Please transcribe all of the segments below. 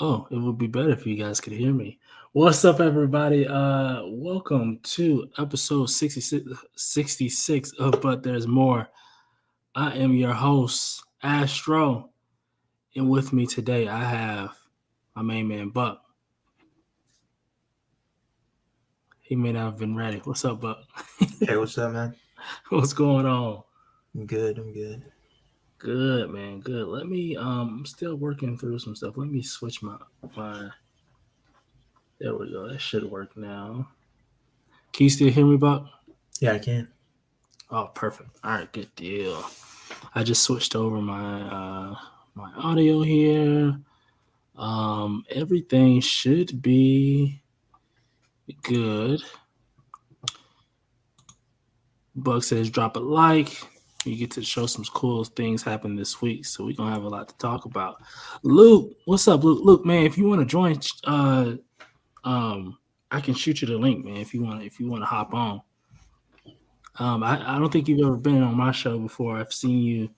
Oh, it would be better if you guys could hear me. What's up, everybody? Welcome to episode 66 of But There's More. I am your host, Astro, and with me today I have my main man, Buck. He may not have been ready. What's up, Buck? Hey, what's up, man? What's going on? I'm good. I'm good. Good, man. Good. I'm still working through some stuff. Let me switch my. There we go. That should work now. Can you still hear me, Buck? Yeah, I can. Oh, perfect. All right, good deal. I just switched over my audio here. Everything should be good. Bug says drop a like. You get to show some cool things happen this week, so we're gonna have a lot to talk about. Luke, what's up, Luke? Luke, man, if you want to join, I can shoot you the link, man. If you want to hop on. I don't think you've ever been on my show before. I've seen you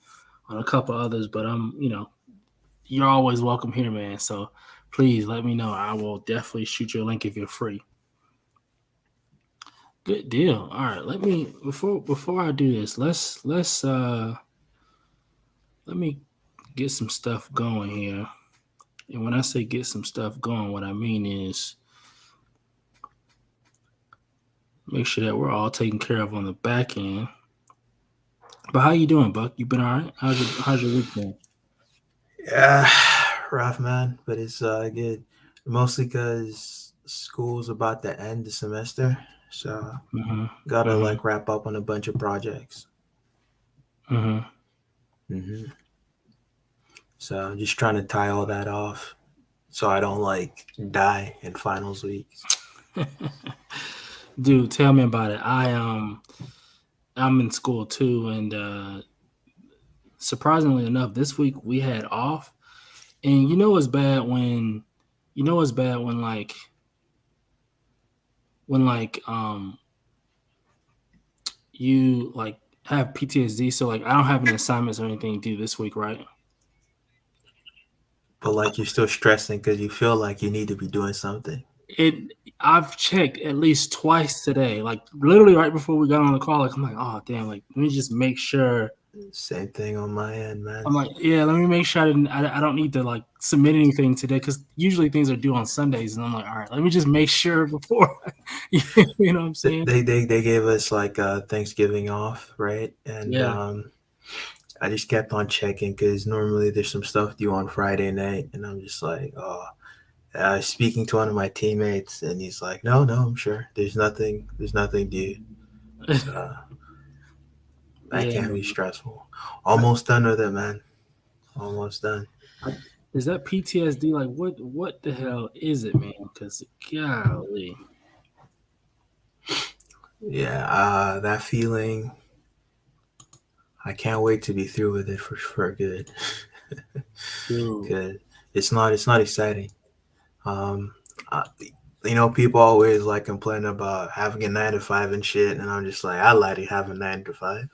on a couple others, but you're always welcome here, man. So please let me know. I will definitely shoot you a link if you're free. Good deal. All right, let me before I do this, let me get some stuff going here. And when I say get some stuff going, what I mean is make sure that we're all taken care of on the back end. But how you doing, Buck? You been all right? How's your week been? Yeah, rough, man, but it's good. Mostly because school's about to end the semester, so Mm-hmm. gotta Mm-hmm. like wrap up on a bunch of projects. Mm-hmm. hmm So I'm just trying to tie all that off, so I don't like die in finals week. Dude, tell me about it. I'm in school too, and surprisingly enough, this week we had off. And you know what's bad when you like have PTSD. So like I don't have any assignments or anything due this week, right? But like you're still stressing because you feel like you need to be doing something. It I've checked at least twice today, like literally right before we got on the call. Like I'm like, oh damn, like let me just make sure. Same thing on my end, man. I'm like, yeah, let me make sure I don't need to like submit anything today because usually things are due on Sundays, and I'm like, all right, let me just make sure before, you know what I'm saying? They gave us like Thanksgiving off, right? And Yeah. I just kept on checking because normally there's some stuff due on Friday night, and I'm just like, oh. Speaking to one of my teammates, and he's like, "No, no, I'm sure there's nothing due." So that Yeah. can be stressful. Almost done with it, man. Almost done. Is that PTSD? Like, what the hell is it, man? Because golly, Yeah, that feeling. I can't wait to be through with it for good. dude. Cause it's not exciting. Um, I, people always like complaining about having a 9 to 5 and shit, and I'm just like, I like to have a 9 to 5.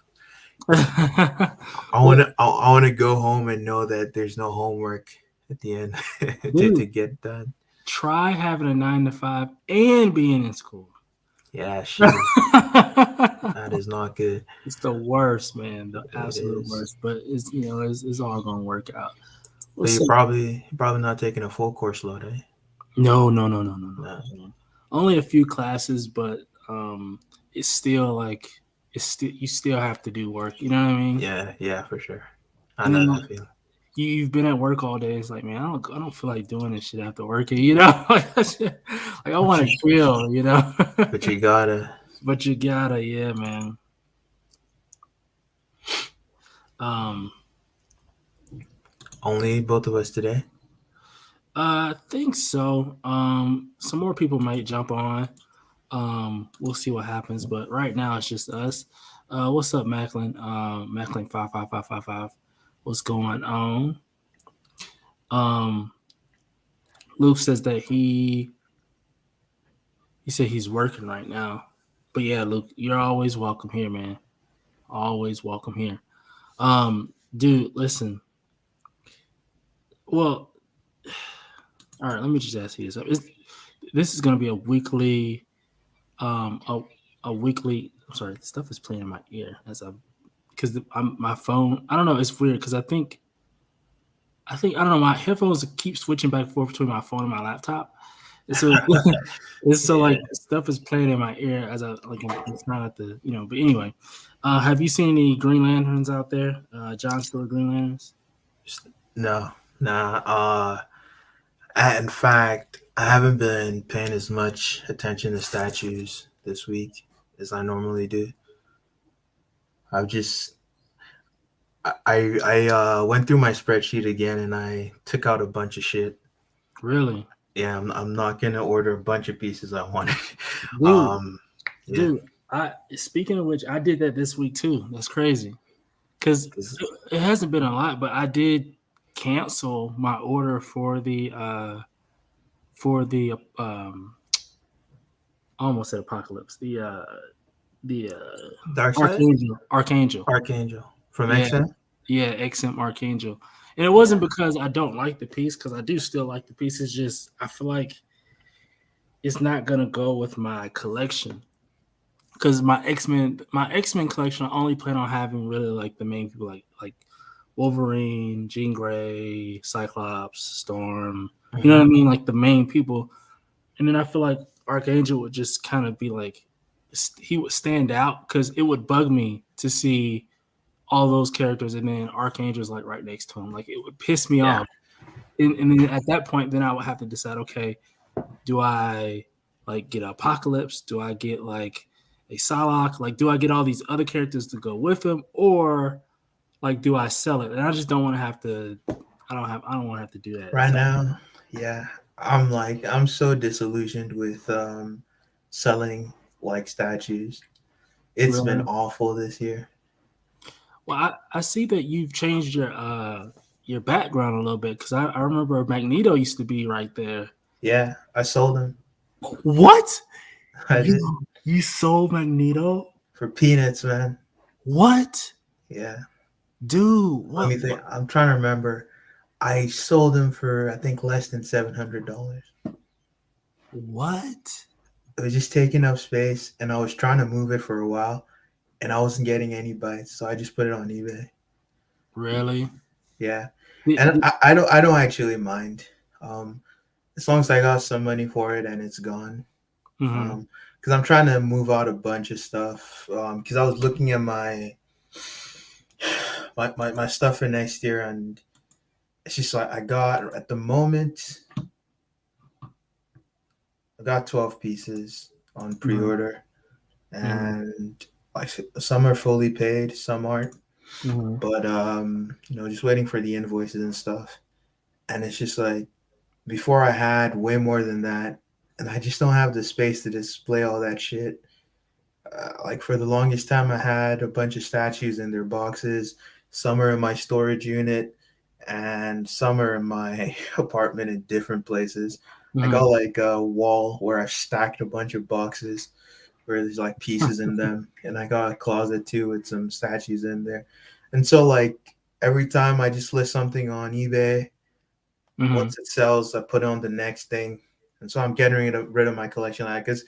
I Well, want to I want to go home and know that there's no homework at the end to dude, get done. try having a 9 to 5 and being in school. Yeah, shitty. That is not good. It's the worst, man. The It absolute is. worst. But it's all gonna work out. But What's up? you're probably not taking a full course load, eh? No, no, no, no, no, no, No. no. Only a few classes, but it's still like it's still you still have to do work. You know what I mean? Yeah, for sure. I And know then that like feeling. you've been at work all day. It's like, man, I don't feel like doing this shit after work. You know, like I But want you to chill. You know, but you gotta but you gotta, yeah, man. Um, only both of us today. I think so. Some more people might jump on. We'll see what happens, but right now it's just us. What's up, Macklin? Macklin 55555. What's going on? Um, Luke says that he said he's working right now. But yeah, Luke, you're always welcome here, man. Always welcome here. Dude, listen. Well, All right, let me just ask you this. This is going to be a weekly, um, a, a weekly. I'm sorry, stuff is playing in my ear as I because my phone. I don't know. It's weird because I don't know. My headphones keep switching back and forth between my phone and my laptop. And so it's so Yeah. like stuff is playing in my ear as I like it's not at the But anyway, have you seen any Green Lanterns out there? John Stewart Green Lanterns. No, nah. In fact, I haven't been paying as much attention to statues this week as I normally do. I've just I went through my spreadsheet again and I took out a bunch of shit. Really, Yeah, I'm not gonna order a bunch of pieces I wanted. dude, um, yeah, dude. I Speaking of which, I did that this week too. That's crazy because 'cause- it hasn't been a lot, but I did cancel my order for the I almost said apocalypse the Dark Side, Archangel. Archangel from Yeah, X Men. yeah, XM Archangel. And it Yeah, wasn't because I don't like the piece, because I do still like the piece. It's just I feel like it's not gonna go with my collection. Because my X Men collection, I only plan on having really like the main people like Wolverine, Jean Grey, Cyclops, Storm. You know what I hmm mean? Like the main people. And then I feel like Archangel would just kind of be like he would stand out because it would bug me to see all those characters and then Archangel's like right next to him. Like it would piss me yeah. off. And then at that point, then I would have to decide, okay, do I like get Apocalypse? Do I get like a Psylocke? Like, do I get all these other characters to go with him, or like do I sell it? And I just don't want to have to. I don't want to have to do that. Right So now, yeah, I'm so disillusioned with selling like statues. It's been really, awful this year. well, I see that you've changed your background a little bit because I remember Magneto used to be right there. Yeah, I sold them. What? I did You sold Magneto? for peanuts, man. What? Yeah. Dude, Let me think. I'm trying to remember. I sold them for I think less than $700. what? It was just taking up space, and I was trying to move it for a while, and I wasn't getting any bites, so I just put it on eBay. Really? Yeah, The- and the- I don't actually mind, um, as long as I got some money for it and it's gone. mhm. Because I'm trying to move out a bunch of stuff. Because I was looking at my stuff for next year, and it's just like I got at the moment I got 12 pieces on Mhm. pre-order, Mhm. and like some are fully paid, some aren't. Mhm. But just waiting for the invoices and stuff. And it's just like before I had way more than that, and I just don't have the space to display all that shit. Like for the longest time, I had a bunch of statues in their boxes. Some are in my storage unit, and some are in my apartment in different places. I got Mhm. like a wall where I stacked a bunch of boxes where there's like pieces in them, and I got a closet too with some statues in there. And so like every time I just list something on eBay, Mhm. once it sells, I put it on the next thing. And so I'm getting rid of my collection like because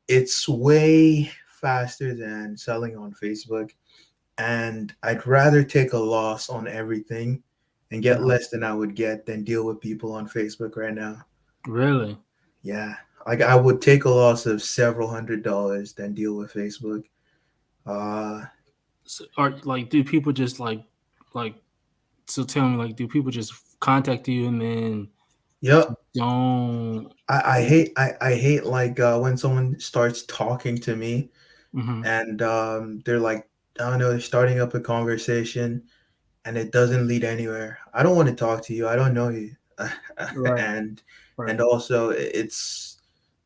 it's way faster than selling on Facebook. And I'd rather take a loss on everything and get Mhm. less than I would get than deal with people on Facebook right now. Really? Yeah. Like I would take a loss of several $100s than deal with Facebook. Uh So, or like, do people just like? So tell me, like, do people just contact you and then yep. don't? I hate like when someone starts talking to me Mhm. and they're like I don't know, they're starting up a conversation and it doesn't lead anywhere. I don't want to talk to you. I don't know you. Right. and Right. and also it's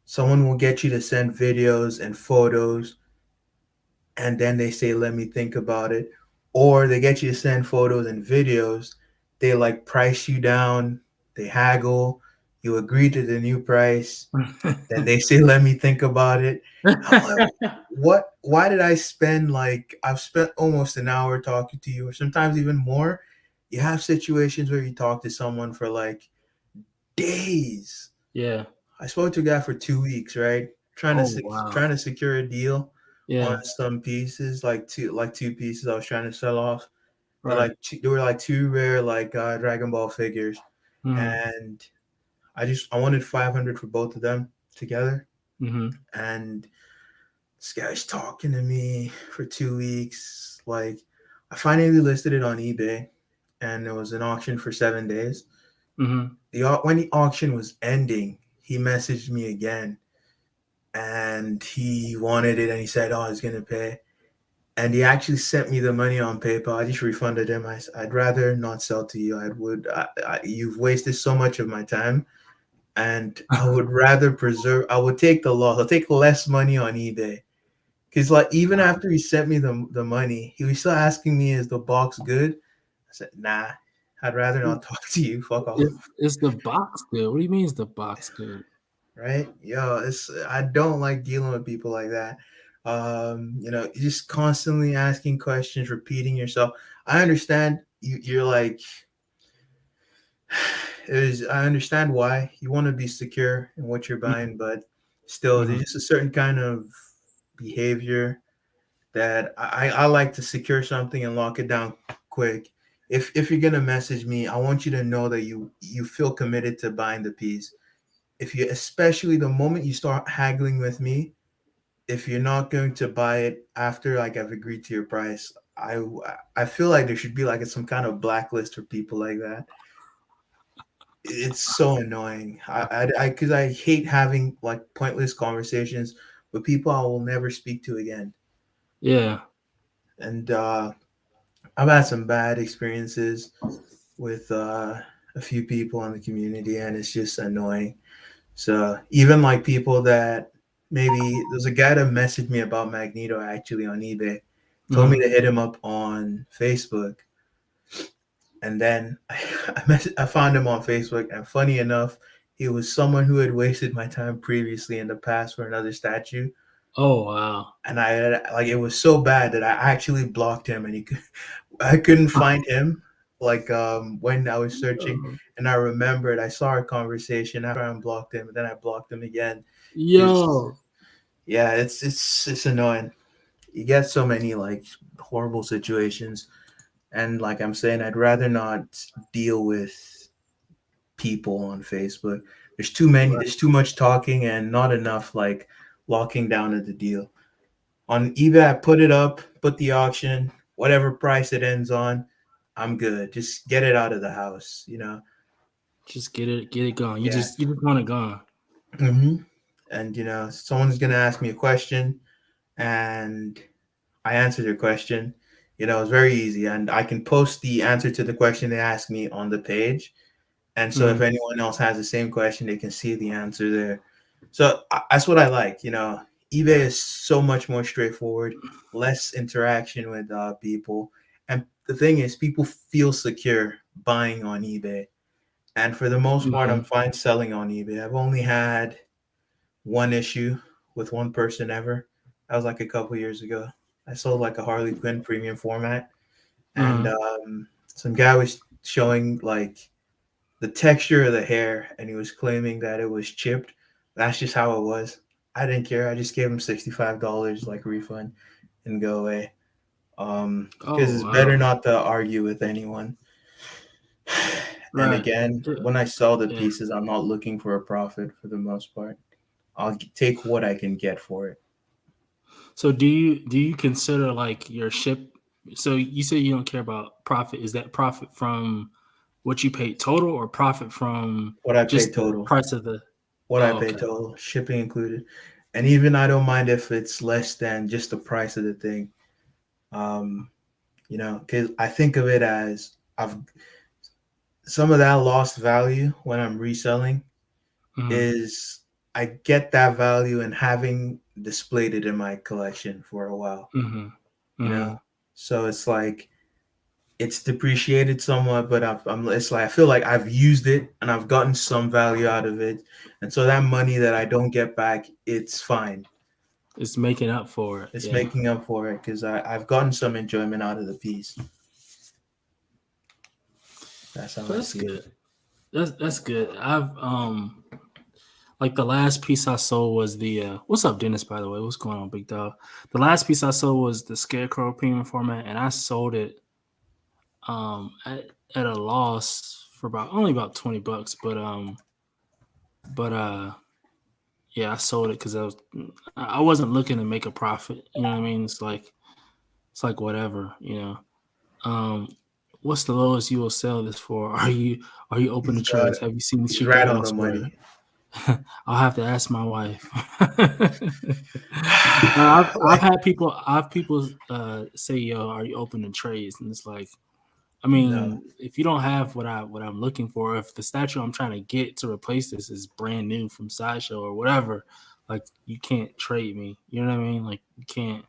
someone will get you to send videos and photos and then they say let me think about it, or they get you to send photos and videos, they like price you down, they haggle, you agree to the new price, then they say let me think about it. I'm like, why did I spend like I've spent almost an hour talking to you or sometimes even more. You have situations where you talk to someone for like days. Yeah. I spoke to a guy for 2 weeks, right? Oh wow. Trying to secure a deal on Yeah. some pieces, like two pieces I was trying to sell off. Right. They were like two rare Dragon Ball figures, Mm-hmm. and I wanted 500 for both of them together, Mm-hmm. and this guy's talking to me for 2 weeks. Like, I finally listed it on eBay, and there was an auction for 7 days. Mm-hmm. When the auction was ending, he messaged me again, and he wanted it, and he said, "Oh, he's gonna pay." And he actually sent me the money on PayPal. I just refunded him. I'd rather not sell to you. You've wasted so much of my time, and I would rather preserve. I would take the loss. I'll take less money on eBay. Because like even after he sent me the money, he was still asking me, "Is the box good?" I said, "Nah, I'd rather not talk to you. Fuck Is, off." is the box good? What do you mean is the box good? Right? Yo, it's I don't like dealing with people like that. Just constantly asking questions, repeating yourself. I understand you're like I understand why you want to be secure in what you're buying, but still, Mm-hmm. there's just a certain kind of behavior that I like to secure something and lock it down quick. If you're gonna message me, I want you to know that you feel committed to buying the piece. If you especially the moment you start haggling with me, if you're not going to buy it after like I've agreed to your price, I feel like there should be like some kind of blacklist for people like that. It's so annoying. Because I hate having like pointless conversations with people I will never speak to again. Yeah. And I've had some bad experiences with a few people in the community, and it's just annoying. So even like people that maybe there's a guy that messaged me about Magneto actually on eBay, told me Mm-hmm. to hit him up on Facebook, and then I found him on Facebook, and funny enough, he was someone who had wasted my time previously in the past for another statue, Oh wow. and it was so bad that I actually blocked him, and I couldn't find him when I was searching, and I remembered I saw our conversation after I unblocked him, and then I blocked him again. Because Yo. yeah, it's annoying. You get so many like horrible situations, and like I'm saying, I'd rather not deal with people on Facebook. There's too many. Right. There's too much talking and not enough like locking down of the deal. On eBay, I put it up, put the auction, whatever price it ends on, I'm good. Just get it out of the house, you know? Just get it gone. Yeah. You just want it gone. hmm And, someone's going to ask me a question and I answer their question. It's very easy. And I can post the answer to the question they ask me on the page. And so if Mm-hmm. anyone else has the same question, they can see the answer there. So that's what I like. eBay is so much more straightforward, less interaction with people. And the thing is, people feel secure buying on eBay. And for the most part, I'm Mm-hmm. fine selling on eBay. I've only had one issue with one person ever. That was like a couple years ago. I sold like a Harley Quinn premium format, and Mm-hmm. some guy was showing like the texture of the hair, and he was claiming that it was chipped. That's just how it was. I didn't care. I just gave him $65 like refund and go away. Because Oh it's better wow. not to argue with anyone. And Right. again, Yeah. when I sell the Yeah. pieces, I'm not looking for a profit for the most part. I'll take what I can get for it. So do you consider like your ship? So you say you don't care about profit. Is that profit from what you paid total, or profit from What I pay just the total. price of the? What I Oh, pay okay. total, shipping included. And even I don't mind if it's less than just the price of the thing. Um, because I think of it as I've some of that lost value when I'm reselling Mm-hmm. is I get that value in having displayed it in my collection for a while, Mm-hmm. you know. Mm-hmm. So it's like it's depreciated somewhat, but it's like I feel like I've used it and I've gotten some value out of it, and so that money that I don't get back, it's fine. It's making up for it. It's Yeah. making up for it because I've gotten some enjoyment out of the piece. That's how I That's see it. good. That's good. I've like the last piece I sold was the what's up, Dennis, by the way? What's going on, big dog? The last piece I sold was the Scarecrow premium format, and I sold it at a loss for about $20, but yeah, I sold it because I wasn't looking to make a profit. You know what I mean? It's like whatever, you know. What's the lowest you will sell this for? Are you open to He's got trades? Have you seen the he's cheap right deal on the elsewhere? money. I'll have to ask my wife. I've Like, had people say, "Yo, are you open to trades?" And it's like, I no. mean, if you don't have what I'm looking for, if the statue I'm trying to get to replace this is brand new from Sideshow or whatever, like you can't trade me. You know what I mean? Like you can't,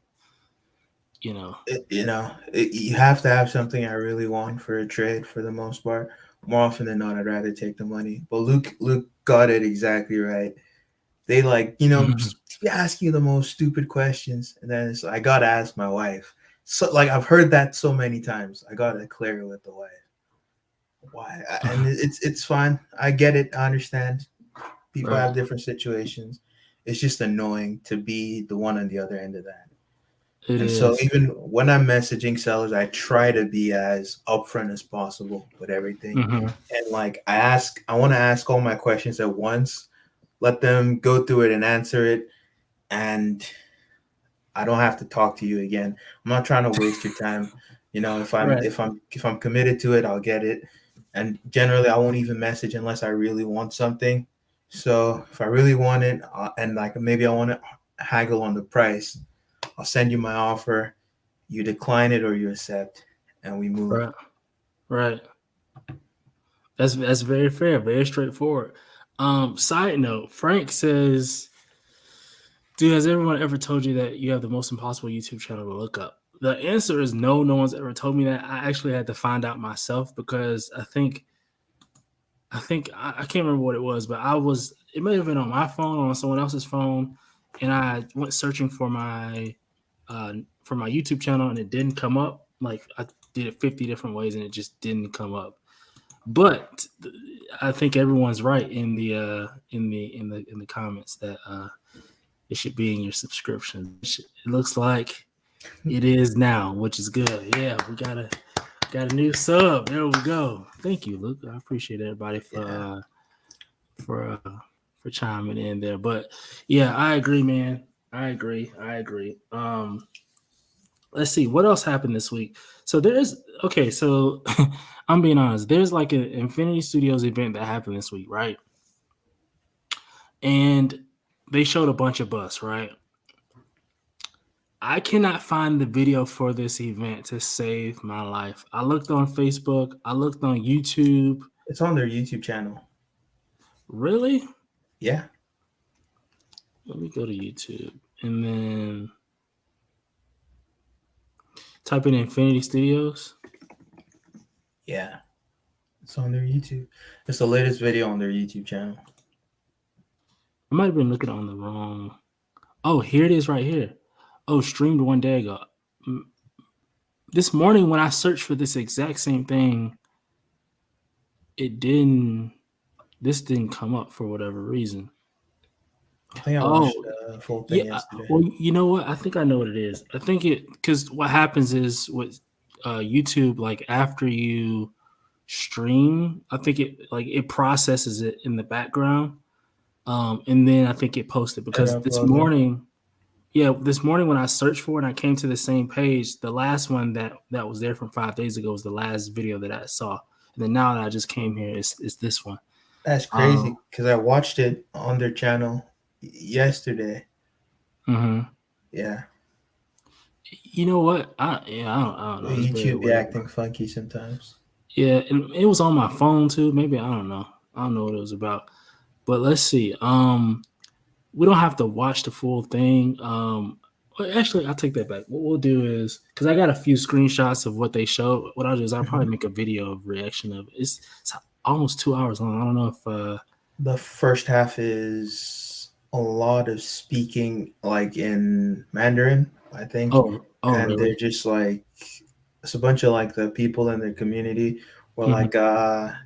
you know. You have to have something I really want for a trade for the most part. More often than not, I'd rather take the money. But Luke got it exactly right. They ask you the most stupid questions, and then I gotta ask my wife. So like I've heard that so many times. I gotta clear it with the wife. Why? And it's fine. I get it. I understand. People Right. have different situations. It's just annoying to be the one on the other end of that. It And so is. even when I'm messaging sellers, I try to be as upfront as possible with everything. Mm-hmm. And like I want to ask all my questions at once, let them go through it and answer it, and I don't have to talk to you again. I'm not trying to waste your time. Right. If I'm committed to it, I'll get it. And generally, I won't even message unless I really want something. So if I really want it, and like maybe I want to haggle on the price, I'll send you my offer. You decline it or you accept, and we move. Right. Right. That's very fair, very straightforward. Side note, Frank says, dude, has everyone ever told you that you have the most impossible YouTube channel to look up? The answer is no, no one's ever told me that. I actually had to find out myself because I can't remember what it was, but it may have been on my phone or on someone else's phone, and I went searching for my YouTube channel and it didn't come up. Like I did it 50 different ways and it just didn't come up. But I think everyone's right in the comments that it should be in your subscription. It looks like it is now, which is good. Yeah, we got a new sub. There we go. Thank you, Luke. I appreciate everybody Yeah. for for chiming in there. But yeah, I agree, man. I agree. Let's see what else happened this week. So so I'm being honest. There's like an Infinity Studios event that happened this week, right? And they showed a bunch of bus, right? I cannot find the video for this event to save my life. I looked on Facebook, I looked on YouTube. It's on their YouTube channel. Really? Yeah. Let me go to YouTube and then type in Infinity Studios. Yeah. It's on their YouTube. It's the latest video on their YouTube channel. I might have been looking on the wrong. Oh, here it is right here. Oh, streamed one day ago. This morning when I searched for this exact same thing, this didn't come up for whatever reason. I think I watched Oh, the full thing yeah. yesterday. Well, you know what? I think I know what it is. I think because what happens is with YouTube, like after you stream, I think it processes it in the background, and then I think it posted It because this uploads it. morning, this morning when I searched for it, and I came to the same page. The last one that was there from 5 days ago was the last video that I saw, and then now that I just came here, it's this one. That's crazy because I watched it on their channel yesterday. Mm-hmm. Yeah. You know what? I don't know. It's very YouTube be weird. acting funky sometimes. Yeah, and it was on my phone too. Maybe I don't know. I don't know what it was about. But let's see. We don't have to watch the full thing. Well, actually, I'll take that back. What we'll do is because I got a few screenshots of what they showed. What I'll do is I'll probably make a video of reaction of it. It's almost 2 hours long. I don't know if The first half is a lot of speaking like in Mandarin, I think. oh And they're really? just like it's a bunch of like the people in the community or Hmm. like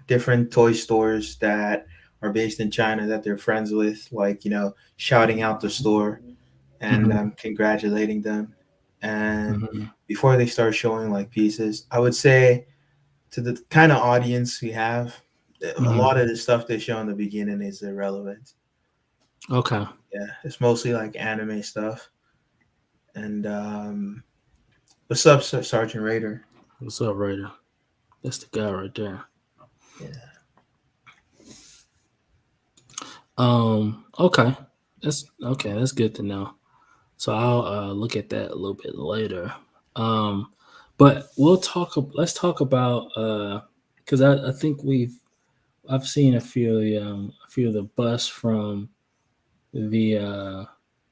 different toy stores that are based in China that they're friends with, like shouting out the store and Hmm. congratulating them. And Hmm. before they start showing like pieces, I would say to the kind of audience we have, a Hmm. lot of the stuff they show in the beginning is irrelevant. Okay. Yeah, it's mostly like anime stuff. And what's up, Sergeant Raider? What's up, Raider? That's the guy right there. Yeah. Okay. That's okay. That's good to know. So I'll look at that a little bit later. Um, but we'll talk. Let's talk about because I think I've seen a few of the busts the uh,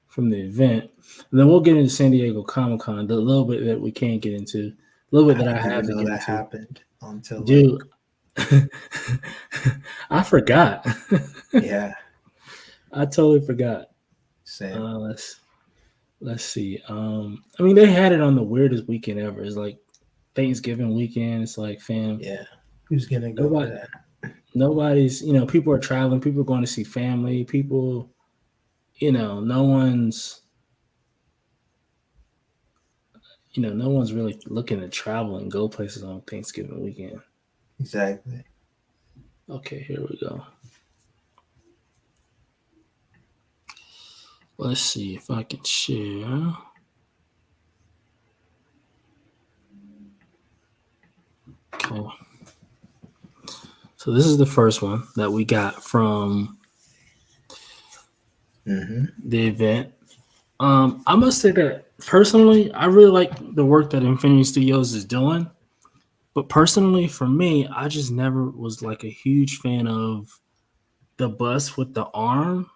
from the event. And then we'll get into San Diego Comic Con. The little bit that we can't get into, a little bit I that I didn't have even to know get that into. happened until like, Dude, I forgot. yeah, I totally forgot. same. Uh, let's let's see. I mean, they had it on the weirdest weekend ever. It's like Thanksgiving weekend. It's like, fam, Yeah. Who's gonna go for nobody, that? nobody's. People are traveling. People are going to see family. People, no one's, no one's really looking to travel and go places on Thanksgiving weekend. Exactly. Okay, here we go. Let's see if I can share. Okay, so this is the first one that we got from Mm-hmm. the event. I must say that personally, I really like the work that Infinity Studios is doing. But personally, for me, I just never was like a huge fan of the bus with the arm.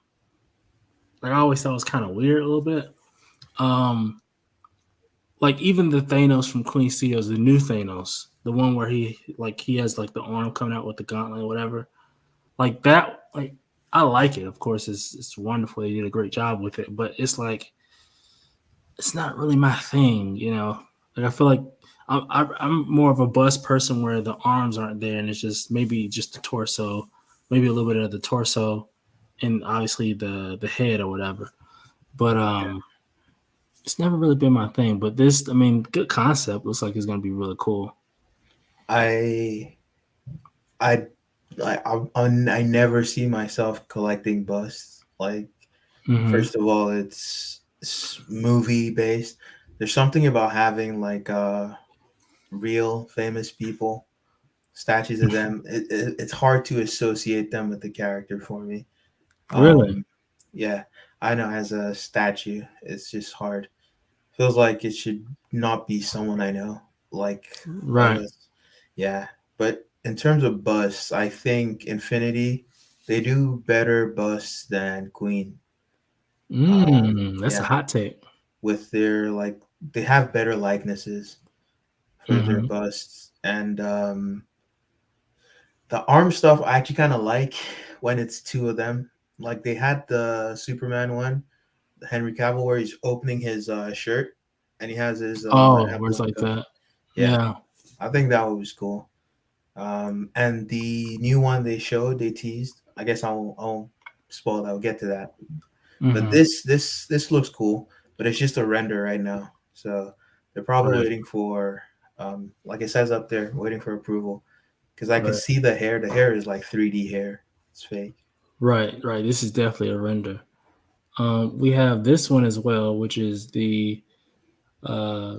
Like I always thought it was kind of weird a little bit. Um, like even the Thanos from Queen Studios, the new Thanos, the one where he has like the arm coming out with the gauntlet or whatever. Like that, like I like it. Of course, it's wonderful. They did a great job with it, but it's like it's not really my thing. Like I feel like I'm more of a bust person where the arms aren't there and it's just maybe just the torso, maybe a little bit of the torso, and obviously the head or whatever. But it's never really been my thing. But this, I mean, good concept. Looks like it's gonna be really cool. I I I never see myself collecting busts. Like, Hmm. first of all, it's movie based. There's something about having like real famous people, statues of them. It's hard to associate them with the character for me. Really? Um, yeah, I know as a statue, it's just hard. Feels like it should not be someone I know. Like, Right. yeah. But in terms of busts, I think Infinity they do better busts than Queen. That's a Yeah, hot take. with their like they have better likenesses for their Hmm. busts, and the arm stuff I actually kind of like when it's two of them. Like they had the Superman one, the Henry Cavill, where he's opening his shirt and he has his Oh, where it's emblem like coming. that. Yeah, Yeah. I think that was cool. And the new one they showed, they teased. I guess I'll spoil that. I'll get to that. But Hmm. this looks cool, but it's just a render right now. So they're probably Right. waiting for, like it says up there, waiting for approval. Because I can Right. see the hair. The hair is like 3D hair. It's fake. Right. Right. This is definitely a render. We have this one as well, which is the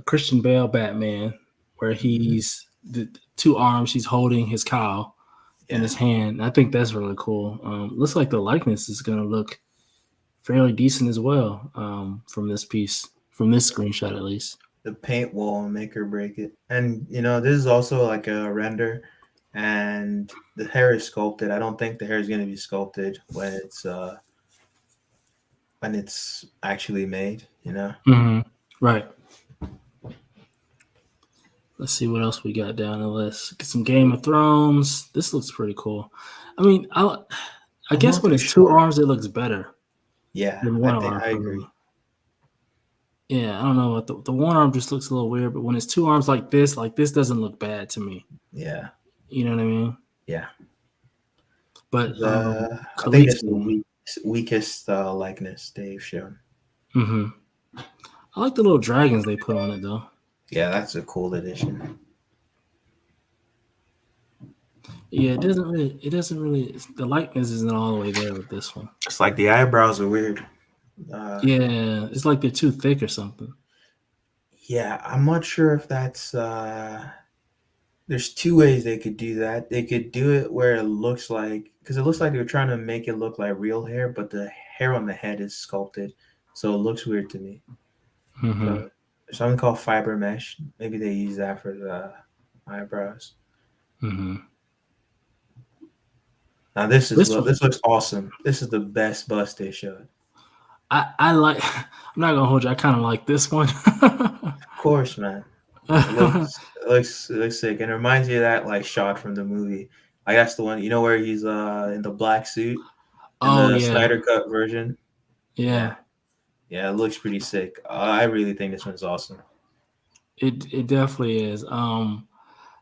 Christian Bale Batman, where Hmm. he's the two arms, he's holding his cowl in Yeah, his hand. I think that's really cool. Looks like the likeness is going to look fairly decent as well from this piece, from this screenshot at least. the paint will make or break it. And this is also like a render, and the hair is sculpted. I don't think the hair is going to be sculpted when it's actually made. Hmm. Right. Let's see what else we got down the list. Get some Game of Thrones. This looks pretty cool. I mean, I I'm guess not when too it's two sure. arms, it looks better Yeah, than I one think arm I for me. agree. Yeah, I don't know. The one arm just looks a little weird, but when it's two arms like this doesn't look bad to me. Yeah, You know what I mean? yeah. But I think Khalid's that's the weakest likeness they've shown. mm-hmm. I like the little dragons they put on it though. Yeah, that's a cool addition. Yeah, it doesn't really the likeness isn't all the way there with this one. It's like the eyebrows are weird. Yeah, it's like they're too thick or something. Yeah, I'm not sure if that's. There's two ways they could do that. They could do it where it looks like, because it looks like they're trying to make it look like real hair, but the hair on the head is sculpted, so it looks weird to me. Mm-hmm. So there's something called fiber mesh. Maybe they use that for the eyebrows. Mm-hmm. Now this This one, looks awesome. This is the best bust they showed. I like. I'm not gonna hold you. I kind of like this one. Of course, man. It looks sick, and it reminds me of that like shot from the movie. I guess the one where he's in the black suit in Oh the yeah, Snyder Cut version. yeah. Yeah, yeah, it looks pretty sick. I really think this one's awesome. It definitely is.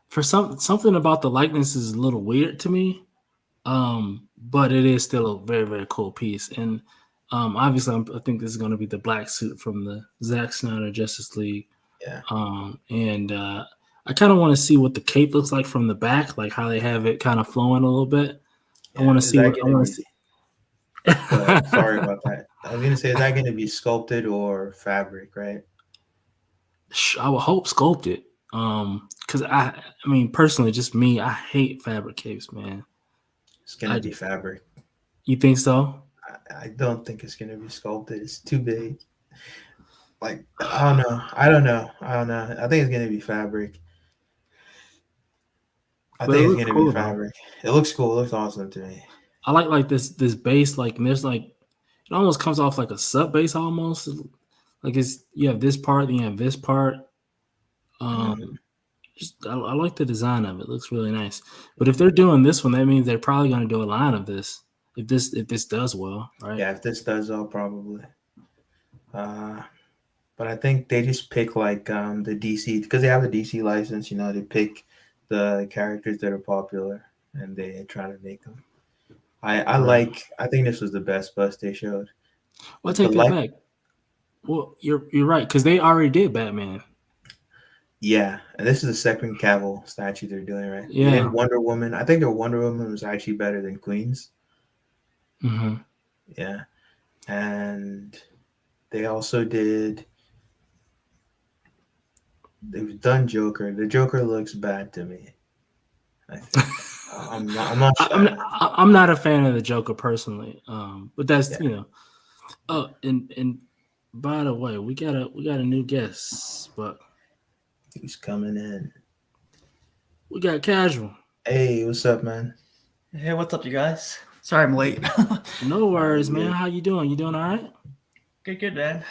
For something about the likeness is a little weird to me. But it is still a very very cool piece, and obviously I think this is going to be the black suit from the Zack Snyder Justice League. Yeah, And I kind of want to see what the cape looks like from the back, like how they have it kind of flowing a little bit. I yeah. want to Is see that what I gonna want to be? see. Go ahead. Sorry about that. I was gonna say, is that gonna be sculpted or fabric? Right? I would hope sculpted. Because I mean, personally, just me, I hate fabric capes, man. It's gonna be fabric. You think so? I don't think it's gonna be sculpted. It's too big. Like I don't know. I don't know. I don't know. I think it's gonna be fabric. I But it think it's looks gonna be cool though. fabric. It looks cool. It looks awesome to me. I like this base, like and there's like it almost comes off like a sub base almost. Like it's you have this part, then you have this part. Mhm. Just I like the design of it. It looks really nice. But if they're doing this one, that means they're probably going to do a line of this. If this does well, right? Yeah, if this does, I'll probably. Uh, but I think they just pick like the DC because they have the DC license. They pick the characters that are popular and they try to make them. Right. I think this was the best bust they showed. Well, I The take that like back. Well, you're right because they already did Batman. Yeah, and this is the second Cavill statue they're doing, right? They did Yeah. Wonder Woman. I think their Wonder Woman was actually better than Queen's. Hmm. Yeah, and they also did. They've done Joker. The Joker looks bad to me. I think I'm not. I'm not. I'm not a fan of the Joker personally. But that's Yeah, Oh, and by the way, we got a new guest, but he's coming in. we got casual. Hey, what's up, man? Hey, what's up, you guys? Sorry I'm late. No worries, You man. good? How you doing? You doing all right? Good, man.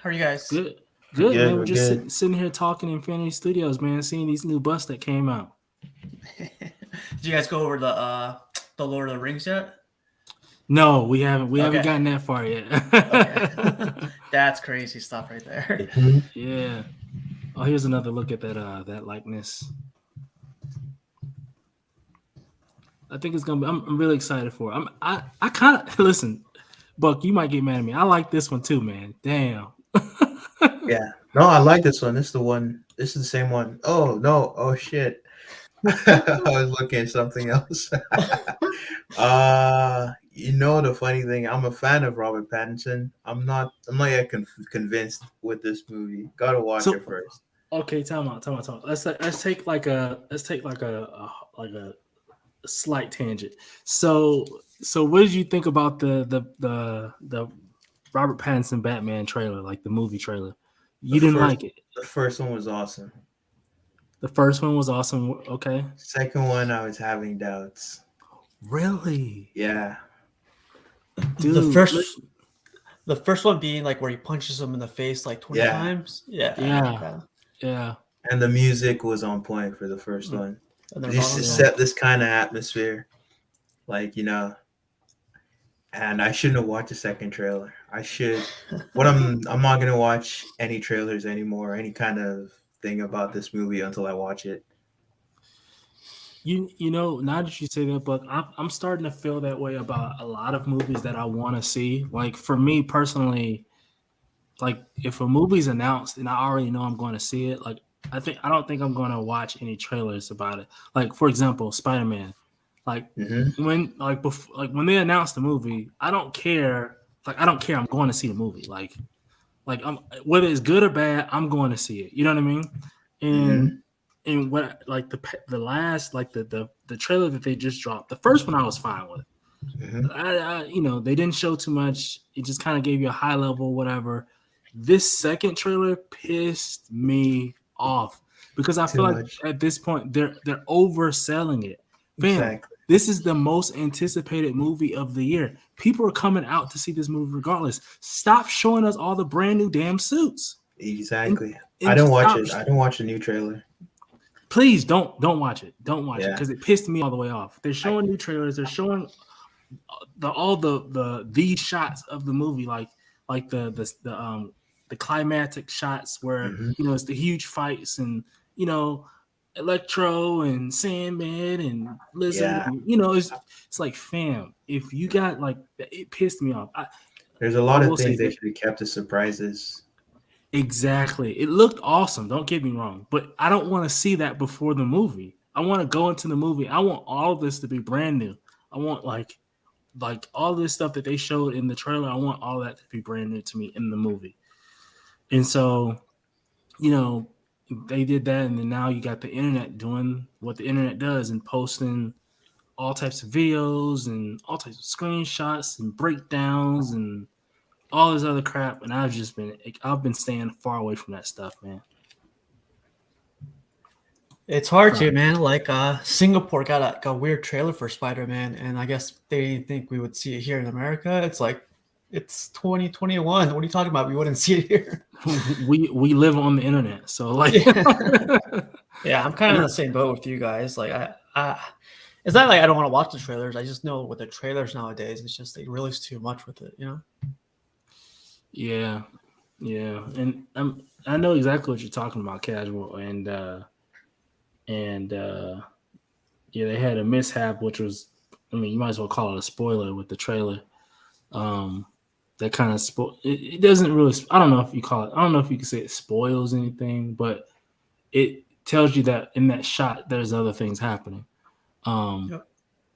How are you guys? Good. We're Good, good. man. We're We're just good. sitting here talking in Infinity Studios, man, seeing these new busts that came out. Did you guys go over the Lord of the Rings yet? No, we haven't. We haven't Okay. gotten that far yet. Okay. That's crazy stuff right there. Mhm. Yeah. Oh, here's another look at that likeness. I think it's gonna be. I'm really excited for it. I kind of listen, Buck. You might get mad at me. I like this one too, man. Damn. Yeah. No, I like this one. This is the one. This is the same one. Oh no. Oh shit. I was looking at something else. The funny thing, I'm a fan of Robert Pattinson. I'm not yet convinced with this movie. Gotta watch So it first. okay, time out. Let's take like a slight tangent. So what did you think about the Robert Pattinson Batman trailer, like the movie trailer? The You didn't first like it. the first one was awesome. The first one was awesome. Okay. Second one, I was having doubts. Really? Yeah. Dude, The first one being like where he punches him in the face like 20 Yeah. times. Yeah. Yeah. Yeah. And the music was on point for the first one. And This then set this kind of atmosphere. Like, and I shouldn't have watched the second trailer. I should. What I'm not gonna watch any trailers anymore, any kind of thing about this movie until I watch it. You know, now that you say that, but I'm starting to feel that way about a lot of movies that I want to see. Like for me personally, like if a movie's announced and I already know I'm going to see it, like I don't think I'm going to watch any trailers about it. Like for example, Spider-Man. Like Mm-hmm. when they announced the movie, I don't care. Like I don't care. I'm going to see the movie. Like I'm whether it's good or bad, I'm going to see it. You know what I mean? And Mm-hmm. what like the last like the trailer that they just dropped, the first one I was fine with. Mm-hmm. You know, they didn't show too much. It just kind of gave you a high level, whatever. This second trailer pissed me off because I Too feel like much. at this point they're overselling it. Fam, Exactly. this is the most anticipated movie of the year. People are coming out to see this movie regardless. Stop showing us all the brand new damn suits. Exactly. I And don't watch stop. it. I don't watch the new trailer. Please don't watch it. Don't watch it Yeah. because it pissed me all the way off. They're showing new trailers. They're showing all the shots of the movie, like the climatic shots where Mm-hmm. you know it's the huge fights and you know Electro and Sandman and Lizard. Yeah. And, you know, it's like fam. If you got like it pissed me off. There's a I lot of will say things they that. should have kept as surprises. Exactly. It looked awesome. Don't get me wrong, but I don't want to see that before the movie. I want to go into the movie. I want all of this to be brand new. I want like all this stuff that they showed in the trailer. I want all that to be brand new to me in the movie. And so, you know, they did that, and then now you got the internet doing what the internet does and posting all types of videos and all types of screenshots and breakdowns and all this other crap. And I've been staying far away from that stuff, man. It's hard to, man. Like Singapore got a weird trailer for Spider-Man, and I guess they didn't think we would see it here in America. It's like it's 2021. What are you talking about? We wouldn't see it here. we live on the internet, so like Yeah, I'm kind of in the same boat with you guys. Like I it's not like I don't want to watch the trailers. I just know with the trailers nowadays, it's just they release too much with it, you know? yeah, and I know exactly what you're talking about, casual, and yeah, they had a mishap, which was, I mean, you might as well call it a spoiler with the trailer. That kind of it doesn't really. I don't know if you call it. I don't know if you can say it spoils anything, but it tells you that in that shot there's other things happening. Yep.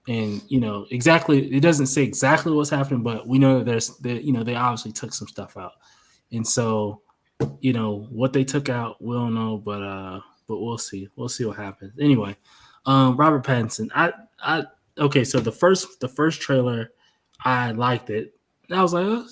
And you know exactly. It doesn't say exactly what's happening, but we know that you know they obviously took some stuff out, and so you know what they took out, we'll know, but we'll see. We'll see what happens. Anyway, Robert Pattinson. Okay. So the first trailer, I liked it. And I was like, oh,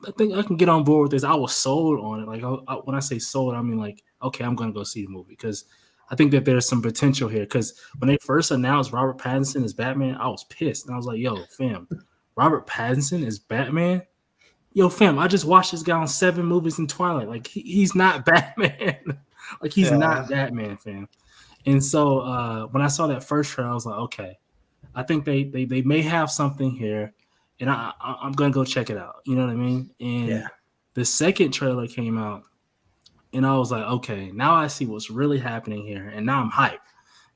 I think I can get on board with this. I was sold on it. Like when I say sold, I mean like, okay, I'm going to go see the movie because I think that there's some potential here. Because when they first announced Robert Pattinson as Batman, I was pissed. And I was like, yo, fam, Robert Pattinson is Batman? Yo, fam, I just watched this guy on 7 movies in Twilight. Like he's not Batman. Like he's not Batman, fam. And so when I saw that first trailer, I was like, okay, I think they may have something here, and I'm gonna go check it out. You know what I mean? And the second trailer came out, and I was like, okay, now I see what's really happening here, and now I'm hyped.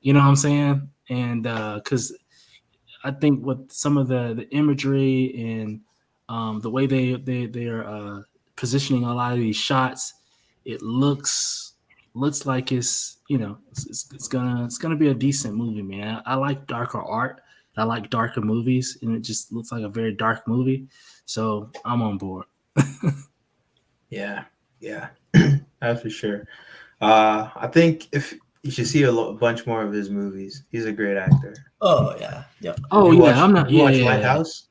You know what I'm saying? And because I think with some of the imagery and the way they're positioning a lot of these shots, it looks like it's you know it's gonna be a decent movie, man. I like darker art. I like darker movies, and it just looks like a very dark movie. So I'm on board. Yeah, that's for sure. I think if you should see a bunch more of his movies. He's a great actor. Oh yeah, yep. Oh you yeah, I'm not. You Yeah, watch yeah, Lighthouse?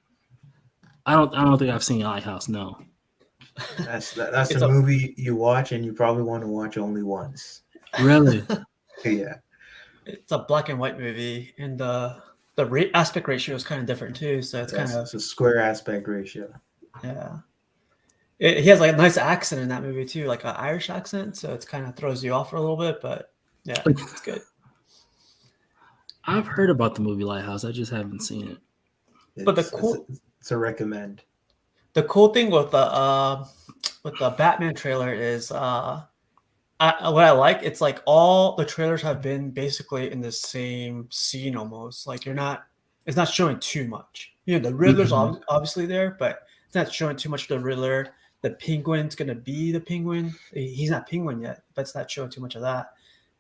I don't think I've seen Lighthouse. No. That's a movie you watch and you probably want to watch only once. Really? Yeah. It's a black and white movie, and the aspect ratio is kind of different too. So it's It's a square aspect ratio. Yeah. He has like a nice accent in that movie too, like an Irish accent. So it's kind of throws you off for a little bit, but yeah, it's good. I've heard about the movie Lighthouse. I just haven't seen it. But It's a recommend. The cool thing with the Batman trailer is what I like. It's like all the trailers have been basically in the same scene almost. Like it's not showing too much. You know, the Riddler's Mhm. obviously there, but it's not showing too much of the Riddler. The Penguin's gonna be the Penguin. He's not Penguin yet, but it's not showing too much of that.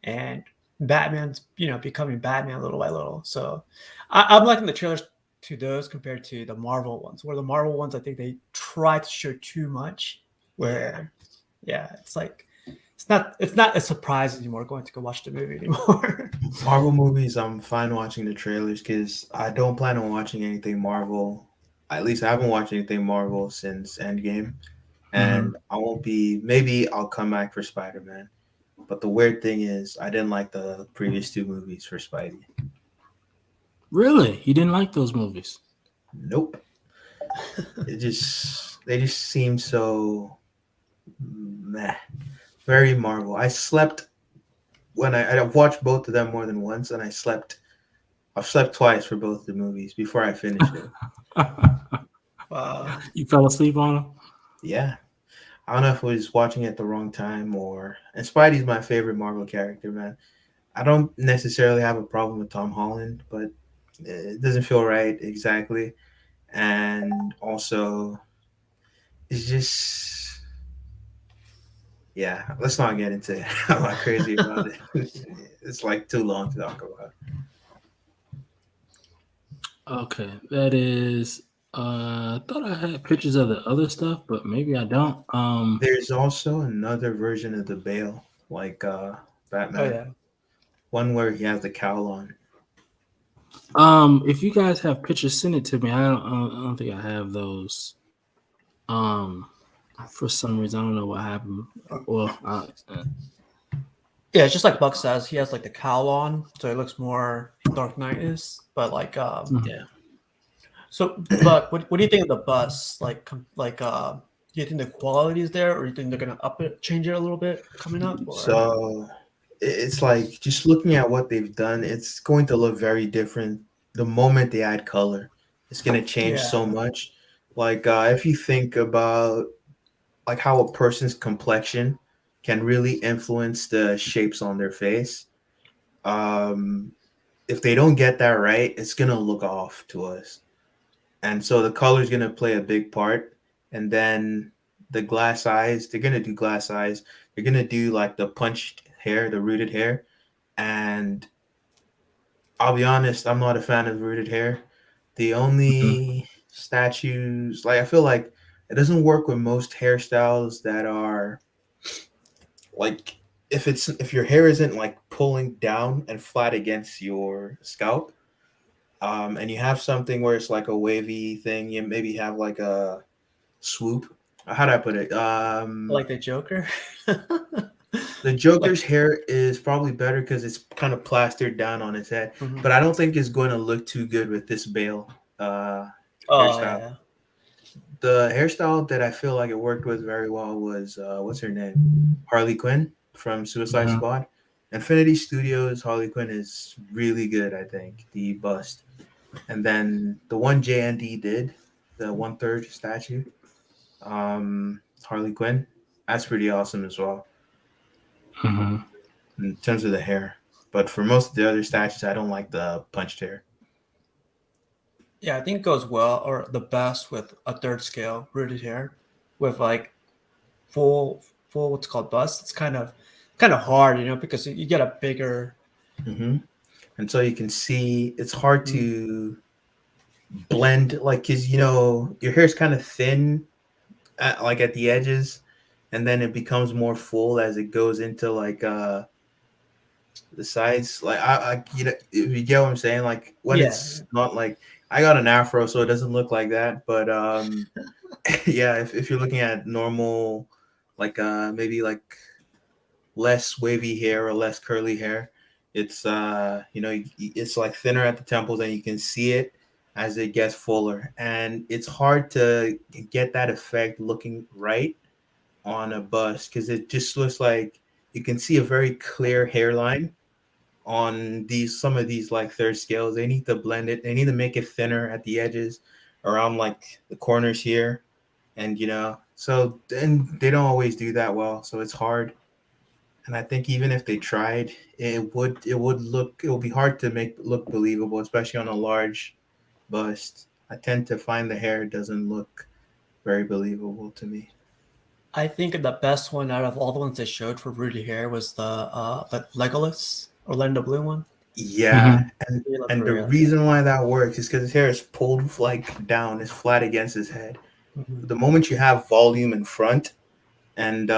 And Batman's, becoming Batman little by little. So I'm liking the trailers to those compared to the Marvel ones. Where the Marvel ones, I think they try to show too much. Yeah. Where, yeah, it's like it's not a surprise anymore going to go watch the movie anymore. Marvel movies, I'm fine watching the trailers because I don't plan on watching anything Marvel. At least I haven't watched anything Marvel since Endgame, Mhm. and I won't be. Maybe I'll come back for Spider Man. But the weird thing is, I didn't like the previous two movies for Spidey. Really? You didn't like those movies? Nope. They just seem so meh, very Marvel. I slept when I've watched both of them more than once, and I've slept twice for both the movies before I finished it. Wow. You fell asleep on them? Yeah, I don't know if I was watching at the wrong time or. And Spidey's my favorite Marvel character, man. I don't necessarily have a problem with Tom Holland, but it doesn't feel right exactly. And also, it's just yeah. Let's not get into it. I'm not crazy about it. It's like too long to talk about. Okay, that is. I thought I had pictures of the other stuff, but maybe I don't. There's also another version of the Bale, like Oh Batman, yeah. one where he has the cowl on. If you guys have pictures, send it to me. I don't think I have those. Um, for some reason, I don't know what happened. Well, Yeah, it's just like Buck says, he has like the cowl on, so it looks more Dark Knight is. But like, mhm. Yeah. so Buck, what do you think of the bus? Do you think the quality is there, or do you think they're gonna up it, change it a little bit coming up, or? So it's like just looking at what they've done, it's going to look very different the moment they add color. It's going to change Yeah. so much. Like if you think about like how a person's complexion can really influence the shapes on their face. Um, if they don't get that right, it's gonna look off to us. And so the color is going to play a big part. And then the glass eyes, they're going to do glass eyes. They're going to do like the punched hair, the rooted hair. And I'll be honest, I'm not a fan of rooted hair. The Mhm. only statues, like I feel like it doesn't work with most hairstyles that are like if your hair isn't like pulling down and flat against your scalp, and you have something where it's like a wavy thing, you maybe have like a swoop. How do I put it? Like the Joker. The Joker's Like, hair is probably better because it's kind of plastered down on his head, mhm. but I don't think it's going to look too good with this Bale uh, Oh hairstyle. yeah, The hairstyle that I feel like it worked with very well was what's her name, Harley Quinn from Suicide Mhm. Squad. Infinity Studios Harley Quinn is really good. I think the bust, and then the one JND did, the 1/3 statue, Harley Quinn. That's pretty awesome as well Mhm. in terms of the hair. But for most of the other statues, I don't like the punched hair. yeah. I think it goes well or the best with a third scale rooted hair, with like full what's called bust. It's kind of hard, because you get a bigger. hmm And so you can see it's hard Mm, to blend, like, because your hair is kind of thin, like at the edges, and then it becomes more full as it goes into like the sides. Like if you get what I'm saying, like when yeah, it's not like I got an afro, so it doesn't look like that. But yeah, if you're looking at normal, like maybe like less wavy hair or less curly hair, it's it's like thinner at the temples, and you can see it as it gets fuller, and it's hard to get that effect looking right on a bust because it just looks like you can see a very clear hairline on these some of these like third scales. They need to blend it. They need to make it thinner at the edges, around like the corners here. and so and they don't always do that well, so it's hard. And I think even if they tried, it would be hard to make look believable, especially on a large bust. I tend to find the hair doesn't look very believable to me. I think the best one out of all the ones they showed for Rudy hair was the Legolas Orlando Bloom one. Yeah, They look and the really reason why that works is because his hair is pulled like down, it's flat against his head. good. The moment you have volume in front and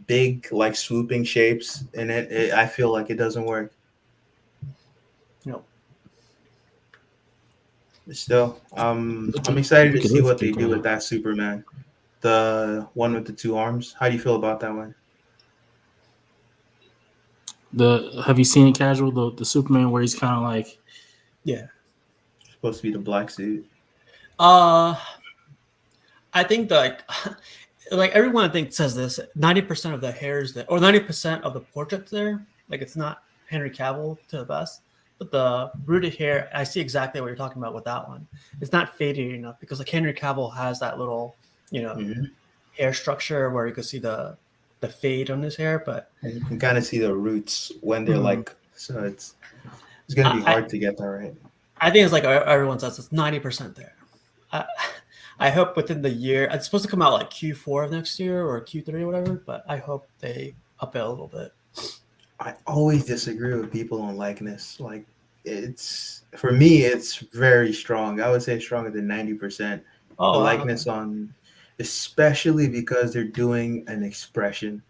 big like swooping shapes in it, I feel like it doesn't work. No. But still, Look I'm at excited to look at see those what they do people. with that Superman, the one with the two arms. How do you feel about that one? Have you seen it, Casual? The Superman where he's kind of like Yeah. It's supposed to be the black suit. I think like everyone I think says this, 90% of the hairs that, or 90% of the portraits there, like it's not Henry Cavill to the best, but the rooted hair, I see exactly what you're talking about with that one. It's not faded enough because like Henry Cavill has that little, Mhm. hair structure where you can see the fade on his hair, but And you can kind of see the roots when they're Mhm. like, so it's gonna be I, hard to get that right. I think it's like everyone says it's 90% there. I, I hope within the year, it's supposed to come out like Q4 of next year or Q3 or whatever, but I hope they up it a little bit. I always disagree with people on likeness. Like it's for me, it's very strong. I would say stronger than 90%. The Oh, wow, okay. likeness on, especially because they're doing an expression.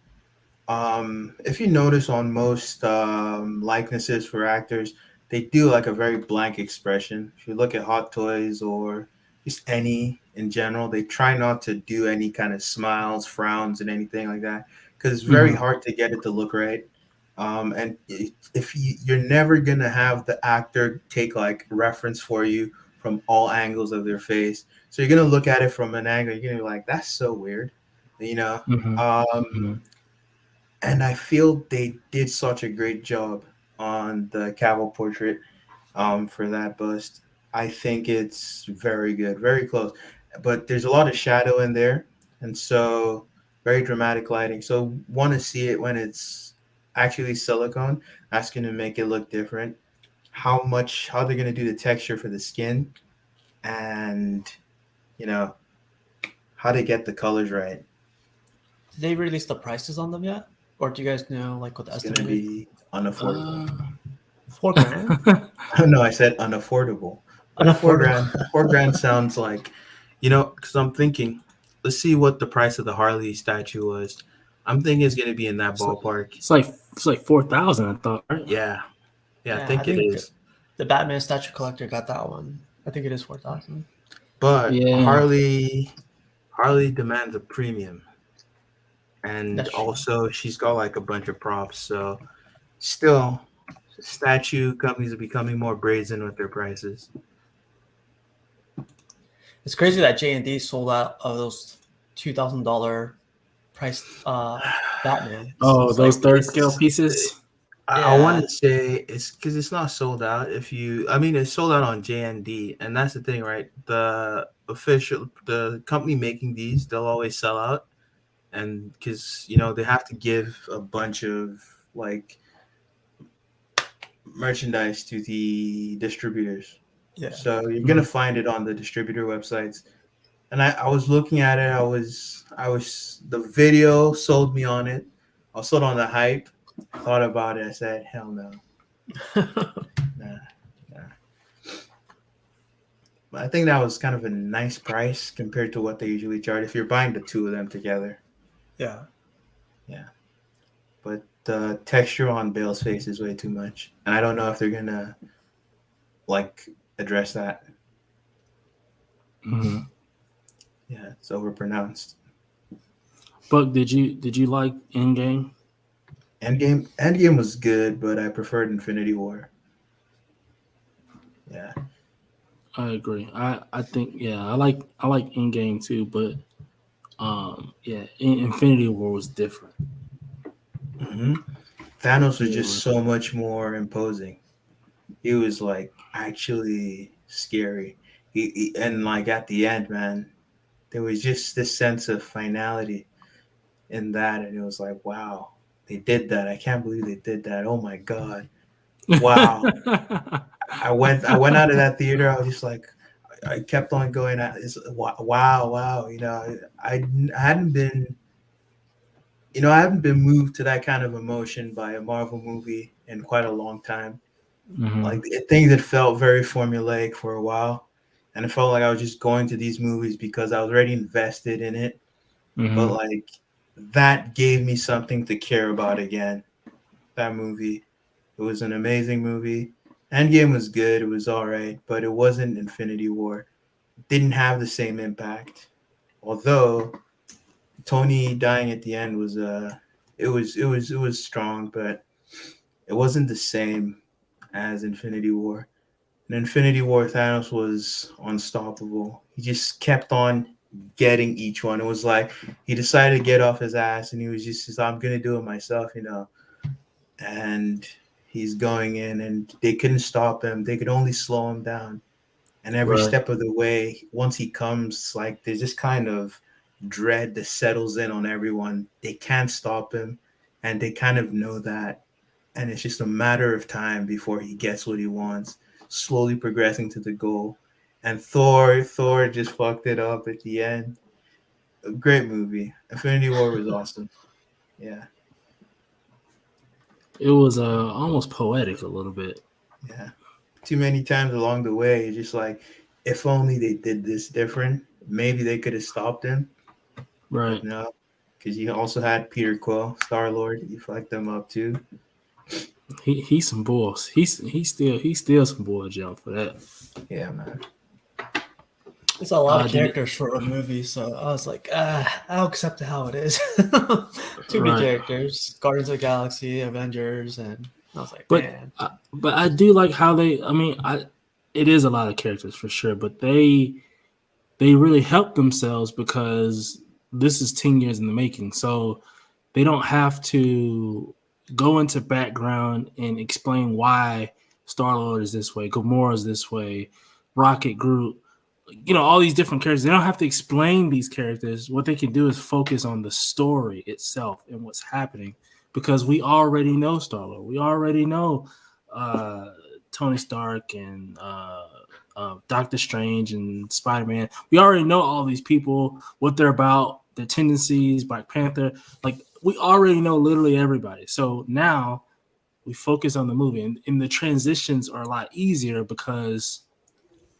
If you notice on most likenesses for actors, they do like a very blank expression. If you look at Hot Toys or just any in general, they try not to do any kind of smiles, frowns, and anything like that because it's very Mhm. hard to get it to look right. If you're never gonna have the actor take like reference for you from all angles of their face, so you're gonna look at it from an angle. You're gonna be like, "That's so weird," you know. Mhm. Um, Mhm. and I feel they did such a great job on the Cavill portrait for that bust. I think it's very good, very close. But there's a lot of shadow in there, and so very dramatic lighting. So want to see it when it's actually silicone. That's going to make it look different. How they're going to do the texture for the skin, and you know how to get the colors right. Did they release the prices on them yet? Or do you guys know like what the It's going to estimated be unaffordable. Uh, $4,000? No, I said unaffordable. But Unaffordable. 4 grand sounds like, because I'm thinking, let's see what the price of the Harley statue was. I'm thinking it's going to be in that it's, ballpark. it's like 4,000. I thought, right? Yeah, yeah, I Yeah, I think it think is. the Batman statue collector got that one. I think it is 4,000. But Yeah. Harley demands a premium, and That's true. also she's got like a bunch of props. So still, statue companies are becoming more brazen with their prices. It's crazy that J&D sold out of those $2,000 price Batman. Oh, It's those like third scale It's pieces. I want yeah, to say it's because it's not sold out. I mean, it's sold out on JND, and that's the thing, right? The company making these, they'll always sell out, and because they have to give a bunch of like merchandise to the distributors. yeah. So you're gonna Mhm. find it on the distributor websites. And I was looking at it. I was the video sold me on it. I was sold on the hype. I thought about it. I said, hell no, nah, nah. But I think that was kind of a nice price compared to what they usually charge if you're buying the two of them together. Yeah. Yeah. But the texture on Bale's face is way too much. And I don't know if they're gonna like address that. Mhm. Yeah, it's overpronounced. Buck, did you like Endgame? Endgame was good, but I preferred Infinity War. Yeah. I agree. I think I like Endgame too, but yeah, Infinity War was different. hmm Thanos was It just was. so much more imposing. He was like actually scary. And like at the end, man, there was just this sense of finality in that, and it was like, wow, they did that. I can't believe they did that. Oh my god, wow. I went out of that theater. I was just like, I kept on going. Wow. I hadn't been, I haven't been moved to that kind of emotion by a Marvel movie in quite a long time. Like things that felt very formulaic for a while, and it felt like I was just going to these movies because I was already invested in it. But like that gave me something to care about again. That movie, it was an amazing movie. Endgame was good. It was all right, but it wasn't Infinity War. It didn't have the same impact. Although Tony dying at the end was it was strong, but it wasn't the same as Infinity War. In Infinity War, Thanos was unstoppable. He just kept on getting each one. It was like he decided to get off his ass, and he was just, I'm gonna do it myself. And he's going in, and they couldn't stop him. They could only slow him down. And every Right. step of the way, once he comes, like there's this kind of dread that settles in on everyone. They can't stop him, and they kind of know that. And it's just a matter of time before he gets what he wants, slowly progressing to the goal. And Thor just fucked it up at the end. A great movie. Infinity War was awesome. Yeah, It was almost poetic a little bit. yeah. Too many times along the way, it's just like, if only they did this different, maybe they could have stopped him. Right. But no, because you also had Peter Quill, Star Lord. You fucked them up too. He's some bulls. He's still some bull jump for that. Yeah, man. It's a lot of Did it, characters for a movie, so I was like, I'll accept it how it is. Too many Right. characters. Guardians of the Galaxy, Avengers, and I was like, but man. but I do like how they. I mean, it is a lot of characters for sure, but they really help themselves because this is 10 years in the making, so they don't have to go into background and explain why Star-Lord is this way, Gamora is this way, Rocket, Groot, all these different characters. They don't have to explain these characters. What they can do is focus on the story itself and what's happening, because we already know Star-Lord. We already know Tony Stark and Doctor Strange and Spider-Man. We already know all these people, what they're about, their tendencies, Black Panther. Like, we already know literally everybody. So now we focus on the movie, and the transitions are a lot easier because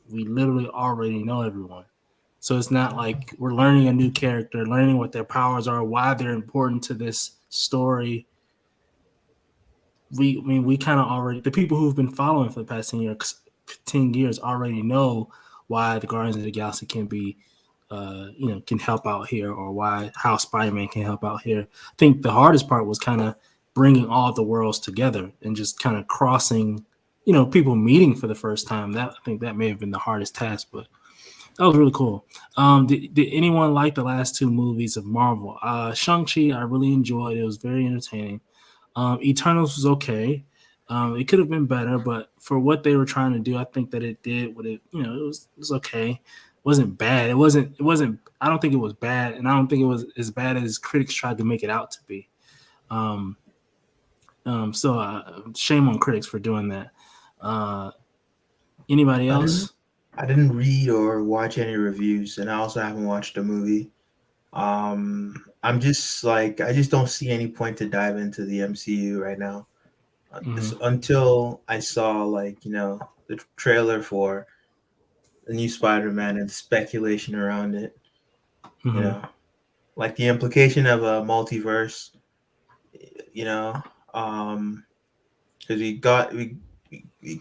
we literally already know everyone. So it's not like we're learning a new character, learning what their powers are, why they're important to this story. We kind of already, the people who've been following for the past 10 years already know why the Guardians of the Galaxy can be, can help out here, or how Spider-Man can help out here. I think the hardest part was kind of bringing all the worlds together and just kind of crossing, people meeting for the first time. I think that may have been the hardest task, but that was really cool. Did anyone like the last two movies of Marvel? Shang-Chi, I really enjoyed. It was very entertaining. Eternals was okay. It could have been better, but for what they were trying to do, I think that it did what it. It was okay. It wasn't bad. It wasn't. I don't think it was bad, and I don't think it was as bad as critics tried to make it out to be. So shame on critics for doing that. Anybody else? I didn't read or watch any reviews, and I also haven't watched the movie. I'm just like, I just don't see any point to dive into the MCU right now. Until I saw, like, the trailer for the new Spider-Man and the speculation around it. Like the implication of a multiverse. Because we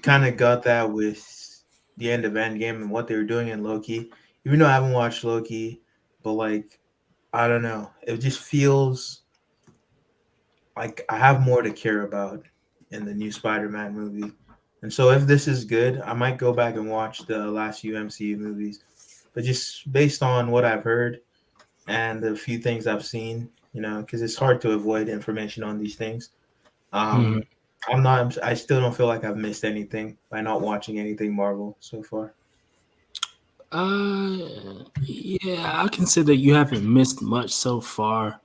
kind of got that with the end of Endgame and what they were doing in Loki. Even though I haven't watched Loki, but like, I don't know, it just feels like I have more to care about in the new Spider-Man movie. And so if this is good, I might go back and watch the last few MCU movies. But just based on what I've heard and the few things I've seen, because it's hard to avoid information on these things. I still don't feel like I've missed anything by not watching anything Marvel so far. Yeah, I consider you haven't missed much so far.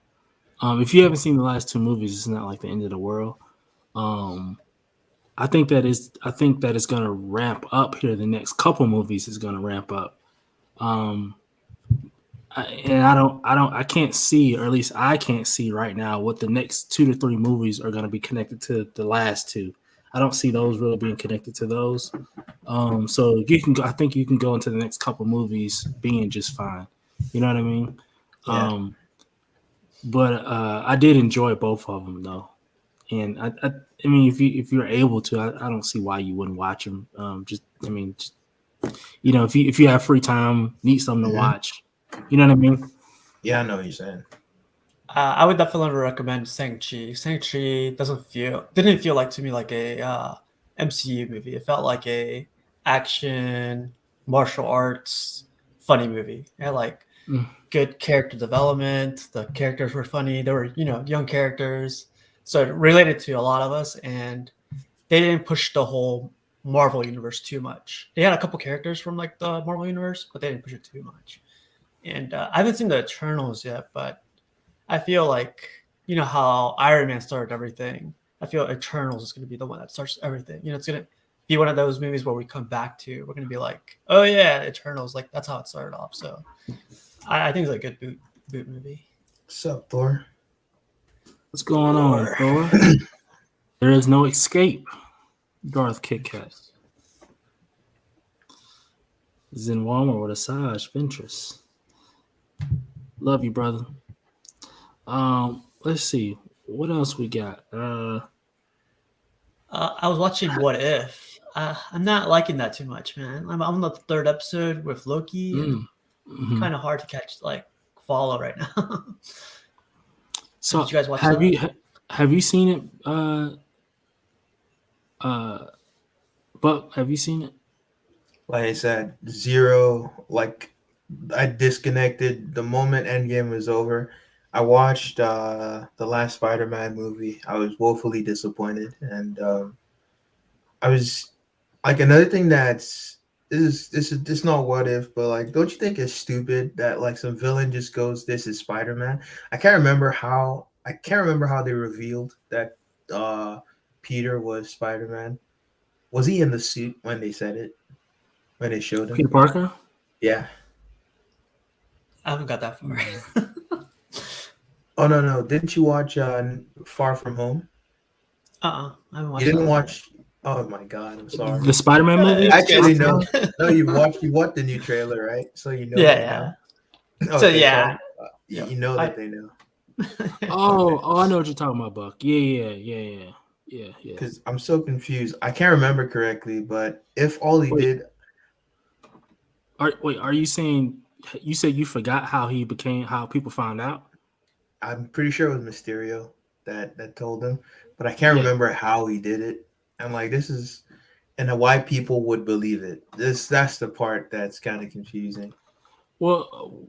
If you haven't seen the last two movies, it's not like the end of the world. Um, I think that it's gonna ramp up here. The next couple movies is gonna ramp up. Um, I can't see, or at least I can't see right now, what the next 2 to 3 movies are gonna be connected to the last two. I don't see those really being connected to those. So you can go, I think you can go into the next couple movies being just fine. You know what I mean? Yeah. But I did enjoy both of them though, and I mean, if you're able to, I don't see why you wouldn't watch them. Just if you have free time, need something to watch, you know what I mean? Yeah, I know what you're saying. I would definitely recommend Shang-Chi. Shang-Chi didn't feel like to me like a MCU movie. It felt like a action, martial arts, funny movie. It had like good character development. The characters were funny. They were, young characters. So it related to a lot of us, and they didn't push the whole Marvel universe too much. They had a couple characters from like the Marvel universe, but they didn't push it too much. And I haven't seen the Eternals yet, but I feel like, how Iron Man started everything. I feel Eternals is going to be the one that starts everything. It's going to be one of those movies where we come back to. We're going to be like, oh yeah, Eternals. Like that's how it started off. So I think it's a good boot movie. What's up, Thor? What's going on, Thor? There is no escape. Darth Kit Kat. Zen Walmart with a Sage Ventress. Love you, brother. Let's see. What else we got? I was watching What If. I'm not liking that too much, man. I'm on the 3rd episode with Loki. And kind of hard to follow right now. So did you guys watch have you seen it? But have you seen it? Like I said, zero. Like I disconnected the moment Endgame was over. I watched the last Spider-Man movie. I was woefully disappointed, and I was like, another thing this is not What If, but like, don't you think it's stupid that like some villain just goes, "This is Spider-Man"? I can't remember how they revealed that Peter was Spider-Man. Was he in the suit when they said it? When they showed him? Peter Parker? Yeah. I haven't got that far. Oh no! Didn't you watch Far From Home? I haven't watched. You didn't watch? Oh my god! I'm sorry. The Spider-Man movie? Actually, no. No, you watched the new trailer, right? So you know. Yeah. Okay, so yeah, you know that they know. Oh, I know what you're talking about, Buck. Yeah. Because I'm so confused. I can't remember correctly, but if all he did. Are you saying you said you forgot how people found out? I'm pretty sure it was Mysterio that told him, but I can't remember how he did it. And like, this is, and why people would believe it. That's the part that's kind of confusing. Well,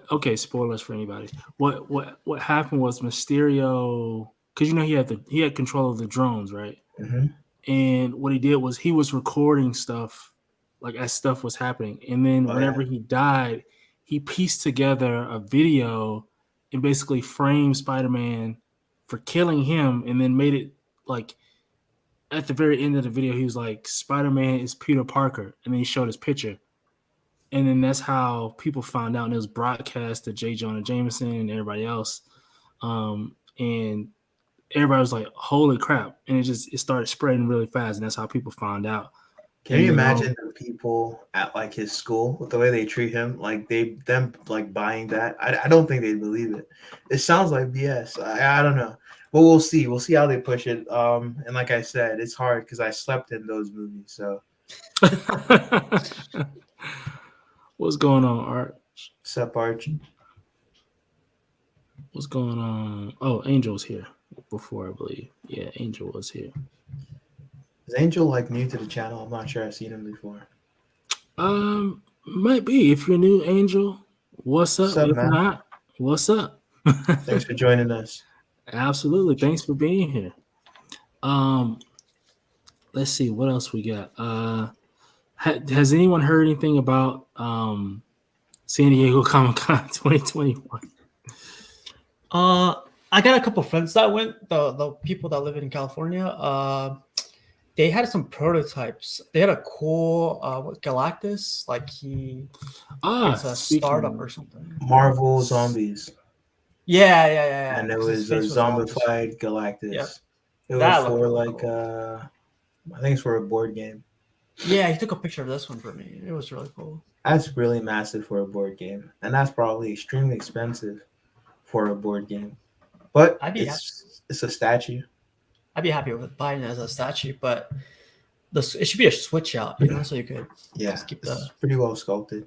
okay, spoilers for anybody. What happened was Mysterio, because he had control of the drones, right? Mm-hmm. And what he did was he was recording stuff like as stuff was happening, and then whenever he died, he pieced together a video and basically framed Spider-Man for killing him, and then made it like at the very end of the video, he was like, "Spider-Man is Peter Parker," and then he showed his picture. And then that's how people found out, and it was broadcast to J. Jonah Jameson and everybody else. And everybody was like, "Holy crap!" And it started spreading really fast, and that's how people found out. Can you imagine the people at like his school with the way they treat him? Like them buying that? I don't think they'd believe it. It sounds like BS. I don't know. But we'll see. We'll see how they push it. And like I said, it's hard because I slept in those movies. So. What's going on, Art? What's up, Archie? What's going on? Oh, Angel's here before, I believe. Yeah, Angel was here. Is Angel like new to the channel? I'm not sure I've seen him before. Might be. If you're new, Angel, what's up? If man? not, what's up? Thanks for joining us. Absolutely. Thanks for being here. Let's see what else we got. Has anyone heard anything about San Diego Comic-Con 2021? I got a couple friends that went. The people that live in California. They had some prototypes. They had a cool Galactus, like it's a startup or something. Marvel Zombies. Yeah. And it was a His face always- zombified Galactus. Yep. It That was looked for really like cool. I think it's for a board game. Yeah, he took a picture of this one for me. It was really cool. That's really massive for a board game, and that's probably extremely expensive for a board game. But I'd be it's a statue. I'd be happy with buying it as a statue, but it should be a switch out, so you could just keep it's pretty well sculpted.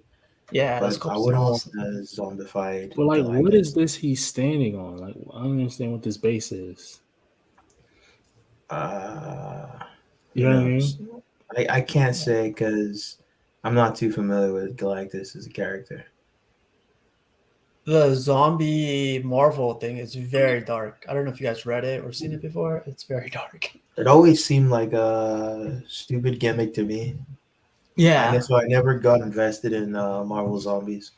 Yeah, But that's I wouldn't want the zombified. But like, Galactus. what is this he's standing on? Like, I don't understand what this base is. You know what I mean? I can't say because I'm not too familiar with Galactus as a character. The zombie Marvel thing is very dark. I don't know if you guys read it or seen it before. It's very dark. It always seemed like a stupid gimmick to me. Yeah, And so I never got invested in Marvel Zombies.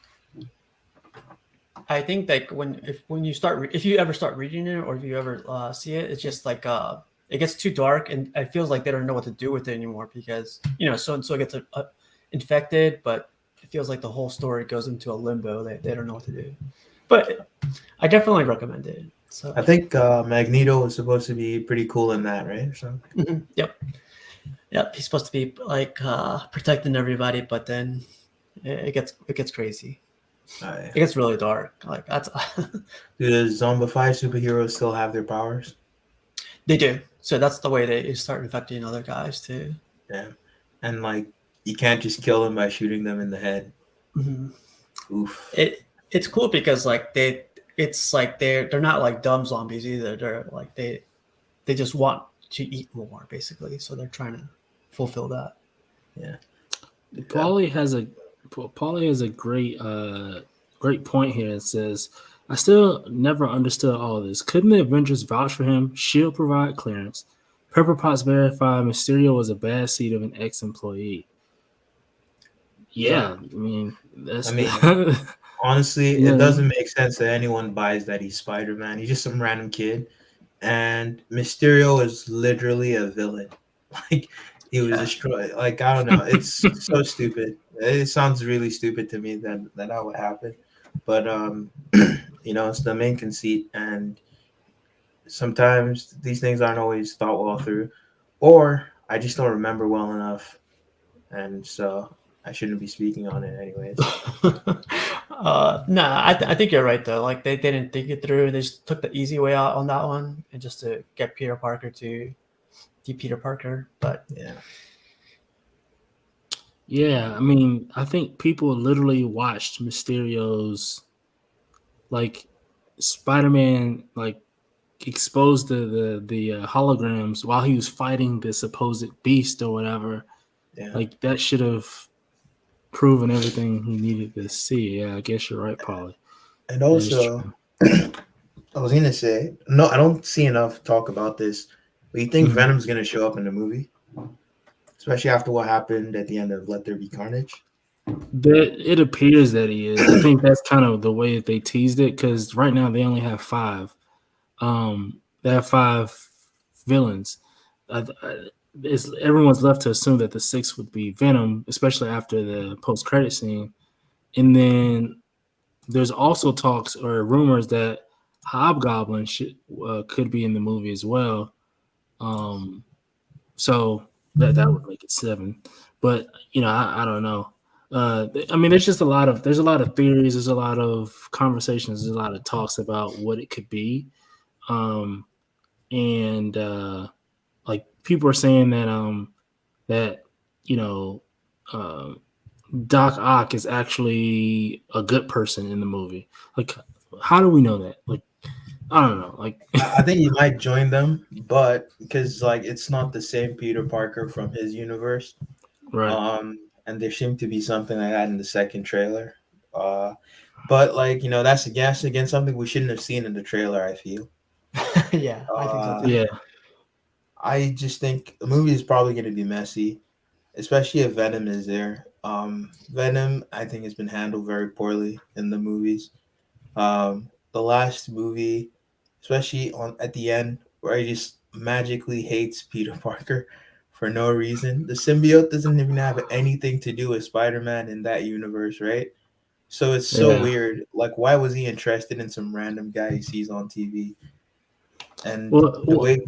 I think like if you ever start reading it or if you ever see it, it's just like it gets too dark and it feels like they don't know what to do with it anymore because so and so gets infected, but it feels like the whole story goes into a limbo. They don't know what to do. But I definitely recommend it. So I think Magneto is supposed to be pretty cool in that, right? Or something. Yep. He's supposed to be like protecting everybody, but then it gets crazy. Yeah. It gets really dark. Like that's. Do the zombified superheroes still have their powers? They do. So that's the way they start infecting other guys too. Yeah, and like you can't just kill them by shooting them in the head. Mm-hmm. Oof. It's cool because like they're not like dumb zombies either. They're like they just want to eat more basically. So they're trying to fulfill that. Yeah. Paulie has a great point here. It says, I still never understood all of this. Couldn't the Avengers vouch for him? S.H.I.E.L.D. provide clearance. Pepper Potts verify Mysterio was a bad seed of an ex-employee. Yeah, I mean, honestly, it doesn't make sense that anyone buys that he's Spider-Man. He's just some random kid. And Mysterio is literally a villain. Like, he was destroyed. Like, I don't know. It's so stupid. It sounds really stupid to me that would happen. But, it's the main conceit. And sometimes these things aren't always thought well through. Or I just don't remember well enough. And so I shouldn't be speaking on it anyways. I think you're right though. Like they didn't think it through. They just took the easy way out on that one, and just to get Peter Parker to be Peter Parker. But yeah. I mean, I think people literally watched Mysterio's like Spider-Man like exposed the holograms while he was fighting the supposed beast or whatever. Yeah. Like that should have proven everything he needed to see. Yeah, I guess you're right, Paulie. And also, I was gonna say, no, I don't see enough talk about this. But you think Venom's gonna show up in the movie, especially after what happened at the end of Let There Be Carnage? It appears that he is. I think that's kind of the way that they teased it because right now they only have 5. They have 5 villains. Everyone's left to assume that the 6th would be Venom, especially after the post-credit scene. And then there's also talks or rumors that Hobgoblin could be in the movie as well. So that would make it 7. But I don't know. I mean, there's a lot of theories. There's a lot of conversations. There's a lot of talks about what it could be. Like people are saying that Doc Ock is actually a good person in the movie. Like, how do we know that? Like, I don't know. Like, I think he might join them, but because like it's not the same Peter Parker from his universe, right? And there seemed to be something like that in the second trailer. But like that's again something we shouldn't have seen in the trailer. I feel. Yeah, I think so too. Yeah. I just think the movie is probably going to be messy. especially if Venom is there. Venom, I think, has been handled very poorly in the movies. The last movie, especially on at the end, where he just magically hates Peter Parker for no reason. The symbiote doesn't even have anything to do with Spider-Man in that universe, right? So it's so Yeah. weird. Like, why was he interested in some random guy he sees on TV? And Well, the way,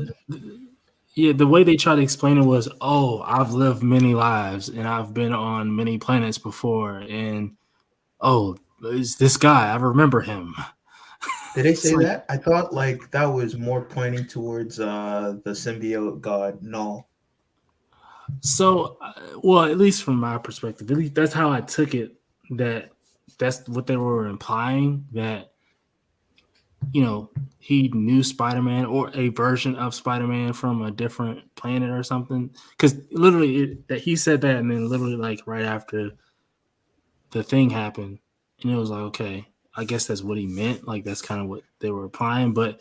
yeah, the way they tried to explain it was, oh, I've lived many lives and I've been on many planets before, and oh, it's this guy. I remember him. did they It's say like, that? I thought like that was more pointing towards the symbiote god. No. so, well, at least from my perspective, at least that's how I took it. That that's what they were implying, that he knew Spider-Man or a version of Spider-Man from a different planet or something. Because literally, that he said that, and then literally, like right after the thing happened, and it was like, okay, I guess that's what he meant. Like that's kind of what they were implying, but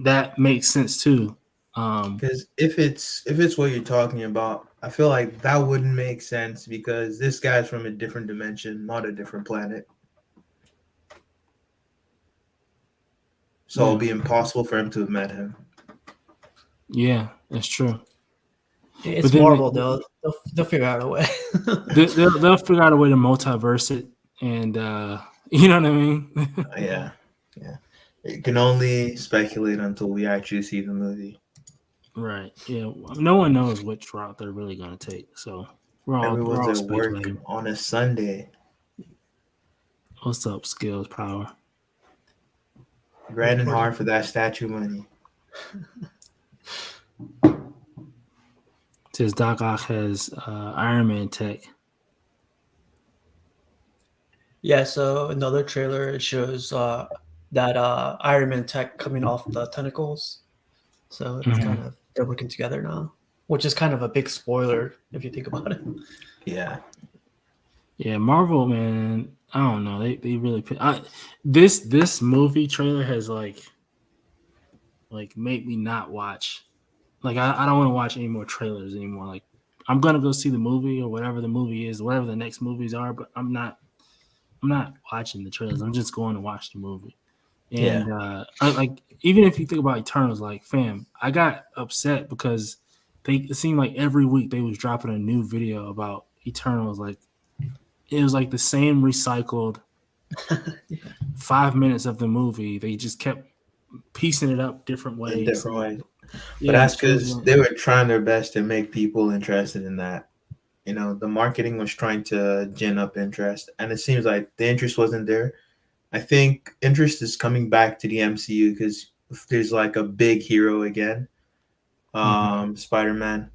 that makes sense too. Because if it's what you're talking about, I feel like that wouldn't make sense because this guy's from a different dimension, not a different planet. So it'll Yeah, be impossible for him to have met him. yeah, that's true. It's But then Marvel, though. They'll figure out a way. they'll figure out a way to multiverse it, and you know what I mean. Yeah, yeah. You can only speculate until we actually see the movie. Right. Yeah. No one knows which route they're really going to take. So we're Everyone's all at work speculating. on a Sunday, What's up, skills power? grinding hard for that statue money. Says Doc Ock has Iron Man tech. Yeah, so another trailer, it shows that Iron Man tech coming off the tentacles. So it's kind of, they're working together now, which is kind of a big spoiler if you think about it. Yeah, Yeah, Marvel, man. I don't know. They really this movie trailer has like made me not watch. Like I don't want to watch any more trailers anymore. Like I'm gonna go see the movie or whatever the movie is, whatever the next movies are, but I'm not watching the trailers. I'm just going to watch the movie. yeah. And like even if you think about Eternals, like fam, I got upset because it seemed like every week they was dropping a new video about Eternals. Like it was like the same recycled 5 minutes of the movie. They just kept piecing it up different In ways. different So, ways. yeah, But that's so, because they were trying their best to make people interested in that. You know, the marketing was trying to gin up interest, and it seems like the interest wasn't there. I think interest is coming back to the MCU because there's like a big hero again, Spider-Man.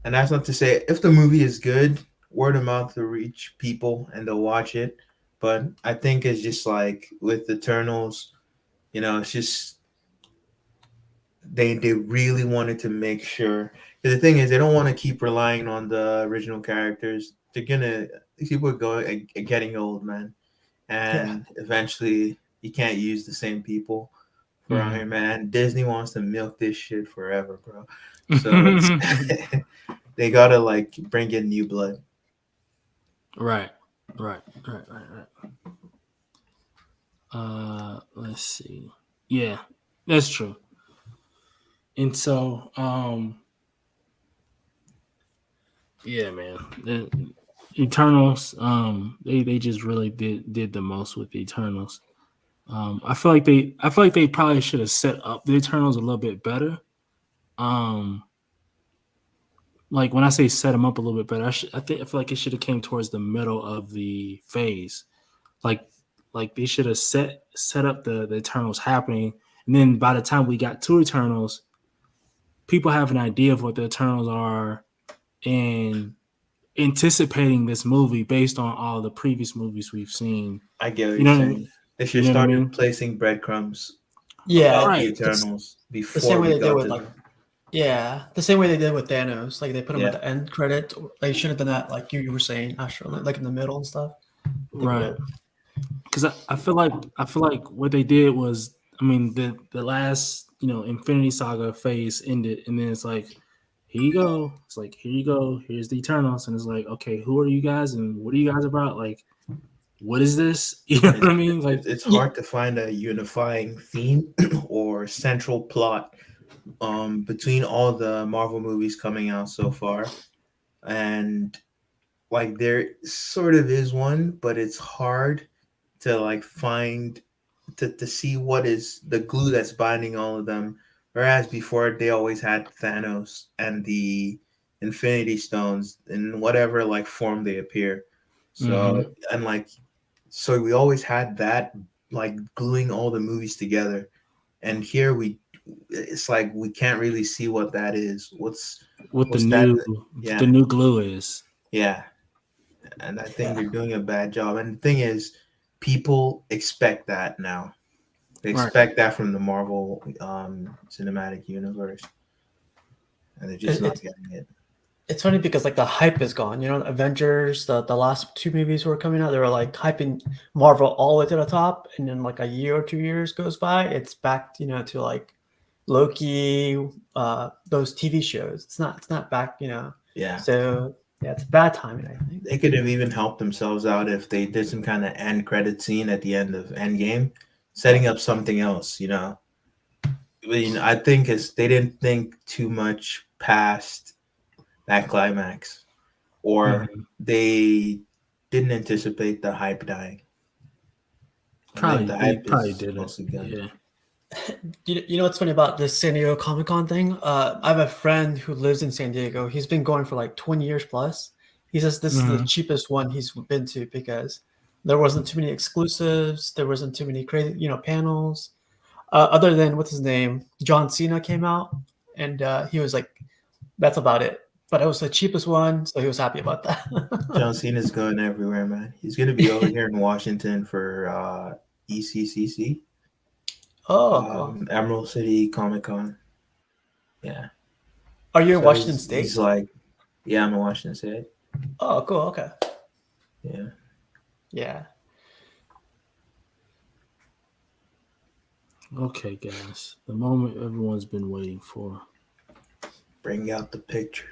And that's not to say if the movie is good, word of mouth will reach people and they'll watch it. But I think it's just like with Eternals, it's just they really wanted to make sure. 'Cause the thing is, they don't want to keep relying on the original characters. These people are getting old, man, and eventually you can't use the same people for Iron Man. Disney wants to milk this shit forever, bro. So it's they gotta like bring in new blood. right. Let's see. Yeah, that's true. And so, yeah, man, the Eternals, they just really did the most with the Eternals. I feel like they probably should have set up the Eternals a little bit better. Like when I say set them up a little bit better, I feel like it should have came towards the middle of the phase. Like they should have set up the Eternals happening, and then by the time we got to Eternals, people have an idea of what the Eternals are and anticipating this movie based on all the previous movies we've seen. I get what You you're know, saying. They should you know what I start mean? placing breadcreadcrumbs Yeah, about the Right. Eternals the before same way we they did got with to like, them. yeah, the same way they did with Thanos. Like they put him at Yeah. the end credit. They should have done that, like you were saying, Astro, like in the middle and stuff. Right. Because I feel like what they did was, I mean, the last Infinity Saga phase ended, and then it's like here you go. It's like, here you go. Here's the Eternals. And it's like, okay, who are you guys and what are you guys about? Like, what is this? You know what I mean? Like, It's hard to find a unifying theme or central plot between all the Marvel movies coming out so far. And like there sort of is one, but it's hard to like find to see what is the glue that's binding all of them. Whereas before they always had Thanos and the Infinity Stones in whatever like form they appear. So and like so we always had that like gluing all the movies together. And here it's like we can't really see what that is. what What's that? the Yeah. new glue is. Yeah. And I think they're doing a bad job. And the thing is, people expect that now. They Right. expect that from the Marvel cinematic universe, and they're just not getting it. It's funny because like the hype is gone. You know, Avengers, the last two movies were coming out, they were like hyping Marvel all the way to the top, and then like a year or 2 years goes by, it's back, you know, to like Loki, those TV shows. It's not back, you know. Yeah. So yeah, it's bad timing, I think. They could have even helped themselves out if they did some kind of end credit scene at the end of Endgame, setting up something else. You know, I mean, I think they didn't think too much past that climax, or they didn't anticipate the hype dying. Probably, the they hype probably is didn't. mostly gone. Yeah. You know what's funny about this San Diego Comic-Con thing? I have a friend who lives in San Diego. He's been going for like 20 years plus. He says this is the cheapest one he's been to because there wasn't too many exclusives. There wasn't too many crazy, you know, panels. Other than what's his name, John Cena came out, and he was like, "That's about it." But it was the cheapest one, so he was happy about that. John Cena's going everywhere, man. He's going to be over here in Washington for ECCC. Oh, cool. Emerald City Comic Con. Yeah. Are you in So Washington State? He's like, yeah, I'm in Washington State. Oh, cool. Okay. Yeah. Yeah. Okay, guys. The moment everyone's been waiting for. Bring out the pictures.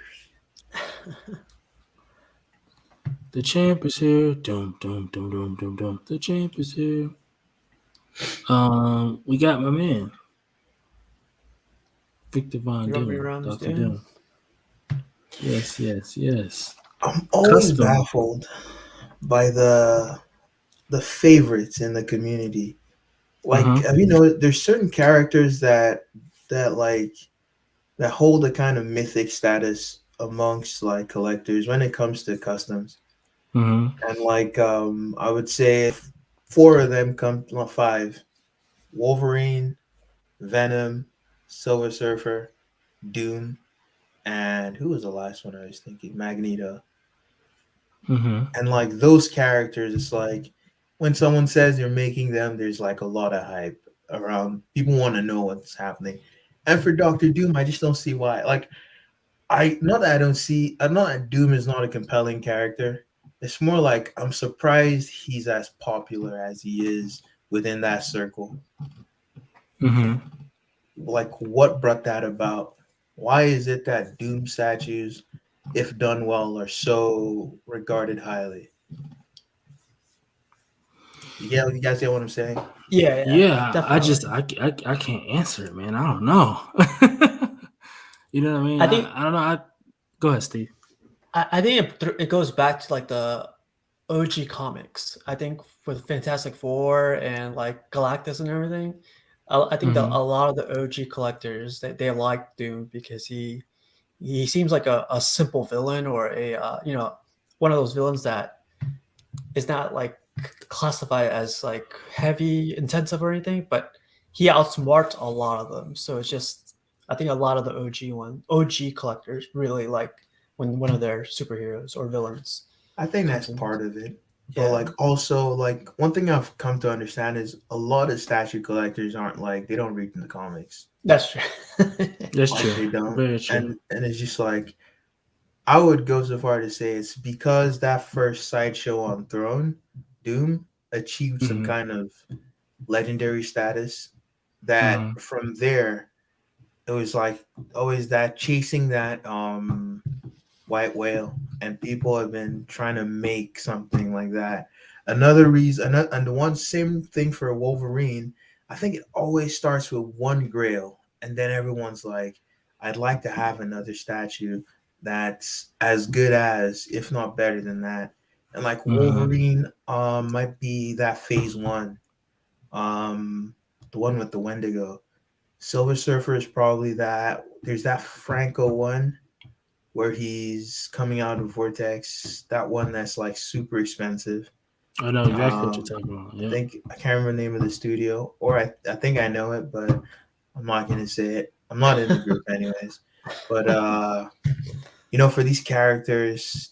The champ is here. Dum dum dum dum dum dum. The champ is here. We got my man, Victor Von Doom, Dr. Doom. Yes. I'm always Custom. baffled by the favorites in the community. Like, have you noticed there's certain characters that hold a kind of mythic status amongst like collectors when it comes to customs. And like I would say 4 of them come, well, 5: Wolverine, Venom, Silver Surfer, Doom, and who was the last one I was thinking? Magneto. And like those characters, it's like when someone says they're making them, there's like a lot of hype around. People want to know what's happening. And for Doctor Doom, I just don't see why. Like, not that Doom is not a compelling character. It's more like I'm surprised he's as popular as he is within that circle. Like, what brought that about? Why is it that Doom statues, if done well, are so regarded highly? You guys get what I'm saying? Yeah. Definitely. I can't answer it, man. I don't know. You know what I mean? I don't know. Go ahead, Steve. I think it goes back to like the OG comics. I think with Fantastic Four and like Galactus and everything, I think that a lot of the OG collectors they like Doom because he seems like a simple villain or a you know, one of those villains that is not like classified as like heavy intensive or anything, but he outsmarts a lot of them. So it's just, I think a lot of the OG collectors really like when one of their superheroes or villains. I think that's part of it. But like also like one thing I've come to understand is a lot of statue collectors aren't like, they don't read in the comics. That's true. That's like true. They don't. Very true. And it's just like, I would go so far to say it's because that first Sideshow on Throne, Doom, achieved some kind of legendary status that from there, it was like always that chasing that white whale, and people have been trying to make something like that. Another reason, and the one same thing for Wolverine. I think it always starts with one grail, and then everyone's like, "I'd like to have another statue that's as good as, if not better than that." And like Mhm. Wolverine, might be that phase one, the one with the Wendigo. Silver Surfer is probably that. There's that Franco one where he's coming out of Vortex. That one that's like super expensive. I know exactly what you're Um, talking about. I Yep. think I can't remember the name of the studio, or I think I know it, but I'm not gonna say it. I'm not in the group anyways. But for these characters,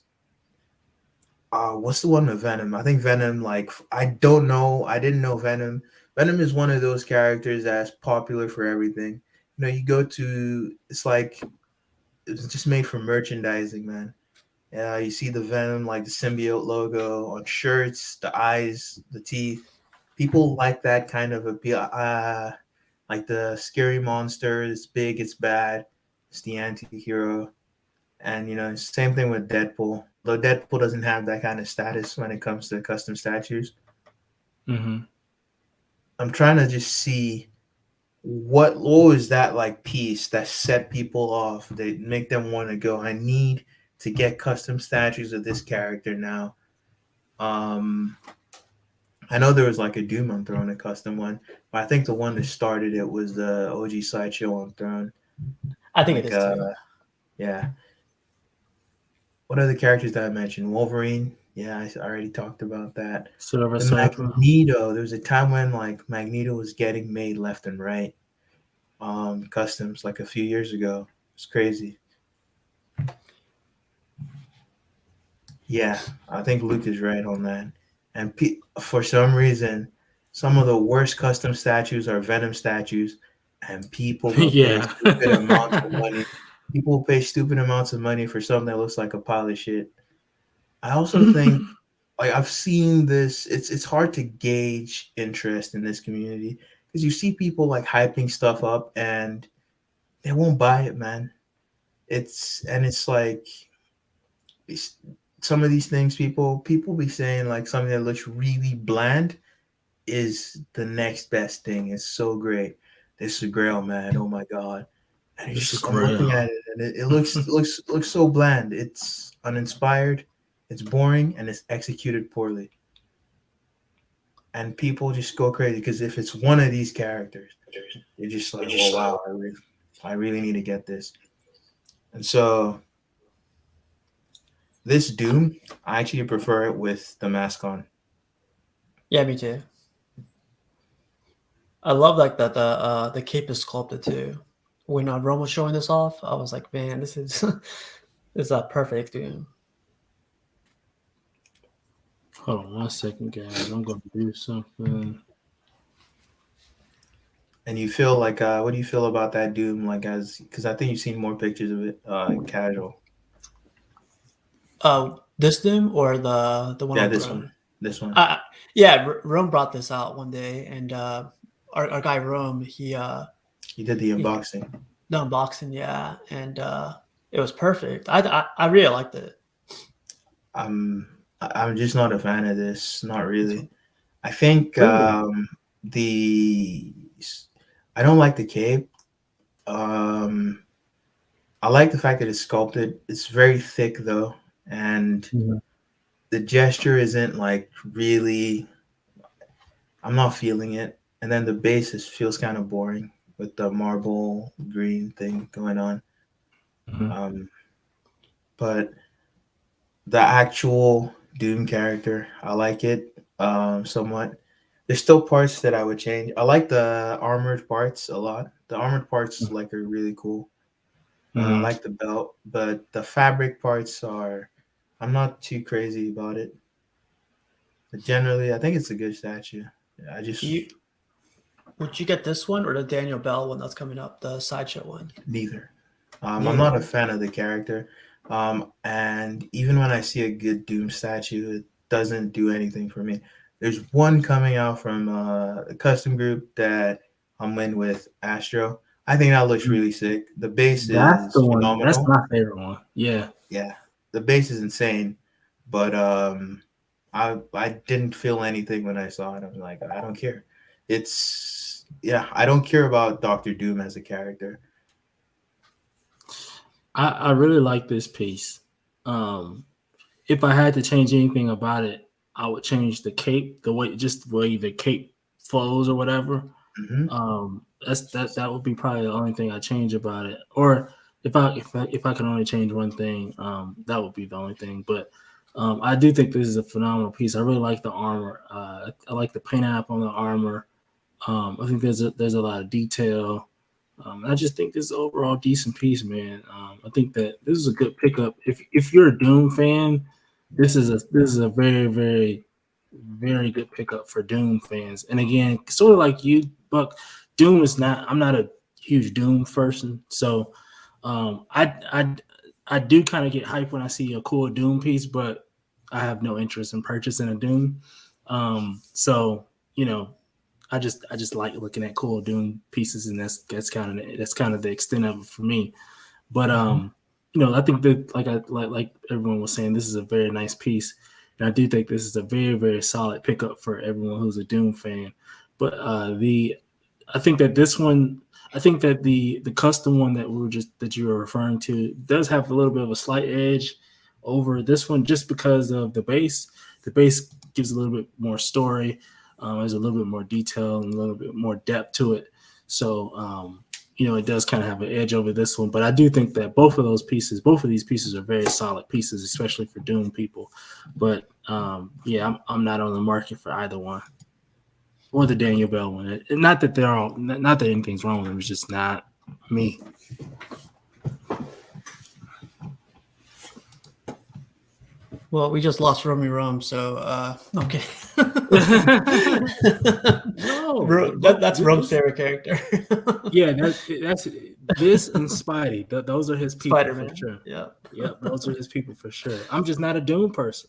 what's the one with Venom? I think Venom, like I don't know, I didn't know Venom. Venom is one of those characters that's popular for everything. You go to, it's like it's just made for merchandising, man. Yeah, you see the Venom, like the symbiote logo on shirts, the eyes, the teeth. People like that kind of appeal. Like the scary monster. It's big, it's bad. It's the anti-hero. And same thing with Deadpool. Though Deadpool doesn't have that kind of status when it comes to custom statues. Hmm. I'm trying to just see what was that like piece that set people off. They make them want to go. I need to get custom statues of this character now. Um, I know there was like a Doom on Throne, a custom one, but I think the one that started it was the OG Sideshow on Throne. I think it Like, is too. yeah. What other characters that I mentioned? Wolverine. Yeah, I already talked about that. Silver The Surfer. Magneto. There was a time when like Magneto was getting made left and right. Customs like a few years ago. It's crazy. Yeah, I think Luke is right on that. And for some reason, some of the worst custom statues are Venom statues, and people will pay Yeah. stupid amounts of money. People will pay stupid amounts of money for something that looks like a pile of shit. I also think, like, I've seen this. It's hard to gauge interest in this community because you see people like hyping stuff up and they won't buy it, man. It's like it's, some of these things people be saying like something that looks really bland is the next best thing. It's so great. This is Grail, man. Oh my god. And It's a I'm looking grail. at it and it looks so bland. It's uninspired, it's boring, and it's executed poorly. And people just go crazy because if it's one of these characters, you're just like, well, wow, I really need to get this. And so this Doom, I actually prefer it with the mask on. Yeah, me too. I love like that the cape is sculpted too. When Rome was showing this off, I was like, man, this is this is a perfect Doom. Hold on 1 second, guys. I'm going to do something. And you feel like, what do you feel about that Doom? Like, because I think you've seen more pictures of it, casual. This Doom or the one Yeah, on this one, Throne? this one. Yeah, Rome brought this out one day, and our guy Rome, You did the he unboxing. the unboxing, yeah, and it was perfect. I really liked it. I'm just not a fan of this. Not really. I think Really? the I don't like the cape. Um, I like the fact that it's sculpted. It's very thick though, and Mhm. the gesture isn't like really. I'm not feeling it. And then the base feels kind of boring with the marble green thing going on. Mhm. Um, but the actual Doom character, I like it somewhat. There's still parts that I would change. I like the armored parts a lot. The armored parts like are really cool. I Mhm. like the belt, but the fabric parts are. I'm not too crazy about it. But generally, I think it's a good statue. I just You would you get this one or the Daniel Bell one that's coming up, the sideshow one? neither. I'm not a Neither. fan of the character. And even when I see a good Doom statue, it doesn't do anything for me. There's one coming out from a custom group that I'm in with, Astro. I think that looks really sick. The base That's is the one. That's phenomenal. my favorite one. Yeah. Yeah, the base is insane. But I didn't feel anything when I saw it. I was like, I don't care. I don't care about Doctor Doom as a character. I really like this piece. If I had to change anything about it, I would change the cape, the way the cape flows or whatever. Hmm. That would be probably the only thing I change about it. Or if I can only change one thing, that would be the only thing. But I do think this is a phenomenal piece. I really like the armor. I like the paint app on the armor. I think there's a lot of detail. I just think this is an overall decent piece, man. I think that this is a good pickup. If you're a Doom fan, this is a very, very, very good pickup for Doom fans. And again, sort of like you, Buck, Doom is not. I'm not a huge Doom person, so I do kind of get hyped when I see a cool Doom piece, but I have no interest in purchasing a Doom. So you know, I just like looking at cool Doom pieces, and that's kind of the extent of it for me. But I think that like everyone was saying, this is a very nice piece, and I do think this is a very, very solid pickup for everyone who's a Doom fan. But I think that this one, I think that the custom one that you were referring to does have a little bit of a slight edge over this one, just because of the base. The base gives a little bit more story. There's a little bit more detail and a little bit more depth to it. So, it does kind of have an edge over this one. But I do think that both of these pieces are very solid pieces, especially for Doom people. But, I'm not on the market for either one or the Daniel Bell one. Not that not that anything's wrong with them. It's just not me. Well, we just lost Romy Rome, so okay. No, that's Rome's favorite character. Yeah, that's this and Spidey. Those are his people Spider-Man. for sure. Yeah. Yep, those are his people for sure. I'm just not a Doom person.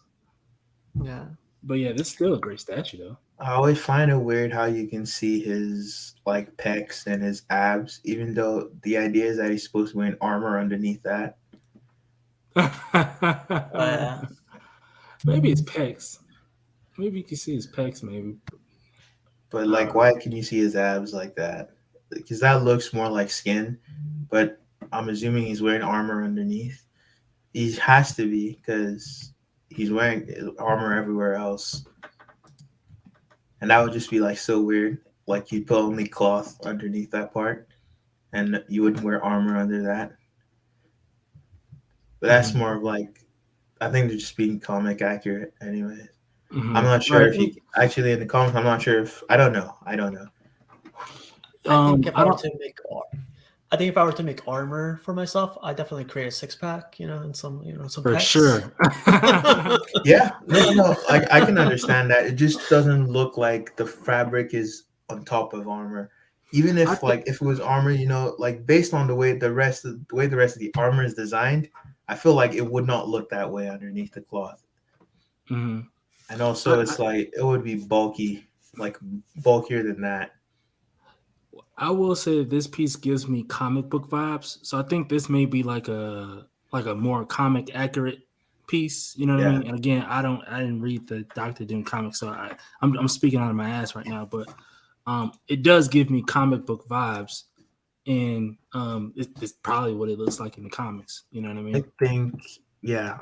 Yeah. But yeah, this is still a great statue though. I always find it weird how you can see his like pecs and his abs, even though the idea is that he's supposed to wear armor underneath that. Yeah. Maybe it's pecs. Maybe you can see his pecs, maybe. But like, why can you see his abs like that? Because that looks more like skin. But I'm assuming he's wearing armor underneath. He has to be, because he's wearing armor everywhere else. And that would just be like so weird. Like you'd put only cloth underneath that part, and you wouldn't wear armor under that. But that's more of like, I think they're just being comic accurate, anyways. I'm not sure if he actually in the comics. I'm not sure if I don't know. I think if I were to make armor for myself, I'd definitely create a 6-pack, and some for pecs. sure. Yeah, no, I can understand that. It just doesn't look like the fabric is on top of armor. Even if if it was armor, like based on the way the rest of the armor is designed, I feel like it would not look that way underneath the cloth. Mm-hmm. And also, it's like it would be bulky, like bulkier than that. I will say that this piece gives me comic book vibes, so I think this may be like a more comic accurate piece. You know what I mean? And again, I didn't read the Doctor Doom comics, so I'm speaking out of my ass right now. But it does give me comic book vibes, and it's probably what it looks like in the comics. You know what I mean? I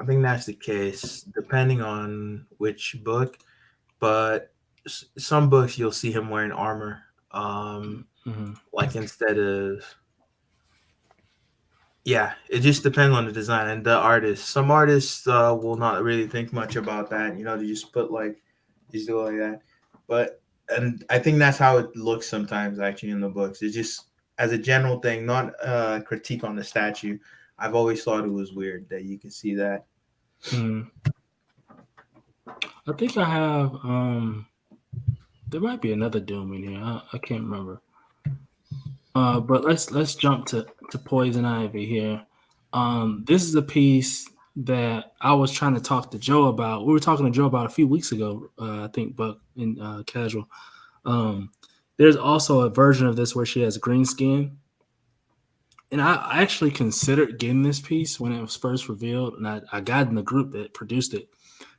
think that's the case, depending on which book. But some books you'll see him wearing armor. Like instead of it just depends on the design and the artist. Some artists will not really think much about that, they just put just do it like that. And I think that's how it looks sometimes actually in the books. It's just as a general thing, not a critique on the statue. I've always thought it was weird that you can see that. I think I have there might be another Doom in here. I can't remember. But let's jump to Poison Ivy here. This is a piece that I was trying to talk to Joe about. We were talking to Joe about a few weeks ago, I think, Buck in Casual. There's also a version of this where she has green skin. And I actually considered getting this piece when it was first revealed, and I got in the group that produced it,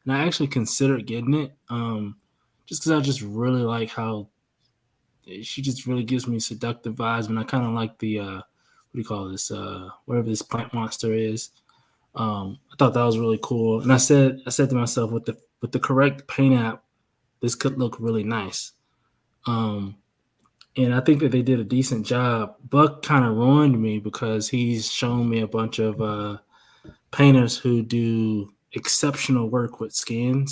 and I actually considered getting it, just because I just really like how she just really gives me seductive vibes, and I kind of like the what do you call this, whatever this plant monster is. I thought that was really cool, and I said to myself, with the correct paint app, this could look really nice. Um, and I think that they did a decent job. Buck kind of ruined me because he's shown me a bunch of painters who do exceptional work with skin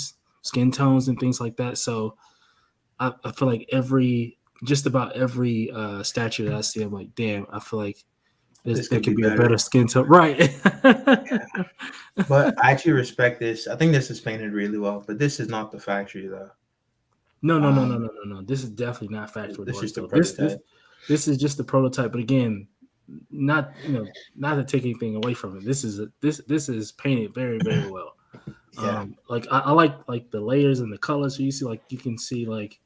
tones, and things like that. So I feel like just about every statue that I see, I'm like, damn, I feel like This there could could be be a better. better skin tone, right? Yeah. But I actually respect this. I think this is painted really well, but this is not the factory though. Um, No. This is definitely not factory this work is the though. prototype. This is just the prototype. But again, not to take anything away from it. This is painted very, very well. Yeah. Like I like the layers and the colors. So you can see like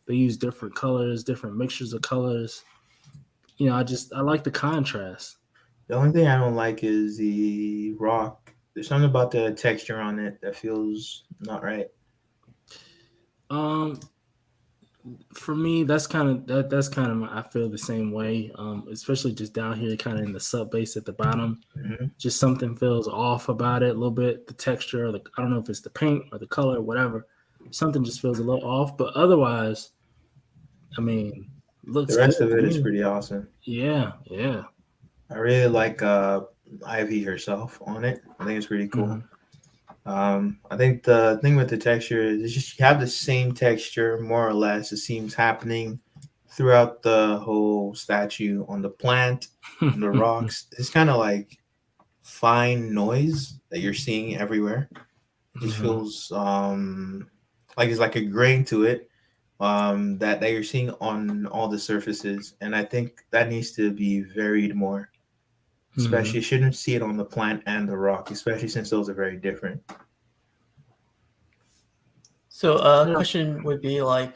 they use different colors, different mixtures of colors. I like the contrast. The only thing I don't like is the rock. There's something about the texture on it that feels not right. Um, for me, that's kind of I feel the same way. Especially just down here, kind of in the sub base at the bottom. Hmm. Just something feels off about it a little bit. The texture, or I don't know if it's the paint or the color, or whatever. Something just feels a little off. But otherwise, I mean, The looks good rest of to it is me. pretty awesome. Yeah, yeah. I really like Ivy herself on it. I think it's pretty cool. Hmm. I think the thing with the texture is it's just you have the same texture more or less. It seems happening throughout the whole statue on the plant, on the rocks. It's kind of like fine noise that you're seeing everywhere. It just Hmm. feels like it's like a grain to it that you're seeing on all the surfaces, and I think that needs to be varied more. Hmm. Especially, you shouldn't see it on the plant and the rock, especially since those are very different. So, question would be like,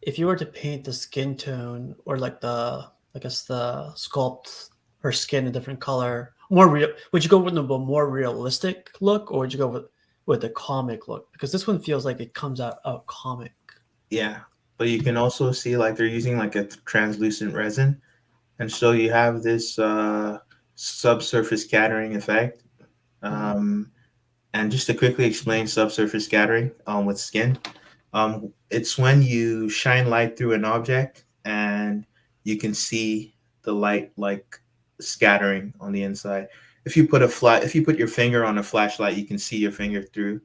if you were to paint the skin tone or like I guess the sculpt her skin a different color, more real, would you go with a more realistic look or would you go with the comic look? Because this one feels like it comes out comic. Yeah, but you can also see like they're using like a translucent resin, and so you have this subsurface scattering effect. Um, and just to quickly explain subsurface scattering with skin, it's when you shine light through an object and you can see the light like scattering on the inside. If you put your finger on a flashlight, you can see your finger through.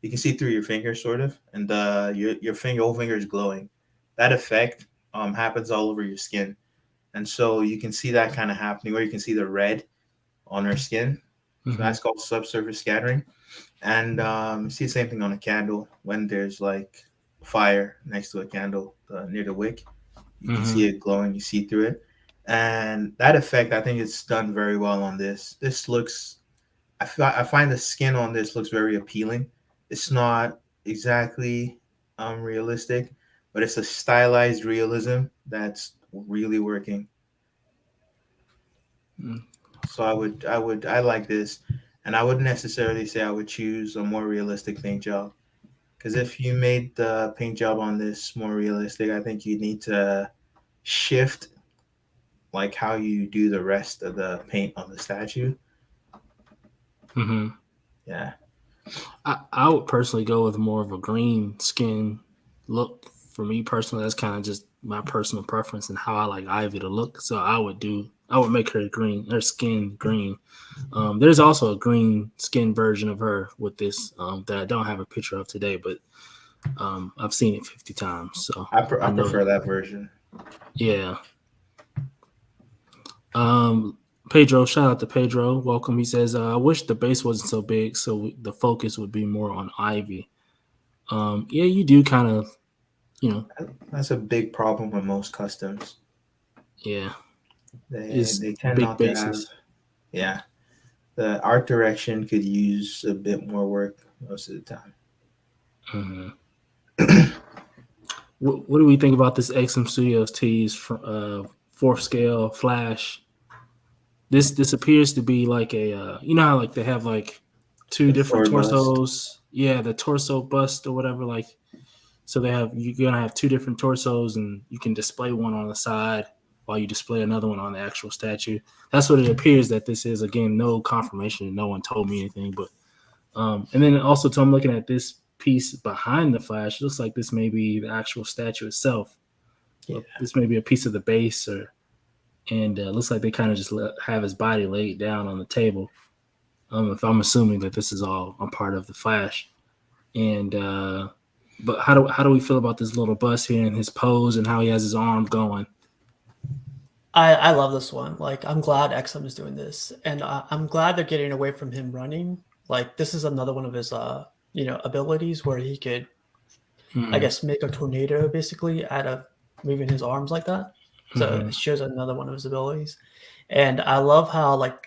You can see through your finger, sort of, and whole finger is glowing. That effect happens all over your skin, and so you can see that kind of happening, where you can see the red on her skin. So Hmm. that's called subsurface scattering. And you see the same thing on a candle when there's like fire next to a candle near the wick. You can Hmm. see it glowing, you see through it. And that effect, I think it's done very well on this. I find the skin on this looks very appealing. It's not exactly realistic, but it's a stylized realism that's really working. So I like this, and I wouldn't necessarily say I would choose a more realistic paint job. Because if you made the paint job on this more realistic, I think you need to shift like how you do the rest of the paint on the statue. Hmm. Yeah, I would personally go with more of a green skin look. For me personally, that's kind of just my personal preference and how I like Ivy to look. So I would make her green, her skin green. There's also a green skin version of her with this that I don't have a picture of today, but I've seen it 50 times, so I I know. prefer that version. Yeah. Um, Pedro, shout out to Pedro. Welcome. He says, "I wish the base wasn't so big, so the focus would be more on Ivy." Yeah, you do kind of, you know, That's a big problem with most customs. yeah, They is they tend big not to have, bases. yeah. The art direction could use a bit more work most of the time. Hmm. What do we think about this XM Studios tease fourth scale Flash. This appears to be like a you know how like they have like two The different Thor bust. torsos. Yeah, the torso bust or whatever. Like so you're gonna have two different torsos and you can display one on the side while you display another one on the actual statue. That's what it appears that this is. Again, no confirmation. No one told me anything, but and then also too, I'm looking at this piece behind the Flash. It looks like this may be the actual statue itself. Yeah. This may be a piece of the base, and looks like they kind of just have his body laid down on the table. If I'm assuming that this is all a part of the Flash, and but how do we feel about this little bust here and his pose and how he has his arm going? I love this one. Like, I'm glad XM is doing this, and I'm glad they're getting away from him running. Like, this is another one of his abilities where he could, I guess, make a tornado basically out of moving his arms like that. So it shows another one of his abilities, and I love how like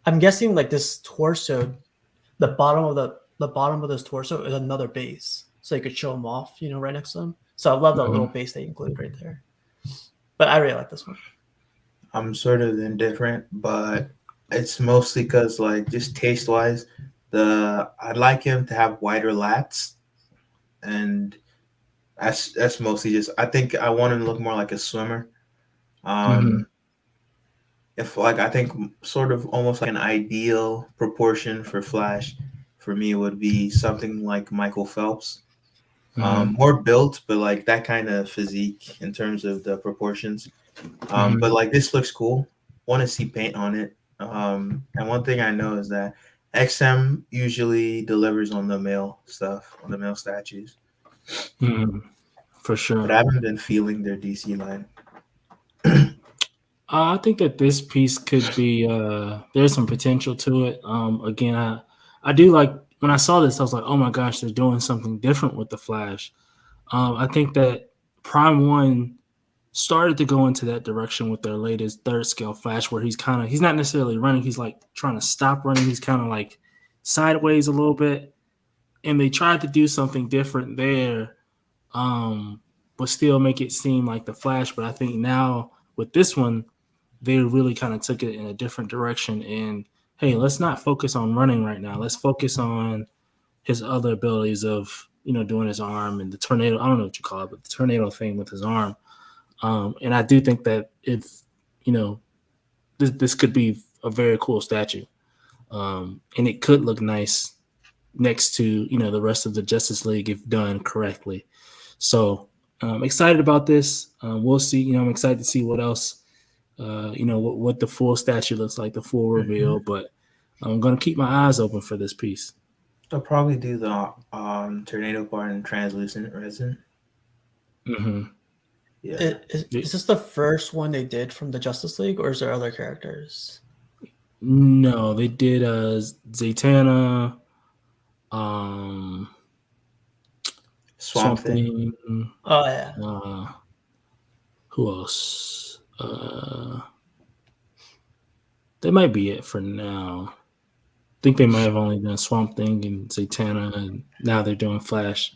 I'm guessing like this torso, the bottom of this torso is another base, so you could show him off, right next to him. So I love that little base they include right there. But I really like this one. I'm sort of indifferent, but it's mostly because like just taste wise, I'd like him to have wider lats, and that's mostly just I think I want him to look more like a swimmer. If like I think sort of almost like an ideal proportion for Flash for me would be something like Michael Phelps. More built, but like that kind of physique in terms of the proportions. But like this looks cool. Want to see paint on it. And one thing I know is that XM usually delivers on the male stuff, on the male statues. For sure. But I haven't been feeling their DC line. I think that this piece could be there's some potential to it. Again, I do like when I saw this, I was like, oh my gosh, they're doing something different with the Flash. I think that Prime 1 started to go into that direction with their latest third scale Flash, where he's not necessarily running, he's like trying to stop running, he's kind of like sideways a little bit. And they tried to do something different there, but still make it seem like the Flash. But I think now with this one, they really kind of took it in a different direction. And hey, let's not focus on running right now. Let's focus on his other abilities of, doing his arm and the tornado. I don't know what you call it, but the tornado thing with his arm. And I do think that if, this could be a very cool statue. And it could look nice next to, the rest of the Justice League if done correctly. So I'm excited about this. We'll see. I'm excited to see what else. What the full statue looks like, the full reveal, but I'm going to keep my eyes open for this piece. They'll probably do the tornado part in translucent resin. Yeah. Is this the first one they did from the Justice League, or is there other characters? No, they did Zatanna, Swamp Thing. Oh yeah. Who else? That might be it for now. I think they might have only done Swamp Thing and Zatanna, and now they're doing Flash.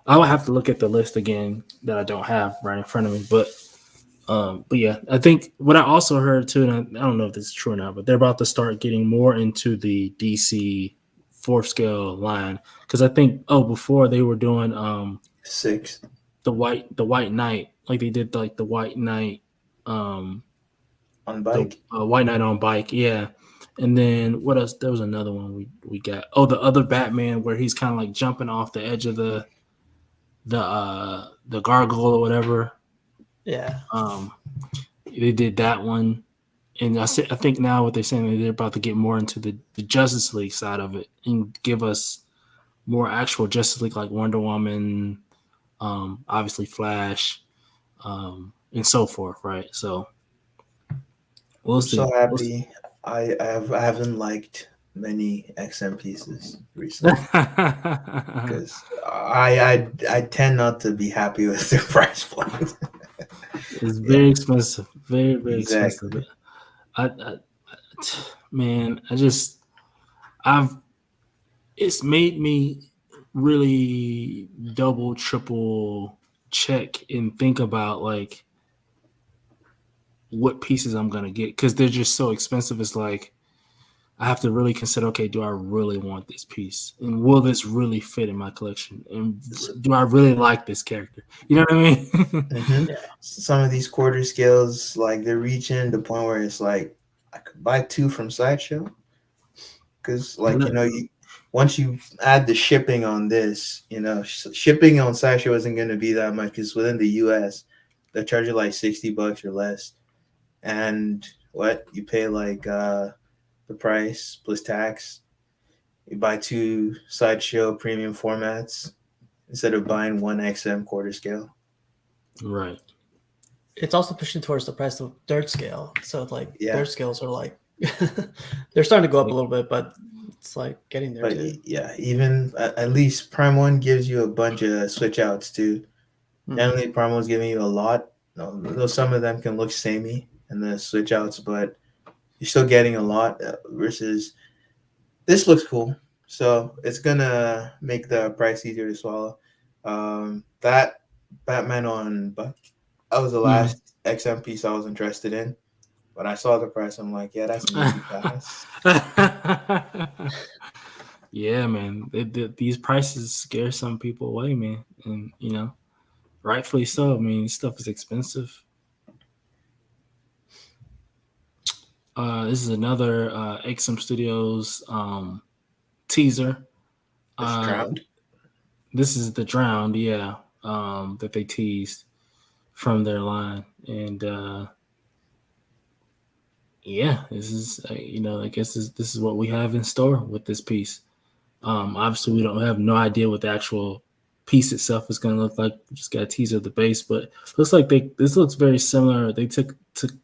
I would have to look at the list again that I don't have right in front of me, but yeah, I think what I also heard too, and I don't know if this is true or not, but they're about to start getting more into the DC fourth scale line, because I think before they were doing 6 the White Knight, like they did like the White Knight on bike. White Knight on bike, yeah. And then what else? There was another one we got. Oh, the other Batman where he's kind of like jumping off the edge of the gargoyle or whatever. Yeah. They did that one, and I think now what they're saying is they're about to get more into the Justice League side of it and give us more actual Justice League, like Wonder Woman, obviously Flash, and so forth, right? So we'll see. So happy. I haven't liked many XM pieces recently because I tend not to be happy with their price point. It's very expensive, very very Exactly. expensive. It's made me really double, triple check and think about like what pieces I'm gonna get because they're just so expensive. It's like I have to really consider, okay, do I really want this piece? And will this really fit in my collection? And do I really like this character? You know what I mean? Mm-hmm. Some of these quarter scales, like they're reaching the point where it's like I could buy 2 from Sideshow because, like, once you add the shipping on this, shipping on Sideshow isn't going to be that much because within the U.S. they'll charge you like $60 or less, and what you pay like the price plus tax. You buy 2 Sideshow premium formats instead of buying 1 XM quarter scale. Right. It's also pushing towards the price of third scale. So like Yeah. third scales are like they're starting to go up a little bit, but it's like getting there But too. yeah, even at least Prime 1 gives you a bunch of switch outs too. Generally, Prime 1's giving you a lot. Though some of them can look samey in the switch outs, but you're still getting a lot versus this looks cool. So it's gonna make the price easier to swallow. That Batman on Buck, that was the last XM piece I was interested in. When I saw the price, I'm like, yeah, that's an easy pass. Yeah, man. These prices scare some people away, man. And, rightfully so. I mean, stuff is expensive. This is another XM Studios teaser. It's drowned. This is the Drowned, yeah, that they teased from their line. And, yeah, this is, I guess this is what we have in store with this piece. Obviously, we don't have no idea what the actual piece itself is going to look like. We just got a teaser of the base, but looks like this looks very similar. They took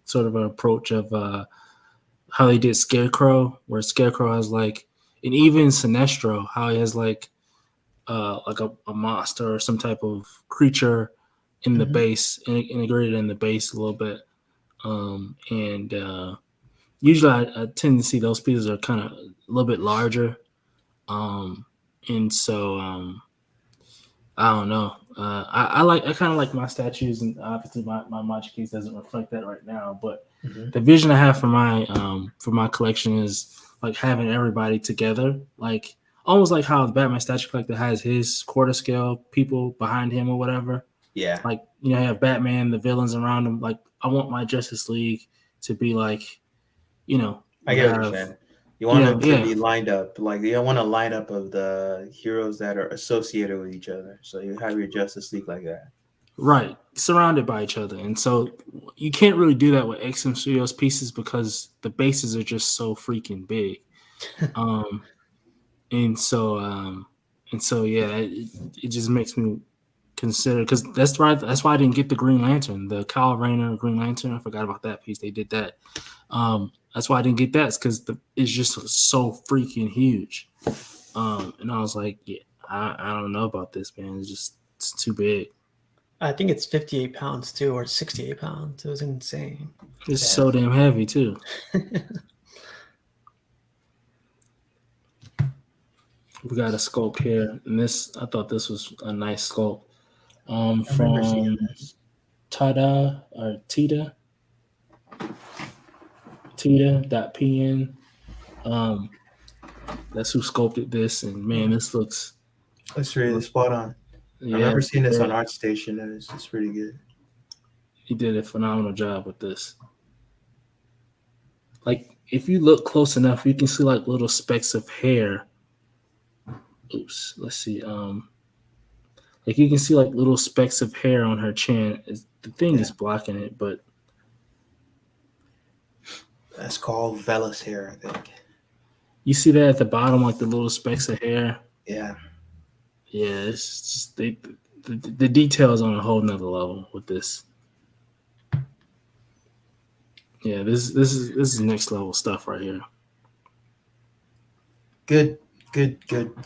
sort of an approach of how they did Scarecrow, where Scarecrow has like, and even Sinestro, how he has like a monster or some type of creature in the base, integrated in the base a little bit. Usually I tend to see those pieces are kind of a little bit larger. And so I don't know. I kind of like my statues, and obviously my Magic case doesn't reflect that right now. But the vision I have for my collection is like having everybody together, like almost like how the Batman statue collector has his quarter scale people behind him or whatever. Yeah. Like you have Batman, the villains around him. Like I want my Justice League to be like, I get what you're saying. You want them to be lined up. Like you don't want a lineup of the heroes that are associated with each other. So you have your Justice League like that. Right. Surrounded by each other. And so you can't really do that with XM Studios pieces because the bases are just so freaking big. And so yeah, it just makes me consider, because that's why I didn't get the Green Lantern, the Kyle Rayner Green Lantern. I forgot about that piece. They did that. That's why I didn't get that. It's because it's just so freaking huge. And I was like, yeah, I don't know about this, man. It's too big. I think it's 58 pounds too, or 68 pounds. It was insane. It's so damn heavy too. We got a sculpt here, and I thought this was a nice sculpt. From Tada or Tita.pn. That's who sculpted this, and man, this looks. That's really spot on. Yeah, I've never seen this on ArtStation, and it's pretty good. He did a phenomenal job with this. Like, if you look close enough, you can see like little specks of hair. Oops, let's see. Like you can see like little specks of hair on her chin. The thing is blocking it, but that's called vellus hair, I think. You see that at the bottom, like the little specks of hair. Yeah. Yeah, it's just the details on a whole nother level with this. Yeah, this is next level stuff right here. Good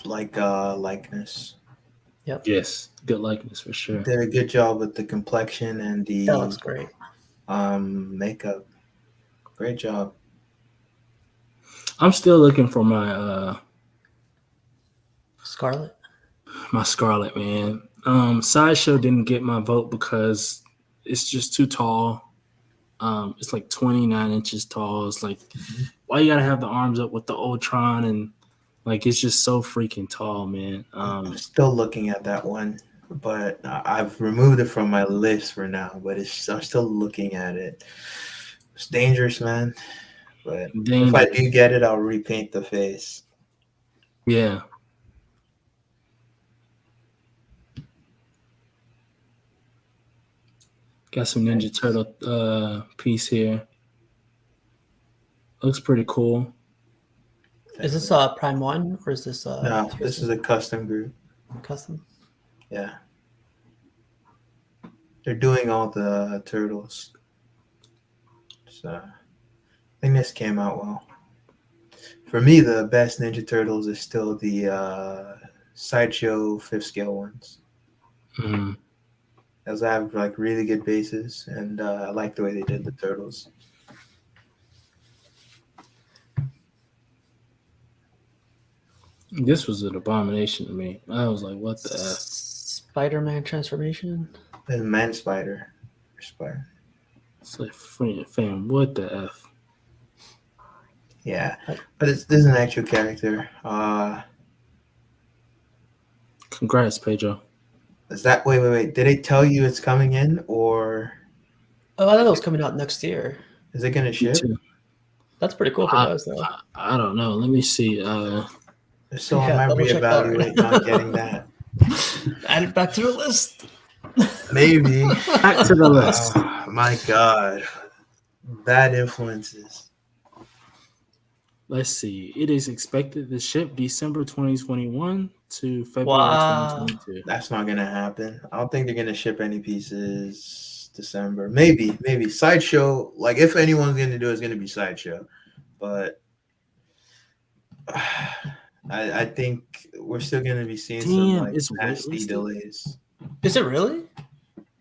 likeness. Yep. Yes, good likeness for sure. Did a good job with the complexion and the that looks great. Makeup. Great job. I'm still looking for my Scarlet. My Scarlet, man. Sideshow didn't get my vote because it's just too tall. It's like 29 inches tall. It's like, why you gotta have the arms up with the Ultron and like it's just so freaking tall, man. I'm still looking at that one, but I've removed it from my list for now. But I'm still looking at it. It's dangerous, man. But if I do get it, I'll repaint the face. Yeah. Got some Ninja Turtle piece here. Looks pretty cool. Is this Prime 1 or is this No, this is a custom group. Custom? Yeah. They're doing all the turtles. So I think this came out well. For me, the best Ninja Turtles is still the Sideshow 5th scale ones. Mm-hmm. Those have like really good bases, and I like the way they did the turtles. This was an abomination to me. I was like, what the F? Spider-Man transformation? And Man Spider. It's like, fam, what the F? Yeah, but this is an actual character. Congrats, Pedro. Is that wait? Did they tell you it's coming in, or Oh, I thought it was coming out next year. is it gonna ship? That's pretty cool if it does, though. I don't know. Let me see. So I might reevaluate not getting that. Add it back to the list. Maybe. Back to the list. My God. Bad influences. Let's see. It is expected to ship December 2021 to February 2022. That's not going to happen. I don't think they're going to ship any pieces December. Maybe. Sideshow, like if anyone's going to do it, it's going to be Sideshow. But I think we're still going to be seeing some like nasty delays. Is it really?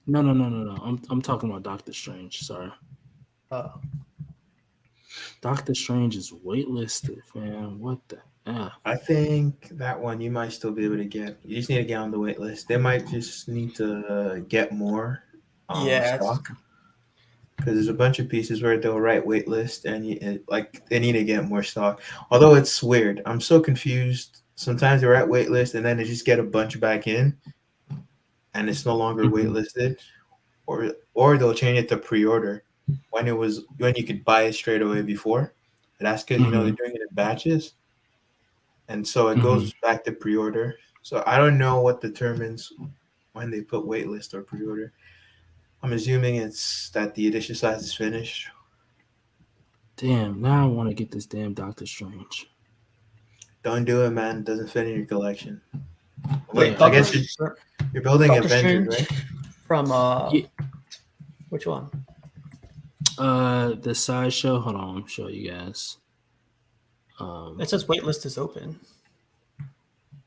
No. I'm talking about Doctor Strange. Sorry. Oh. Doctor Strange is waitlisted, man. What the F? I think that one you might still be able to get. You just need to get on the wait list. They might just need to get more stock. Because there's a bunch of pieces where they'll write wait list and they need to get more stock. Although it's weird. I'm so confused. Sometimes they're at wait list and then they just get a bunch back in and it's no longer waitlisted. Or they'll change it to pre-order when you could buy it straight away before. And that's because they're doing it in batches. And so it goes back to pre-order. So I don't know what determines when they put waitlist or pre-order. I'm assuming it's that the edition size is finished. Damn, now I want to get this damn Doctor Strange. Don't do it, man. It doesn't fit in your collection. Wait, I guess you're building Doctor Avengers, Strange right? From which one? The Sideshow. Hold on, I'll show you guys. It says waitlist is open.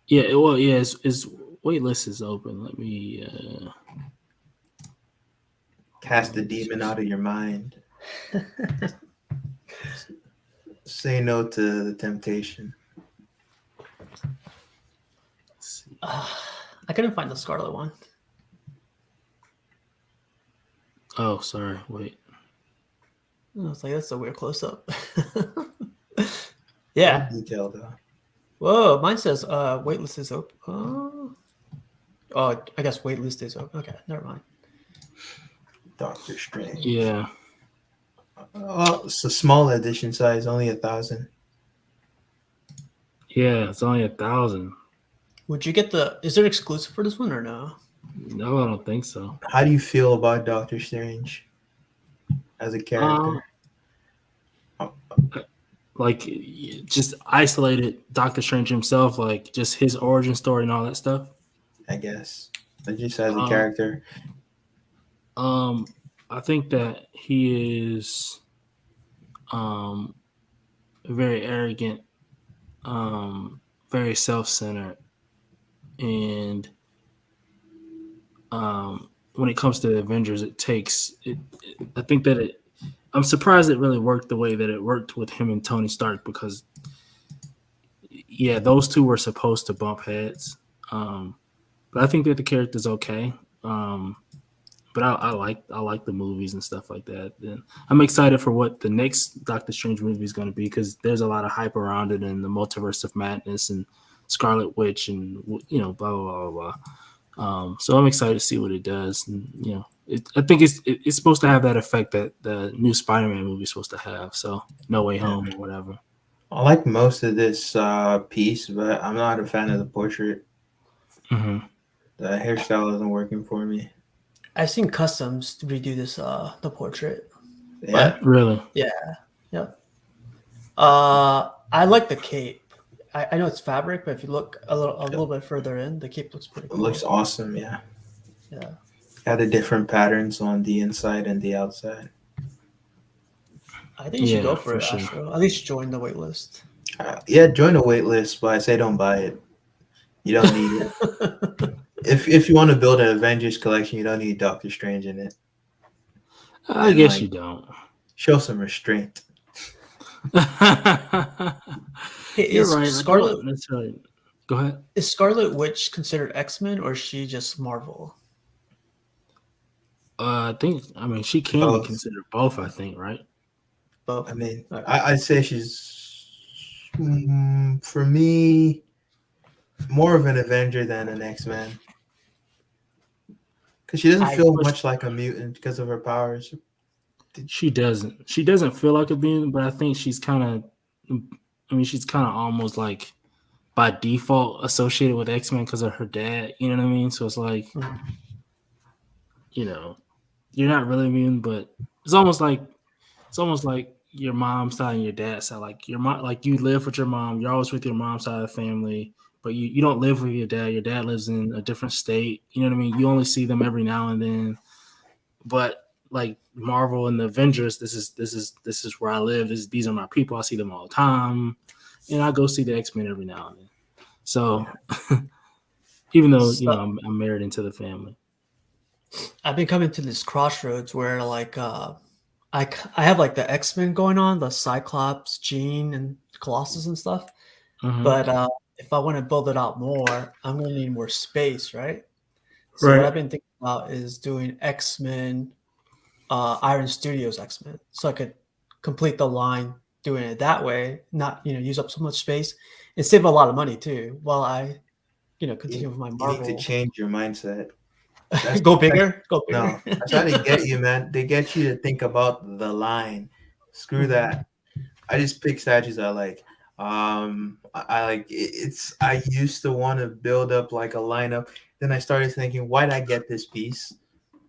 Yeah, it's waitlist is open. Let me cast the demon out of your mind. Say no to the temptation. I couldn't find the Scarlet one. Oh, sorry. Wait. I was like, that's a weird close-up. Yeah. Detail though. Whoa, mine says waitlist is open. Oh, I guess waitlist is open. Okay, never mind. Doctor Strange. Yeah. Oh, it's a small edition size, only 1,000. Yeah, it's only 1,000. Would you get is it exclusive for this one or no? No, I don't think so. How do you feel about Doctor Strange as a character? Like, just isolated Doctor Strange himself, like just his origin story and all that stuff. I guess, but just as a character. I think that he is very arrogant, very self-centered, and when it comes to the Avengers, I think that I'm surprised it really worked the way that it worked with him and Tony Stark because, yeah, those two were supposed to bump heads. But I think that the character's okay. but I like the movies and stuff like that. And I'm excited for what the next Doctor Strange movie is going to be because there's a lot of hype around it and the Multiverse of Madness and Scarlet Witch and blah blah blah blah. So I'm excited to see what it does. And, I think it's supposed to have that effect that the new Spider-Man movie is supposed to have. So No Way Home or whatever. I like most of this piece, but I'm not a fan of the portrait. Mm-hmm. The hairstyle isn't working for me. I've seen customs to redo this the portrait. Yeah, Really? Yeah. I like the cape. I know it's fabric, but if you look a little bit further in, the cape looks pretty it cool. looks awesome. Yeah, Yeah. got the different patterns on the inside and the outside. I think you should go for it, sure. Astro. At least join the wait list. Yeah, join a wait list, but I say don't buy it. You don't need it. If you want to build an Avengers collection, you don't need Doctor Strange in it. I guess you don't. Show some restraint. Hey, You're right. Scarlet, That's right. Go ahead. is Scarlet Witch considered X-Men or is she just Marvel? I mean, she can Both. be considered both. I think, right? Both. I mean, Right. I'd say she's, for me, more of an Avenger than an X-Man. Because she doesn't feel much like a mutant because of her powers. She doesn't. She doesn't feel like a mutant, but I think she's kind of. I mean, she's kind of almost like by default associated with X-Men because of her dad. You know what I mean? So it's like, you're not really a mutant, but it's almost like your mom's side and your dad's side. Like your mom, like you live with your mom. You're always with your mom's side of the family, but you don't live with your dad. Your dad lives in a different state. You know what I mean? You only see them every now and then. But like Marvel and the Avengers, this is where I live. These are my people. I see them all the time, and I go see the X-Men every now and then. So even though I'm married into the family, I've been coming to this crossroads where like I have like the X-Men going on, the Cyclops, Jean, and Colossus and stuff. mm-hmm. But if I want to build it out more, I'm going to need more space, right? So what I've been thinking about is doing X-Men, Iron Studios X-Men, so I could complete the line doing it that way, not use up so much space and save a lot of money too, while I continue with my Marvel. You need to change your mindset. Go bigger. No, that's how they get you, man. They get you to think about the line. Screw that. I just pick statues I like. I like it's. I used to want to build up like a lineup. Then I started thinking, why did I get this piece?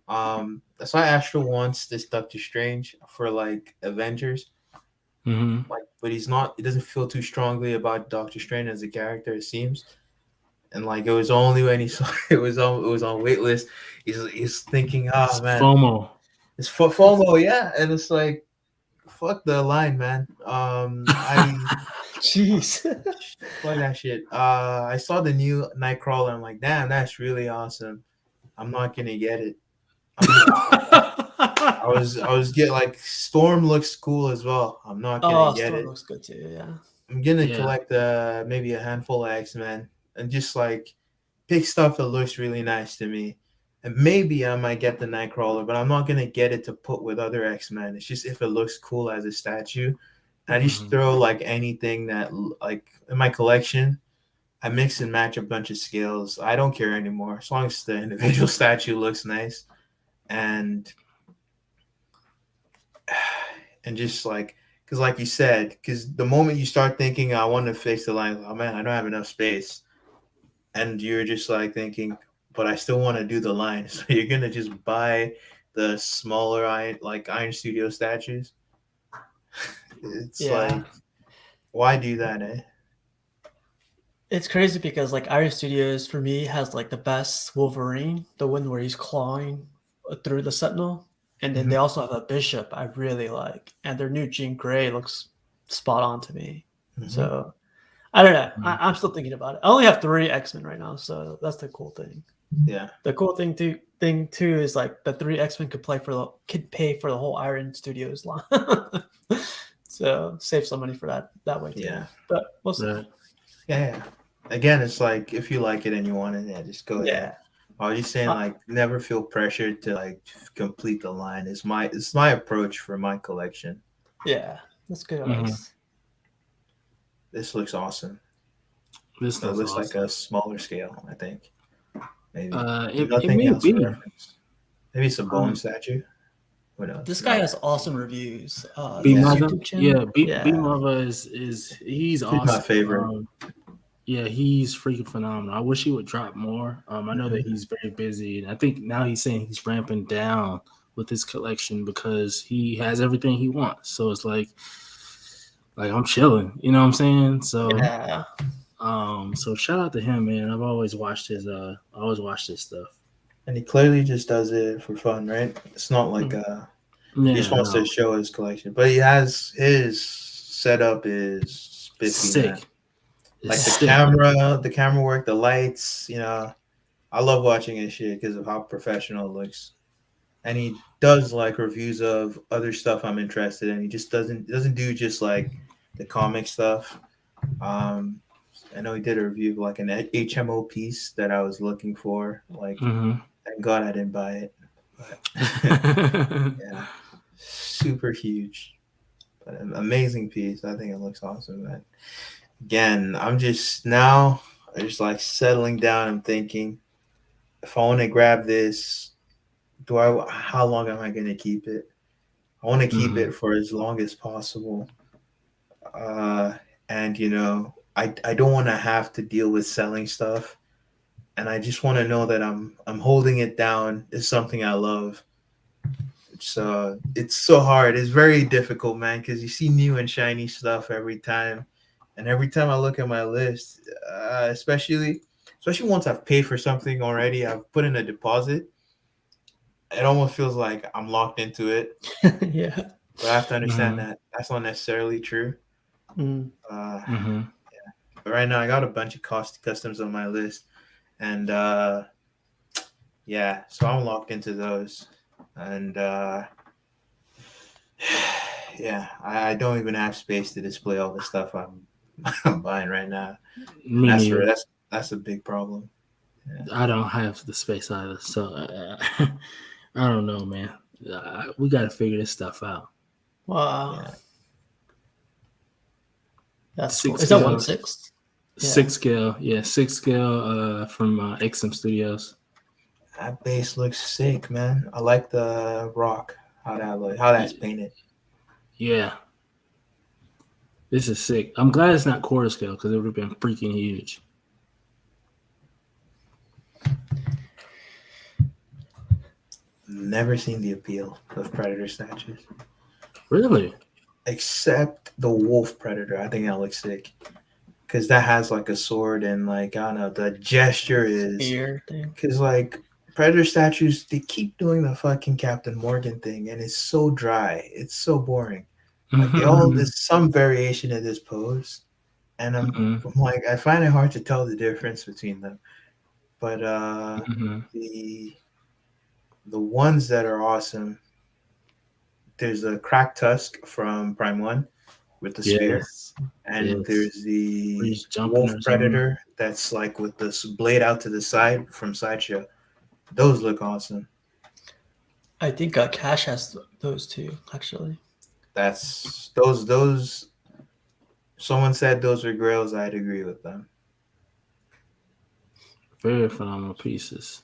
That's why Astro wants this Doctor Strange for like Avengers. Mm-hmm. Like, but he's not. He doesn't feel too strongly about Doctor Strange as a character, it seems. And like it was only when he saw it was on waitlist. He's thinking, oh man, FOMO. It's FOMO, yeah. And it's like, fuck the line, man. Jeez, fuck that shit. I saw the new Nightcrawler. I'm like, damn, that's really awesome. I'm not gonna get it. I was getting like Storm looks cool as well. I'm not gonna get Storm it. looks good too. Yeah, I'm gonna collect maybe a handful of X-Men and just like pick stuff that looks really nice to me. And maybe I might get the Nightcrawler, but I'm not gonna get it to put with other X-Men. It's just if it looks cool as a statue. I just throw like anything that like in my collection. I mix and match a bunch of scales. I don't care anymore as long as the individual statue looks nice, and just like because like you said, because the moment you start thinking I want to fix the line, oh man, I don't have enough space, and you're just like thinking, but I still want to do the line, so you're gonna just buy the smaller Iron Studio statues. It's like, why do that, eh? It's crazy because like Iron Studios for me has like the best Wolverine, the one where he's clawing through the Sentinel, and then they also have a Bishop I really like, and their new Jean Grey looks spot on to me. So I don't know. I'm still thinking about it. I only have 3 X-Men right now, so that's the cool thing. Yeah. The cool thing too is like the 3 X-Men could pay for the whole Iron Studios line. So save some money for that way too. Yeah. But we'll see. Yeah. Again, it's like if you like it and you want it, just go ahead. Yeah. I was just saying, like, never feel pressured to like complete the line. It's my approach for my collection. Yeah, that's good Mhm. advice. This looks awesome. This It looks looks like awesome. a smaller scale, I think. Maybe It nothing may else to be. reference. Maybe it's a bone Um, statue. Who knows? This guy No. has awesome reviews. B His Yeah, Mother, YouTube channel. yeah, B Yeah. Mother is he's he's my awesome. favorite. Yeah, he's freaking phenomenal. I wish he would drop more. I know that Mhm. he's very busy, and I think now he's saying he's ramping down with his collection because he has everything he wants. So it's like I'm chilling, you know what I'm saying? So Yeah. so shout out to him, man. I've always watched his stuff. And he clearly just does it for fun, right? It's not like he just Yeah, wants to no, show his collection. But he has his setup is spiffy, man. sick. It's Like sick. the camera work, the lights, I love watching his shit because of how professional it looks. And he does like reviews of other stuff I'm interested in. He just doesn't do just like the comic stuff. I know he did a review of like an HMO piece that I was looking for. Like, thank God I didn't buy it. But yeah, super huge, but an amazing piece. I think it looks awesome. But again, I'm just like settling down and thinking, if I want to grab this, how long am I going to keep it? I want to keep it for as long as possible. And I don't want to have to deal with selling stuff. And I just want to know that I'm holding it down is something I love. It's so hard. It's very difficult, man, because you see new and shiny stuff every time. And every time I look at my list, especially once I've paid for something already, I've put in a deposit, it almost feels like I'm locked into it. Yeah. But I have to understand that that's not necessarily true. Mm. But right now, I got a bunch of customs on my list. And yeah, so I'm locked into those. And yeah, I don't even have space to display all the stuff I'm buying right now. Me neither. That's a big problem. Yeah. I don't have the space either, so I don't know, man. We got to figure this stuff out. Wow. Yeah. That's cool. Is that 1/6? Yeah. 6 scale, yeah, 6 scale from XM Studios. That base looks sick, man. I like the rock, how that's painted. Yeah. This is sick. I'm glad it's not quarter scale because it would have been freaking huge. Never seen the appeal of Predator statues. Really? Except the Wolf Predator. I think that looks sick. Because that has like a sword and like, I don't know, the gesture is... Because like Predator statues, they keep doing the fucking Captain Morgan thing and it's so dry. It's so boring. Like there's some variation of this pose. And I'm like, I find it hard to tell the difference between them. But the ones that are awesome, there's a cracked tusk from Prime 1 with the spear. And there's the Wolf Predator that's like with this blade out to the side from Sideshow. Those look awesome. I think Cash has those too, actually. That's those. Someone said those are grails. I'd agree with them. Very phenomenal pieces.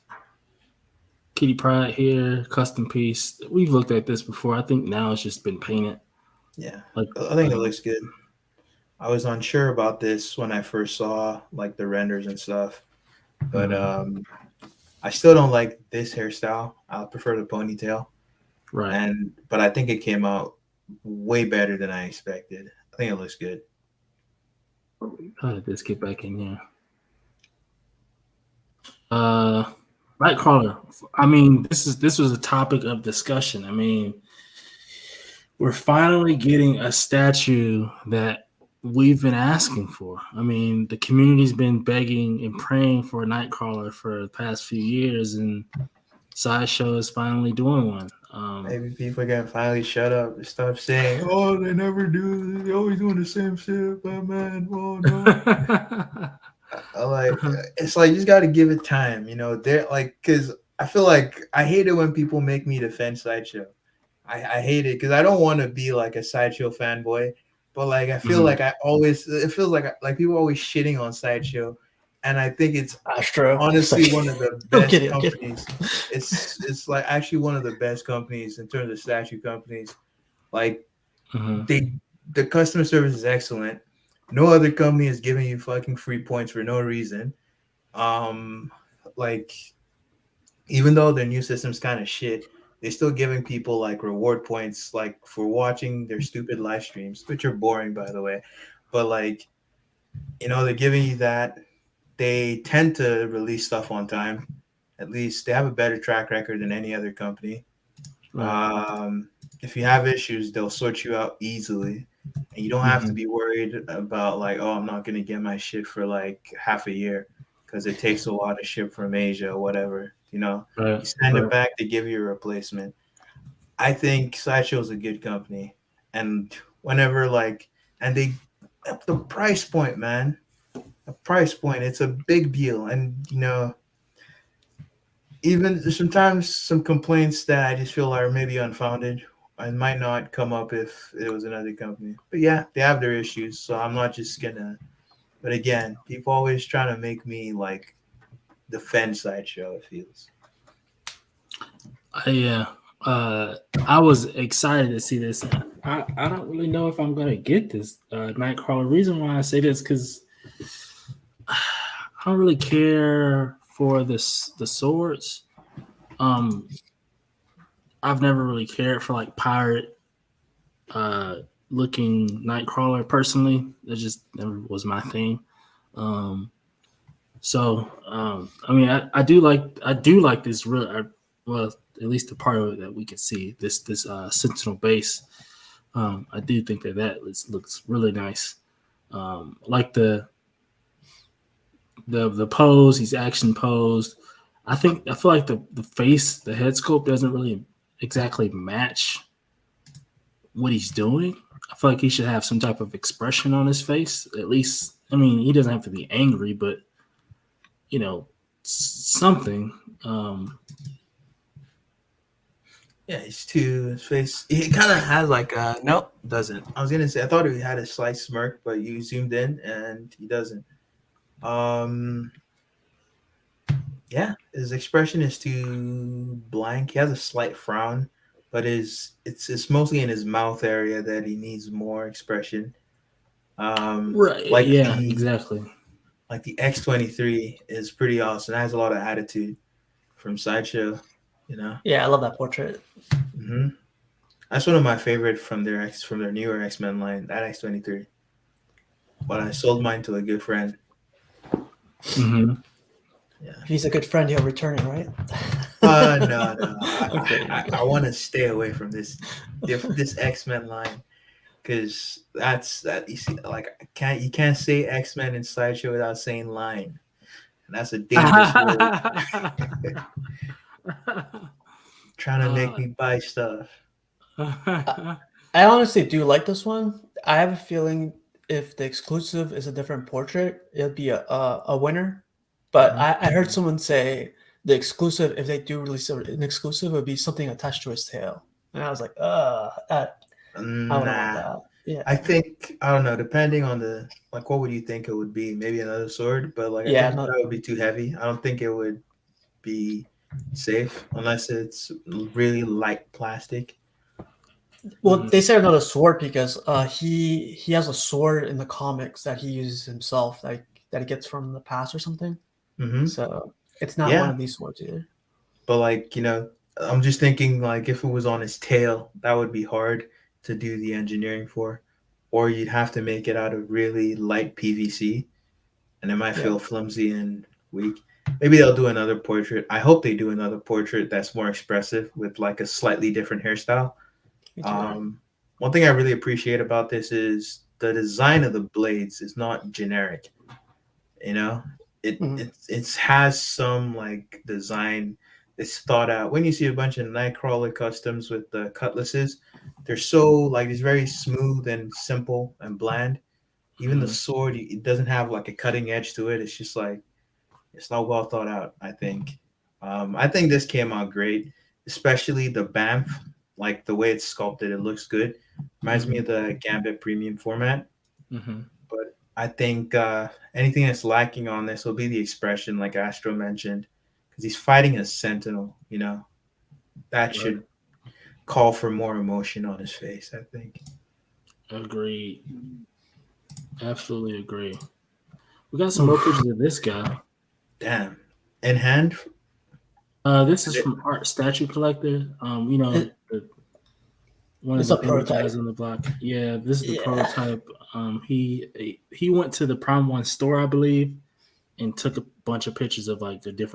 Kitty Pryde here, custom piece. We've looked at this before. I think now it's just been painted. Yeah, I think it looks good. I was unsure about this when I first saw like the renders and stuff, but I still don't like this hairstyle. I prefer the ponytail. Right. But I think it came out way better than I expected. I think it looks good. Let's get back in here. Nightcrawler. I mean, this was a topic of discussion. I mean, we're finally getting a statue that we've been asking for. I mean, the community's been begging and praying for a Nightcrawler for the past few years, and Sideshow is finally doing one. Maybe people can finally shut up and stop saying, "Oh, they never do. They always doing the same shit, Batman." Oh no. Like it's like you just got to give it time, you know. They're like, because I feel like I hate it when people make me defend Sideshow. I hate it because I don't want to be like a Sideshow fanboy, but like I feel like it feels like people are always shitting on Sideshow, and I think it's Astro. honestly one of the I'm best kidding. companies. It's like actually one of the best companies in terms of statue companies. Like the customer service is excellent. No other company is giving you fucking free points for no reason. Like even though their new system's kind of shit, they're still giving people like reward points like for watching their stupid live streams, which are boring by the way. But like, you know, they're giving you that. They tend to release stuff on time. At least they have a better track record than any other company. Right. If you have issues, they'll sort you out easily, and you don't have to be worried about like, oh, I'm not gonna get my shit for like half a year because it takes a while to ship from Asia or whatever. You know, you send it back, they give you a replacement. I think Sideshow is a good company, and whenever like, and they the price point, man, the price point, it's a big deal, and you know even sometimes some complaints that I just feel are maybe unfounded and might not come up if it was another company. But yeah, they have their issues, so I'm not just gonna. But again, people always trying to make me like defend Sideshow. It feels. Yeah. I was excited to see this. I don't really know if I'm gonna get this Nightcrawler. Reason why I say this because I don't really care for the swords. I've never really cared for like pirate looking Nightcrawler personally. That just never was my thing. I mean, I do like this real well, at least the part of it that we can see this Sentinel base. I do think that looks really nice. Like the pose, he's action posed. I feel like the face, the head sculpt doesn't really exactly match what he's doing. I feel like he should have some type of expression on his face. At least, I mean, he doesn't have to be angry, but you know, something. Yeah, his face. He kind of has like a nope, doesn't. I was gonna say I thought he had a slight smirk, but you zoomed in and he doesn't. Um, yeah, his expression is too blank. He has a slight frown, but it's mostly in his mouth area that he needs more expression. Right. Like Yeah. Exactly. like the X-23 is pretty awesome. It has a lot of attitude from Sideshow. You know. Yeah, I love that portrait. Mm-hmm. That's one of my favorite from their newer X-Men line. That X-23. But I sold mine to a good friend. Mm-hmm. Yeah. If he's a good friend, he'll return it, right? No. Okay. I want to stay away from this X-Men line because that's that. You see, like you can't say X-Men in Sideshow without saying line, and that's a dangerous word. Trying to make me buy stuff. I honestly do like this one. I have a feeling if the exclusive is a different portrait, it'll be a winner. But I heard someone say the exclusive, if they do release an exclusive, it would be something attached to his tail. And I was like, I don't want that. Yeah. I think I don't know. Depending on the like, what would you think it would be? Maybe another sword, but like I think that would be too heavy. I don't think it would be safe unless it's really light plastic. Well, they said another sword because he has a sword in the comics that he uses himself, like that he gets from the past or something. Mm-hmm. So it's not one of these swords either. But like, you know, I'm just thinking like if it was on his tail, that would be hard to do the engineering for, or you'd have to make it out of really light PVC, and it might feel flimsy and weak. Maybe they'll do another portrait. I hope they do another portrait that's more expressive with like a slightly different hairstyle. One thing I really appreciate about this is the design of the blades is not generic. You know, it has some like design that's thought out. When you see a bunch of Nightcrawler customs with the cutlasses, they're so like it's very smooth and simple and bland. Even the sword, it doesn't have like a cutting edge to it. It's just like it's not well thought out. I think this came out great, especially the BAMF, like the way it's sculpted. It looks good. Reminds me of the Gambit Premium format. Mm-hmm. But I think anything that's lacking on this will be the expression, like Astro mentioned, because he's fighting a Sentinel. You know, that should call for more emotion on his face, I think. Agreed. Absolutely agree. We got some more pictures of this guy. Damn. In hand? This is from Art Statue Collector. You know, one of the big guys on the block. Yeah, this is the prototype. He went to the Prime One store, I believe, and took a bunch of pictures of like a bunch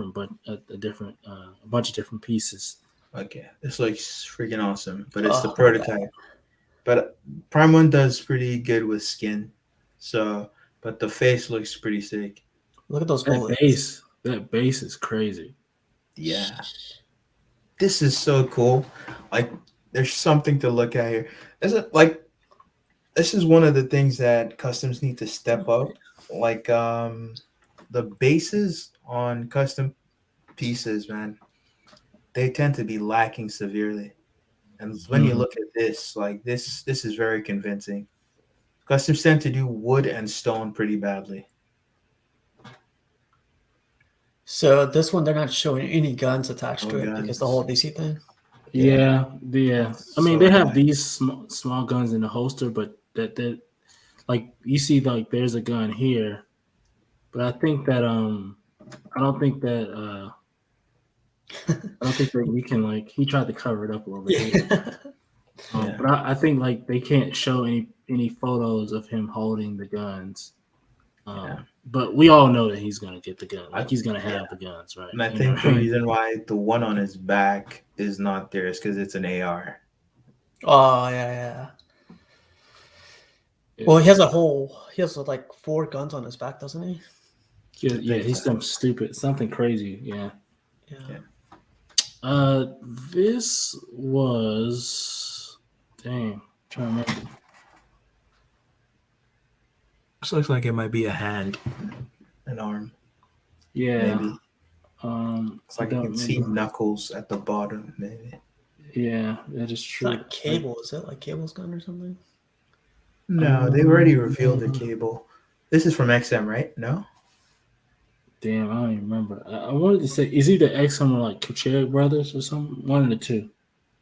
of different pieces. Okay, this looks freaking awesome, but it's the prototype. But Prime One does pretty good with skin, but the face looks pretty sick. Look at those bullets. That base is crazy. Yeah, this is so cool. Like, there's something to look at here. This is one of the things that customs need to step up. Like, the bases on custom pieces, man, they tend to be lacking severely. And when you look at this, like this is very convincing. Customs tend to do wood and stone pretty badly. So this one, they're not showing any guns attached to it because the whole DC thing. Yeah. I mean, they have these small guns in the holster, but that like you see, like there's a gun here, but I think that I don't think that we can, like, he tried to cover it up a little bit. But I think like they can't show any photos of him holding the guns. But we all know that he's gonna get the gun. Like, he's gonna have the guns, right? And I think the reason why the one on his back is not there is because it's an AR. Oh yeah. Well, he has like 4 guns on his back, doesn't he? Yeah, he's something crazy. Yeah. This was trying to remember. This looks like it might be a hand, an arm. Yeah. Maybe. It's like you can see knuckles at the bottom, maybe. Yeah, that is true. It's not Cable, is it like Cable's gun or something? No, they've already revealed the Cable. This is from XM, right? No? Damn, I don't even remember. I wanted to say, is either XM or like Kuchera Brothers or something? One of the two.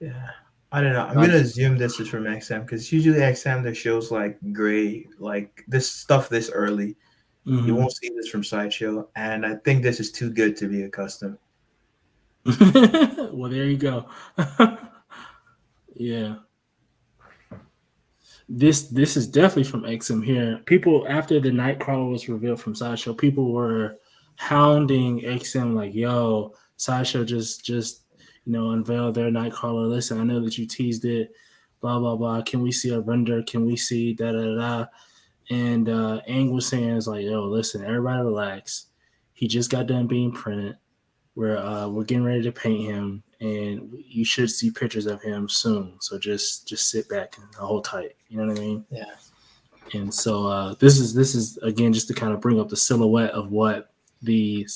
Yeah. I don't know. I'm going to assume this is from XM because usually XM, their shows like gray, like this stuff this early. Mm-hmm. You won't see this from Sideshow. And I think this is too good to be a custom. Well, there you go. Yeah. This is definitely from XM here. People, after the Nightcrawler was revealed from Sideshow, people were hounding XM like, yo, Sideshow just unveiled their Nightcrawler. Listen, I know that you teased it, blah, blah, blah. Can we see a render? Can we see da-da-da-da? And Ang was saying, it's like, yo, listen, everybody relax. He just got done being printed. We're getting ready to paint him, and you should see pictures of him soon. So just sit back and hold tight. You know what I mean? Yeah. And so this is again just to kind of bring up the silhouette of what the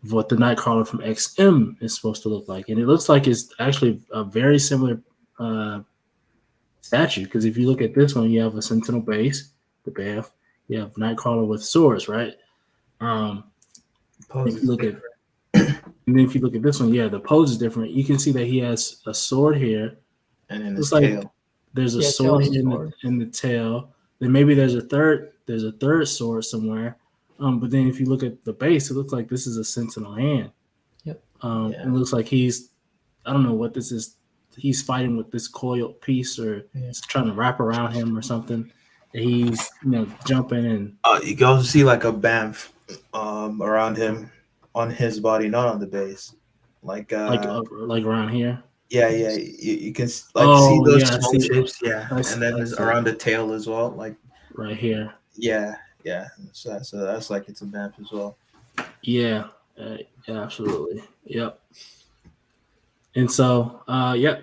Nightcrawler from XM is supposed to look like, and it looks like it's actually a very similar statue. Because if you look at this one, you have a Sentinel base, the BAF. You have Nightcrawler with swords, right? If you look at And then if you look at this one, the pose is different. You can see that he has a sword here. And in his tail. There's a sword in the tail. Then maybe there's a third sword somewhere. But then if you look at the base, it looks like this is a Sentinel hand. Yep. It looks like I don't know what this is. He's fighting with this coiled piece, or it's trying to wrap around him or something. He's jumping and you can also see like a BAMF around him. On his body, not on the base, like around here. Yeah. You can see those small shapes. Yeah, and then around the tail as well, like right here. Yeah. So that's like it's a BAMF as well. Yeah, absolutely. Yep. And so,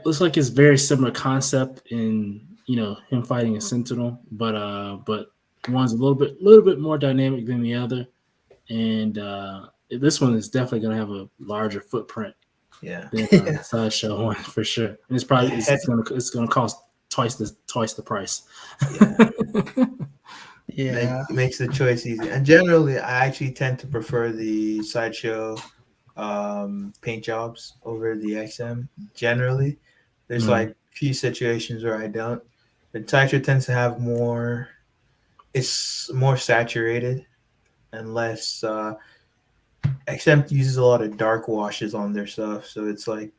looks like it's very similar concept in him fighting a Sentinel, but One's a little bit more dynamic than the other, and this one is definitely going to have a larger footprint Yeah. than the Sideshow one for sure. And it's probably it's going to cost twice the price. Yeah. Makes the choice easy. And generally, I actually tend to prefer the Sideshow paint jobs over the XM. Generally, there's like few situations where I don't. The Sideshow tends to have more. It's more saturated and less. XM uses a lot of dark washes on their stuff, so it's like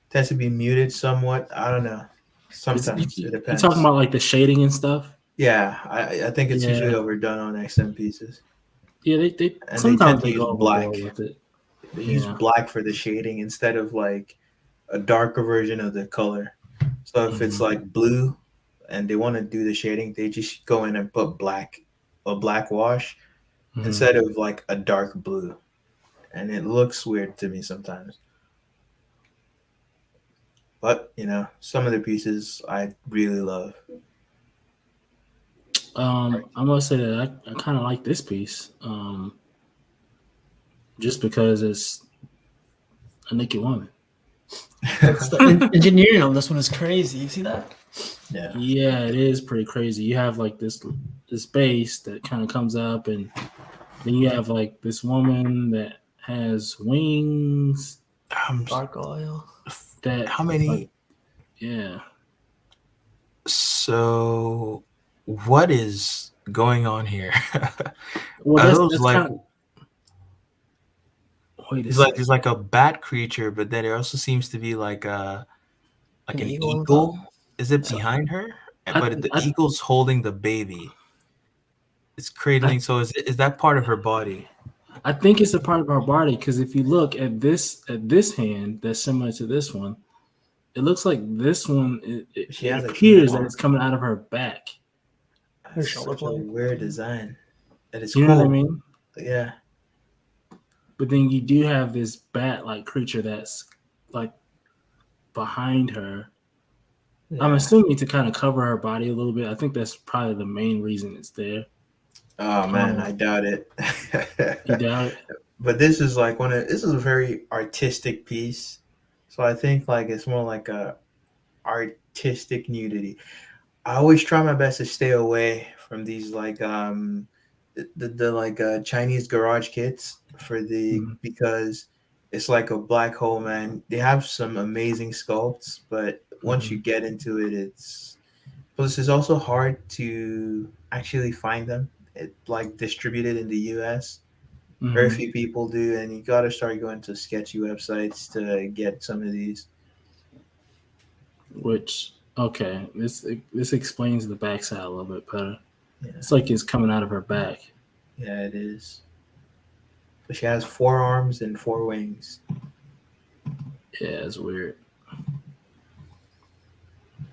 tends to be muted somewhat. I don't know. Sometimes it You depends. talking about like the shading and stuff? Yeah, I think it's usually overdone on XM pieces. Yeah, they And sometimes they they tend to go use black. overboard with it. They use black for the shading instead of like a darker version of the color. So if it's like blue and they want to do the shading, they just go in and put a black wash instead of like a dark blue. And it looks weird to me sometimes. But, some of the pieces I really love. I'm gonna say that I kind of like this piece, just because it's a naked woman. The engineering on this one is crazy. You see that? Yeah, it is pretty crazy. You have like this base that kind of comes up, and then you have like this woman that has wings. Gargoyle. That how many? Like, yeah. So, what is going on here? Well, Are those like? Wait, it's like a bat creature, but then it also seems to be like an eagle. Is it behind her? But the eagle's holding the baby. It's cradling. So is that part of her body? I think it's a part of her body because if you look at this hand that's similar to this one, it looks like this one. It appears that it's coming out of her back. That's such a weird design. That is cool. You know what I mean? Yeah. But then you do have this bat-like creature that's like behind her. Yeah. I'm assuming to kind of cover her body a little bit. I think that's probably the main reason it's there. Oh man, I doubt it. You doubt it? But this is like this is a very artistic piece. So I think like it's more like a artistic nudity. I always try my best to stay away from these like the Chinese garage kits because it's like a black hole, man. They have some amazing sculpts, but once you get into it, plus it's also hard to actually find them. It like distributed in the US. Very few people do, and you got to start going to sketchy websites to get some of these. Okay, this explains the backside a little bit better. Yeah. It's like it's coming out of her back. Yeah, it is. But she has 4 arms and 4 wings. Yeah, it's weird.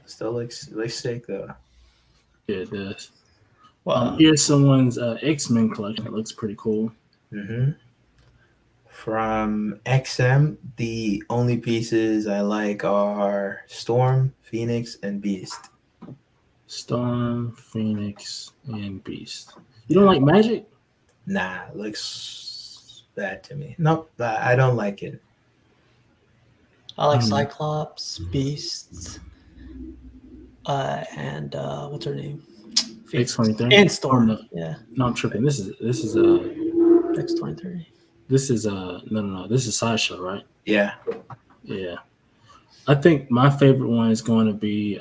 Still looks sick though. Yeah, it does. Wow. Here's someone's X-Men collection. It looks pretty cool. Mm-hmm. From XM, the only pieces I like are Storm, Phoenix, and Beast. Storm, Phoenix, and Beast. You don't like Magic? Nah, it looks bad to me. Nope, I don't like it. I like Cyclops, Beast, and what's her name? X-23 and Storm. No, I'm tripping. This is X-23. This is no. This is Sideshow, right? Yeah. Yeah. I think my favorite one is going to be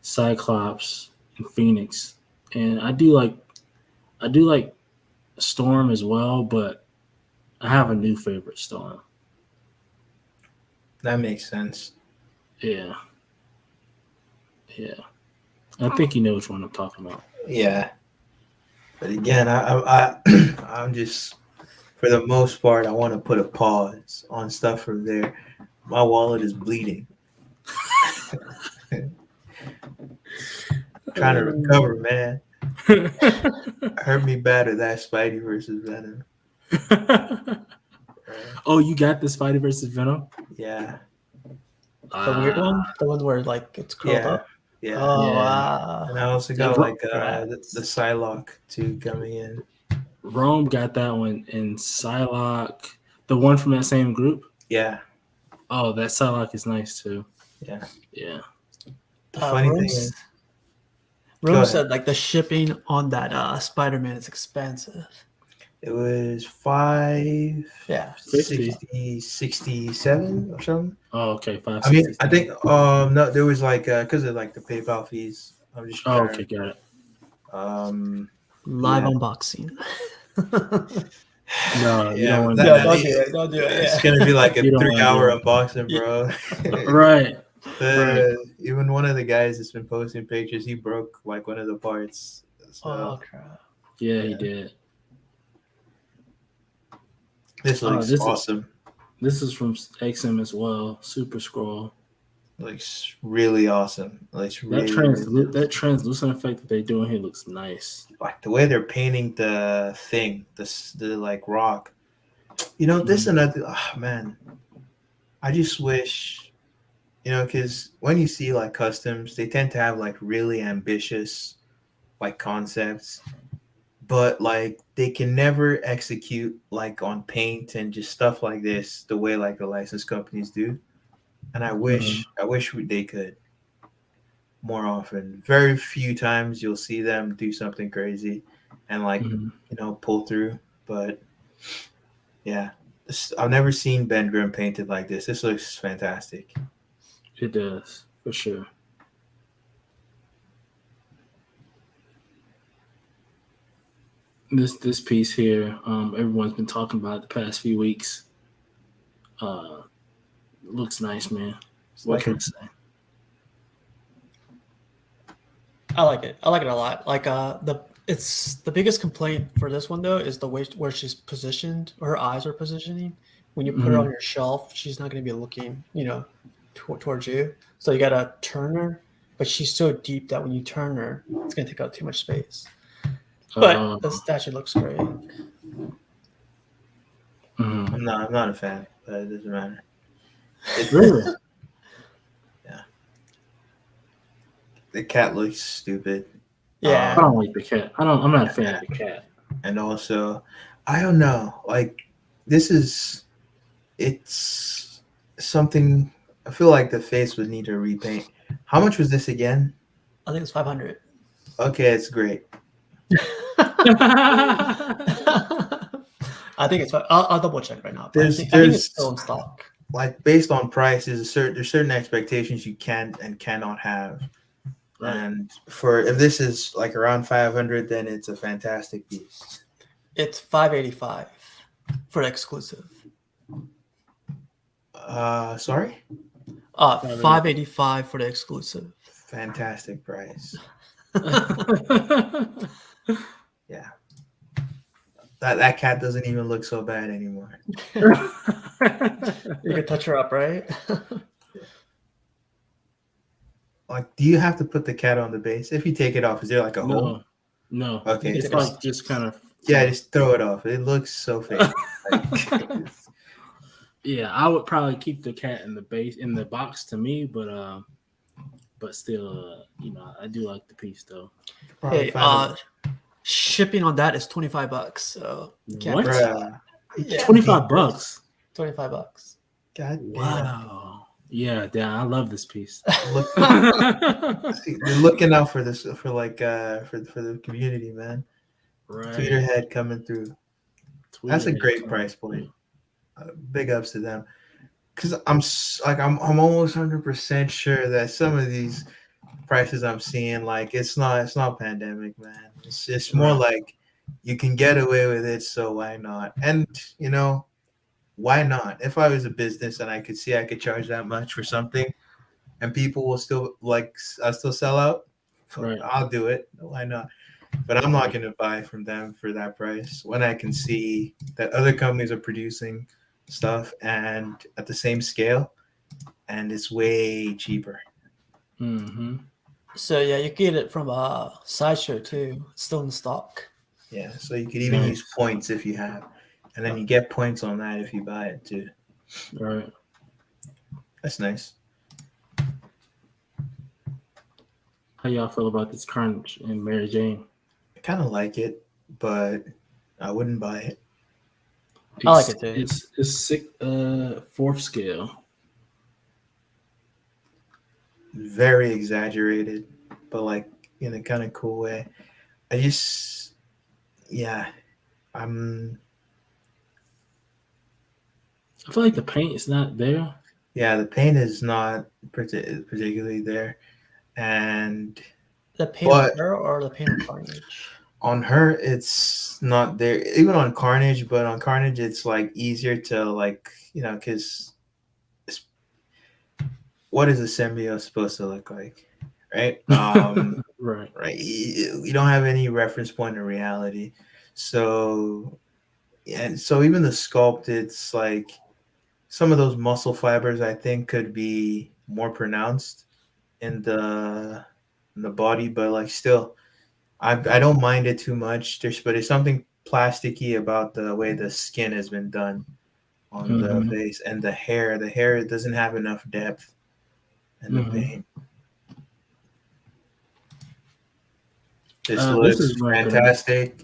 Cyclops and Phoenix, and I do like Storm as well, but I have a new favorite, Storm. That makes sense. Yeah. I think you know which one I'm talking about. Yeah. But again, I'm just, for the most part, I want to put a pause on stuff from there. My wallet is bleeding. Trying to recover, man. Hurt me bad with that Spidey versus Venom. Oh, you got the Spidey versus Venom? Yeah. The weird one? The one where like it's curled up? Yeah. Oh Yeah. wow! And I also Yeah, got like Congrats. the Psylocke too coming in. Rome got that one, and Psylocke, the one from that same group. Yeah. Oh, that Psylocke is nice too. Yeah. Yeah. The funny thing Rose, is, go Rose ahead. said like the shipping on that Spider-Man is expensive. It was Yeah. 67 or something. Oh, okay. I mean, I 567. think no, there was like because of like the PayPal fees. I'm just Oh, trying okay, got it. Live Yeah. unboxing. No, you Yeah, don't want to that, do Yeah, that. don't do it. Don't do it. it's Yeah. gonna be like a You don't wanna 3-hour do it. unboxing, bro. Right. Right. Even one of the guys that's been posting pictures, he broke like one of the parts. So Oh crap. Yeah, he Yeah. did. this looks awesome. This is from XM as well. Super Scroll. Looks really awesome. Looks That really that translucent effect that they're doing here looks nice. like the way they're painting the thing, the like rock. You know, this another. Oh, man, I just wish, because when you see like customs, they tend to have like really ambitious like concepts, but like they can never execute like on paint and just stuff like this the way like the license companies do. And I wish they could more often. Very few times you'll see them do something crazy and like pull through. But yeah, I've never seen Ben Grimm painted like this. This looks fantastic. It does, for sure. This piece here, everyone's been talking about the past few weeks. Looks nice, man. What can I say? I like it. I like it a lot. Like it's the biggest complaint for this one though is the way where she's positioned, her eyes are positioning. When you put her on your shelf, she's not going to be looking, towards you. So you got to turn her, but she's so deep that when you turn her, it's going to take up too much space. But the statue looks great. I'm not a fan, but it doesn't matter. Really? Yeah. The cat looks stupid. Yeah. I don't like the cat. I'm not a fan of the cat. And also, I don't know. Like, it's something. I feel like the face would need to repaint. How much was this again? I think it's 500. Okay, it's great. I think it's. I'll double check right now. There's I think it's still in stock. Like based on prices, there's certain expectations you can and cannot have. Right. And if this is like around 500, then it's a fantastic piece. It's 585 for exclusive. Sorry? 585 for the exclusive. Fantastic price. Yeah. That cat doesn't even look so bad anymore. You can touch her up, right? Like, do you have to put the cat on the base? If you take it off, is there like a hole? No. Okay. It's like just kind of. Yeah, just throw it off. It looks so fake. Yeah, I would probably keep the cat in the box to me, but still, I do like the piece though. Hey, shipping on that is $25. So you can't What? Yeah. $25. $25. God damn. Wow. Yeah, I love this piece. They're looking out for this for the community, man. Right. Tweeter head coming through. That's a great price point. Big ups to them. Because I'm almost 100% sure that some of these prices I'm seeing, like it's not pandemic, man. It's just more like you can get away with it, so why not? And why not? If I was a business and I could see I could charge that much for something, and people will still I'll still sell out, Right. I'll do it. Why not? But I'm not going to buy from them for that price when I can see that other companies are producing stuff and at the same scale, and it's way cheaper. Mm-hmm. So yeah, you get it from Sideshow too. It's still in stock. Yeah, so you could even use points if you have, and then you get points on that if you buy it too. Right. That's nice. How y'all feel about this Carnage and Mary Jane? I kind of like it, but I wouldn't buy it. I like it too. It's sick, fourth scale. Very exaggerated, but like in a kind of cool way. I just, yeah, I'm, I feel like the paint is not there. yeah, the paint is not particularly there, and The paint on but her or the paint on Carnage? on her it's not there. Even on Carnage, but on Carnage it's like easier to like because what is a symbiote supposed to look like, right? Right. Right. You don't have any reference point in reality, so and so even the sculpt, it's like some of those muscle fibers I think could be more pronounced in the body, but like still, I don't mind it too much. But there's something plasticky about the way the skin has been done on the Mhm. face and the hair. The hair doesn't have enough depth in the Mhm. paint. This This looks is my opinion. fantastic.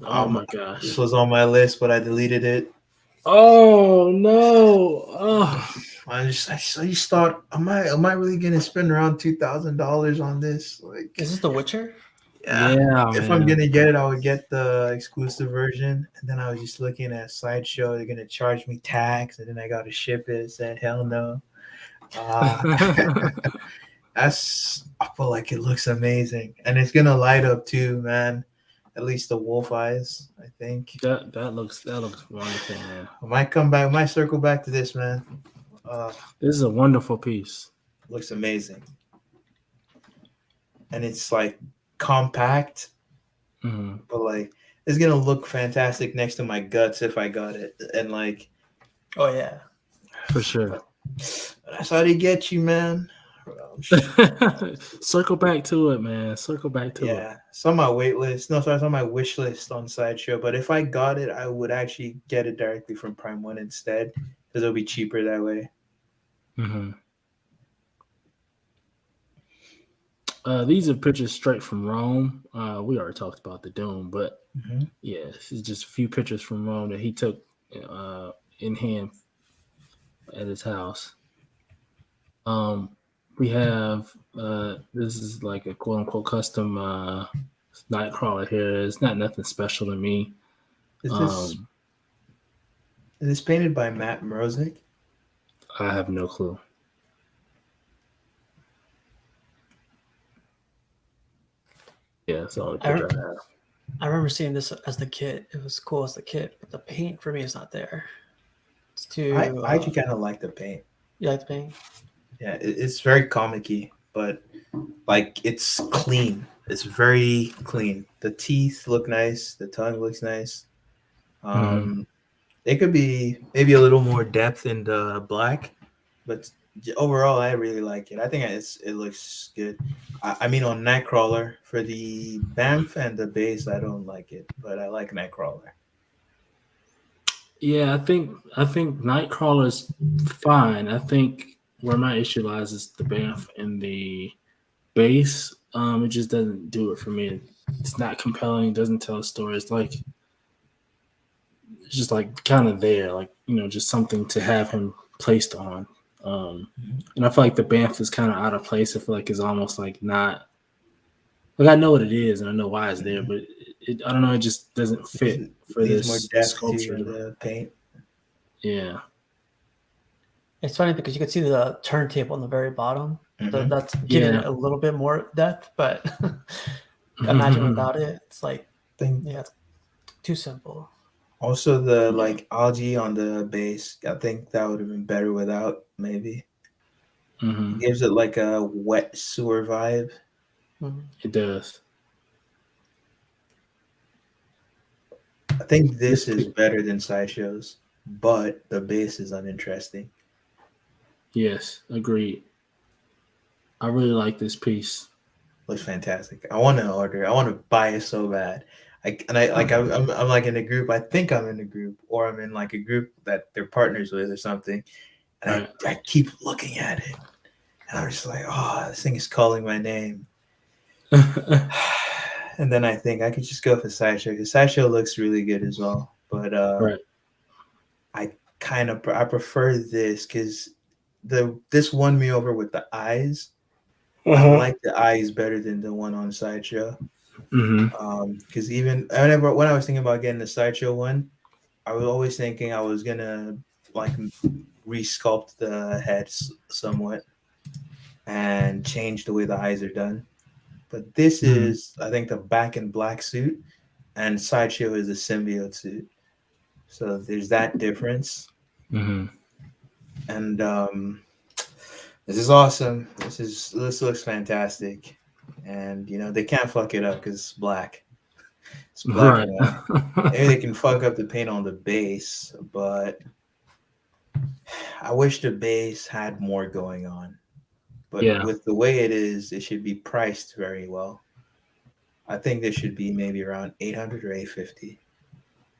Oh my This gosh. was on my list, but I deleted it. Oh no. Oh. I just thought, am I really gonna spend around $2,000 on this? Like, Is this The Witcher? yeah, Yeah, if I'm man. gonna get it, I would get the exclusive version. And then I was just looking at Sideshow. They're gonna charge me tax, and then I got to ship it. I said, hell no. Uh, I feel like it looks amazing, and it's gonna light up too, man. At least the wolf eyes, I think. that looks wonderful, man. I might come back. I might circle back to this, man. This is a wonderful piece. Looks amazing, and it's like compact, Hmm. but like it's gonna look fantastic next to my guts if I got it. And like Oh yeah. For sure. that's how they get you, man. Circle back to it, man. Circle back to it. Yeah, it's on my wait list. No, sorry, it's on my wish list on Sideshow. But if I got it, I would actually get it directly from Prime One instead, because it'll be cheaper that way. Hmm. These are pictures straight from Rome. We already talked about the Doom, but yeah, this is just a few pictures from Rome that he took in hand at his house. We have this is like a quote unquote custom Nightcrawler here. It's not nothing special to me. Is this painted by Matt Mrozik? I have no clue. Yeah, that's the only picture I have. I remember seeing this as the kit. It was cool as the kit, but the paint for me is not there. It's too. I actually kind of like the paint. You like the paint? Yeah, it's very comic-y, but like it's clean. It's very clean. The teeth look nice. The tongue looks nice. It could be maybe a little more depth in the black, but overall, I really like it. I think it looks good. I mean, on Nightcrawler for the Banff and the base, I don't like it, but I like Nightcrawler. Yeah, I think Nightcrawler's fine. I think where my issue lies is the Banff and the base. It just doesn't do it for me. It's not compelling. It doesn't tell a story. It's just like kind of there, like just something to have him placed on. And I feel like the Banff is kind of out of place. I feel like it's almost like not. Like I know what it is and I know why it's there, but I don't know. It just doesn't fit for Needs this more depth sculpture. to the paint. Yeah. It's funny because you can see the turntable on the very bottom. That's giving it a little bit more depth, but imagine without it, it's like it's too simple. Also, the like algae on the base, I think that would have been better without. Maybe it gives it like a wet sewer vibe. It does. I think this is better than Sideshow's, but the base is uninteresting. Yes, agreed. I really like this piece. Looks fantastic. I want to order. I want to buy it so bad. I'm like in a group. I think I'm in a group, or I'm in like a group that they're partners with or something. And I keep looking at it, and I'm just like, oh, this thing is calling my name. And then I think I could just go for Sideshow because Sideshow looks really good as well. But Right. I I prefer this because this won me over with the eyes. I like the eyes better than the one on Sideshow. Mm-hmm. Because even when I was thinking about getting the Sideshow one, I was always thinking I was gonna like resculpt the head somewhat and change the way the eyes are done. But this is, I think, the back in black suit, and Sideshow is a symbiote suit. So there's that difference. Mm-hmm. And this is awesome. This looks fantastic. And they can't fuck it up because it's black. It's black Right. and white. Maybe they can fuck up the paint on the base, but I wish the base had more going on. But Yeah. with the way it is, it should be priced very well. I think this should be maybe around 800 or 850.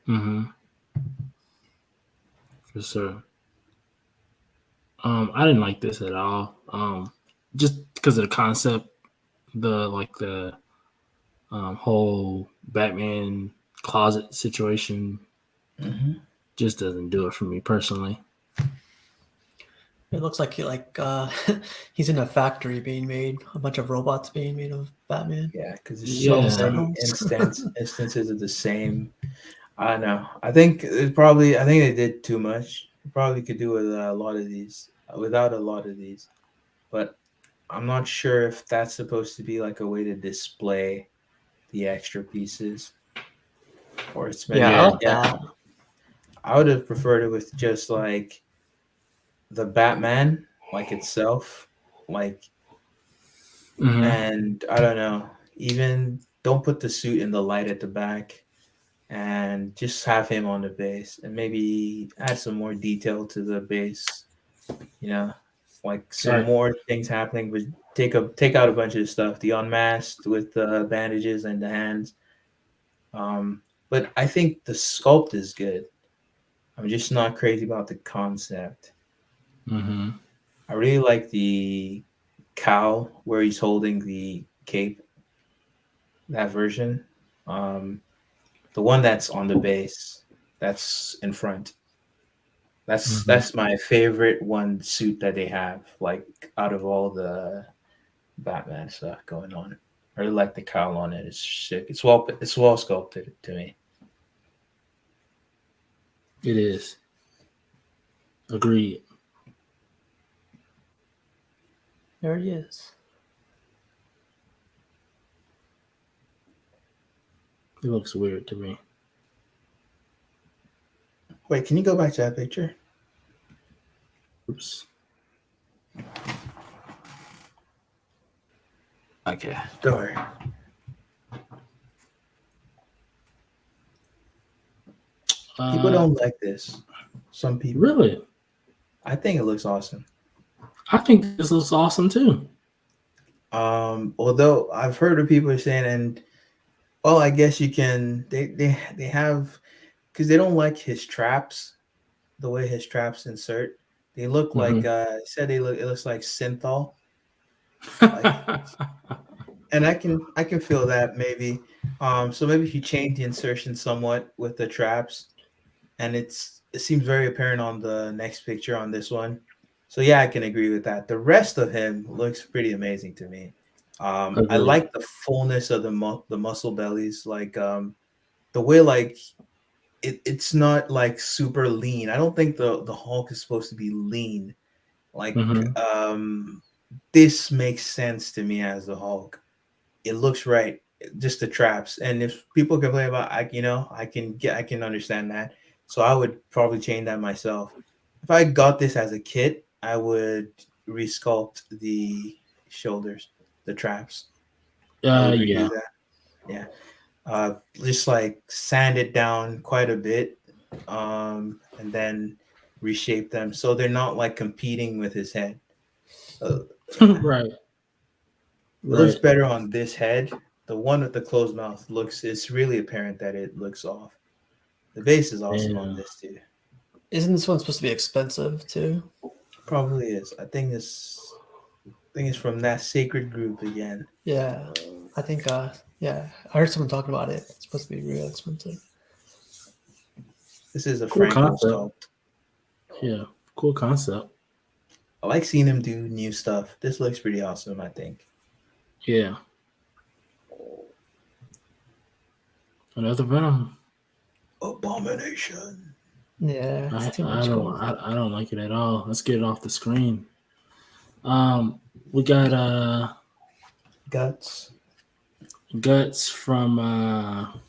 Mm-hmm. For sure. I didn't like this at all. Just because of the concept, the whole Batman closet situation Mm-hmm. just doesn't do it for me personally. It looks like he's in a factory being made, a bunch of robots being made of Batman. Yeah, because there's so many instances of the same. I don't know. I think they did too much. Probably could do with a lot of these, without a lot of these. But I'm not sure if that's supposed to be like a way to display the extra pieces, or it's meant. Yeah, I like that. I would have preferred it with just like the Batman, like itself, like, Mm-hmm. and I don't know. Even don't put the suit in the light at the back, and just have him on the base, and maybe add some more detail to the base. Like some more things happening, but take out a bunch of stuff. The unmasked with the bandages and the hands. But I think the sculpt is good. I'm just not crazy about the concept. Mm-hmm. I really like the cowl where he's holding the cape. That version, the one that's on the base, that's in front. That's my favorite one suit that they have. Like out of all the Batman stuff going on, I really like the cowl on it. It's sick. It's well sculpted to me. It is. Agreed. There he is. It looks weird to me. Wait, can you go back to that picture? Oops. Okay, don't worry. People don't like this. Some people. Really? I think it looks awesome. I think this looks awesome too. Although I've heard of people saying, and I guess you can. They have, because they don't like his traps, the way his traps insert. They look like said it looks like synthol. And I can feel that maybe. So maybe if you change the insertion somewhat with the traps, and it seems very apparent on the next picture on this one. So yeah, I can agree with that. The rest of him looks pretty amazing to me. I like the fullness of the muscle bellies, like the way like it's not like super lean. I don't think the Hulk is supposed to be lean. Like this makes sense to me as the Hulk. It looks right, just the traps. And if people complain about, I can understand that. So I would probably change that myself. If I got this as a kit, I would resculpt the shoulders, the traps. I would redo that. Yeah. Just like sand it down quite a bit, and then reshape them so they're not like competing with his head. Right. It looks better on this head. The one with the closed mouth it's really apparent that it looks off. The base is awesome on this too. Isn't this one supposed to be expensive too? Probably is. I think it's from that sacred group again. Yeah. I think yeah, I heard someone talking about it. It's supposed to be real expensive. This is a Cool Franco concept. sculpt. Yeah, cool concept. I like seeing him do new stuff. This looks pretty awesome, I think. Yeah. Another Venom. Abomination. Yeah, it's too much. I don't like it at all. Let's get it off the screen. We got Guts. Guts from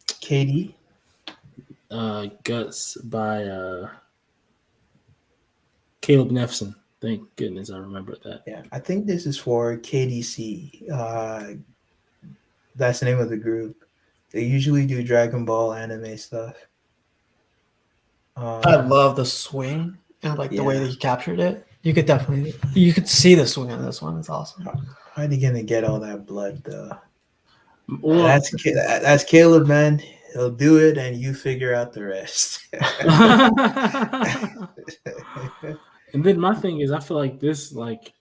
KD. Guts by Caleb Nefson. Thank goodness I remembered that. Yeah, I think this is for KDC. That's the name of the group. They usually do Dragon Ball anime stuff. I love the swing and like the way Yeah. that he captured it. You could see the swing on this one. It's awesome. How are they gonna get all that blood though? Well, That's Caleb, man. He'll do it, and you figure out the rest. and then my thing is, I feel like this, like,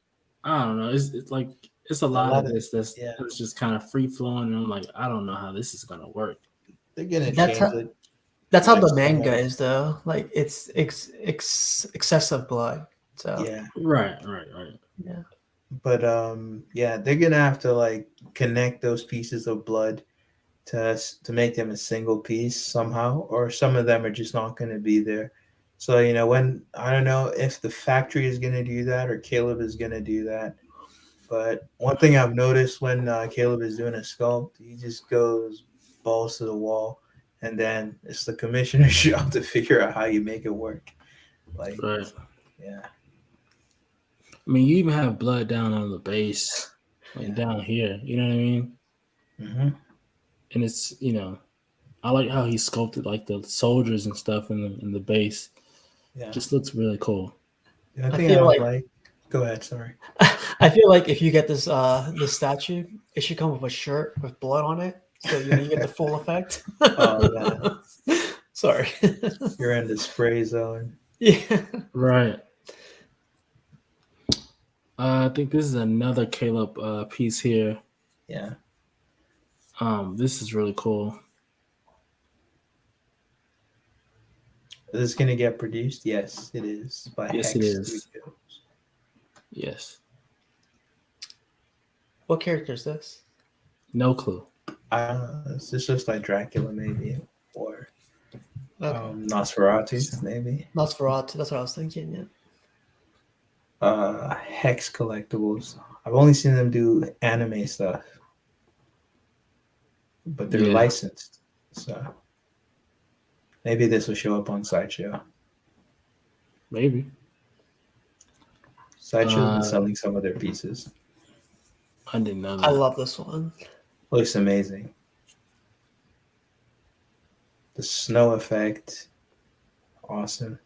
I don't know, it's like it's a lot of this that's just kind of free flowing, and I'm like, I don't know how this is gonna work. They're gonna That's change how- it. That's how the Next manga time. is, though. Like it's excessive blood. So Yeah, Right. yeah. but yeah, they're gonna have to like connect those pieces of blood to make them a single piece somehow, or some of them are just not gonna be there. So when I don't know if the factory is gonna do that or Caleb is gonna do that. But one thing I've noticed when Caleb is doing a sculpt, he just goes balls to the wall, and then it's the commissioner's job to figure out how you make it work. Like, Right. yeah, I mean, you even have blood down on the base, like down here. You know what I mean? mm-hmm. And it's I like how he sculpted like the soldiers and stuff in the base. Yeah. Just looks really cool. The other I thing feel I like- like. Go ahead. Sorry. I feel like if you get this statue, it should come with a shirt with blood on it, so you get the full effect. Oh, Sorry. You're in the spray zone. Yeah. Right. I think this is another Caleb piece here. Yeah. This is really cool. Is this gonna get produced? Yes, it is. By Yes, Hex it is. Studios. Yes. What character is this? No clue. This looks like Dracula, maybe, or Okay. Nosferatu, maybe. Nosferatu. That's what I was thinking. Yeah. Hex Collectibles. I've only seen them do anime stuff, but they're Yeah. licensed, so maybe this will show up on Sideshow. Maybe. Sideshow's been selling some of their pieces. I didn't know that. I love this one. Looks amazing. The snow effect, awesome.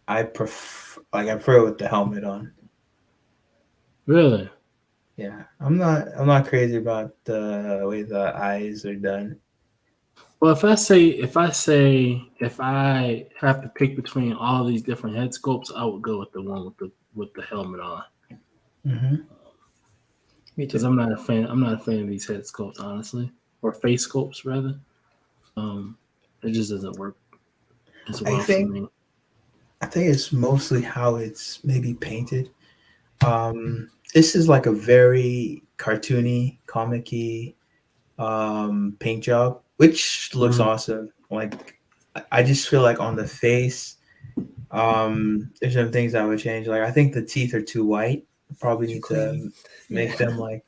I prefer with the helmet on. Really? Yeah, I'm not crazy about the way the eyes are done. Well, if I have to pick between all these different head sculpts, I would go with the one with the helmet on. Mm-hmm. Me Because too. I'm not a fan of these head sculpts, honestly, or face sculpts rather. It just doesn't work as well for me. I think it's mostly how it's maybe painted. This is like a very cartoony, comic-y paint job, which looks awesome. Like, I just feel like on the face, there's some things I would change. Like, I think the teeth are too white. Probably need to make them like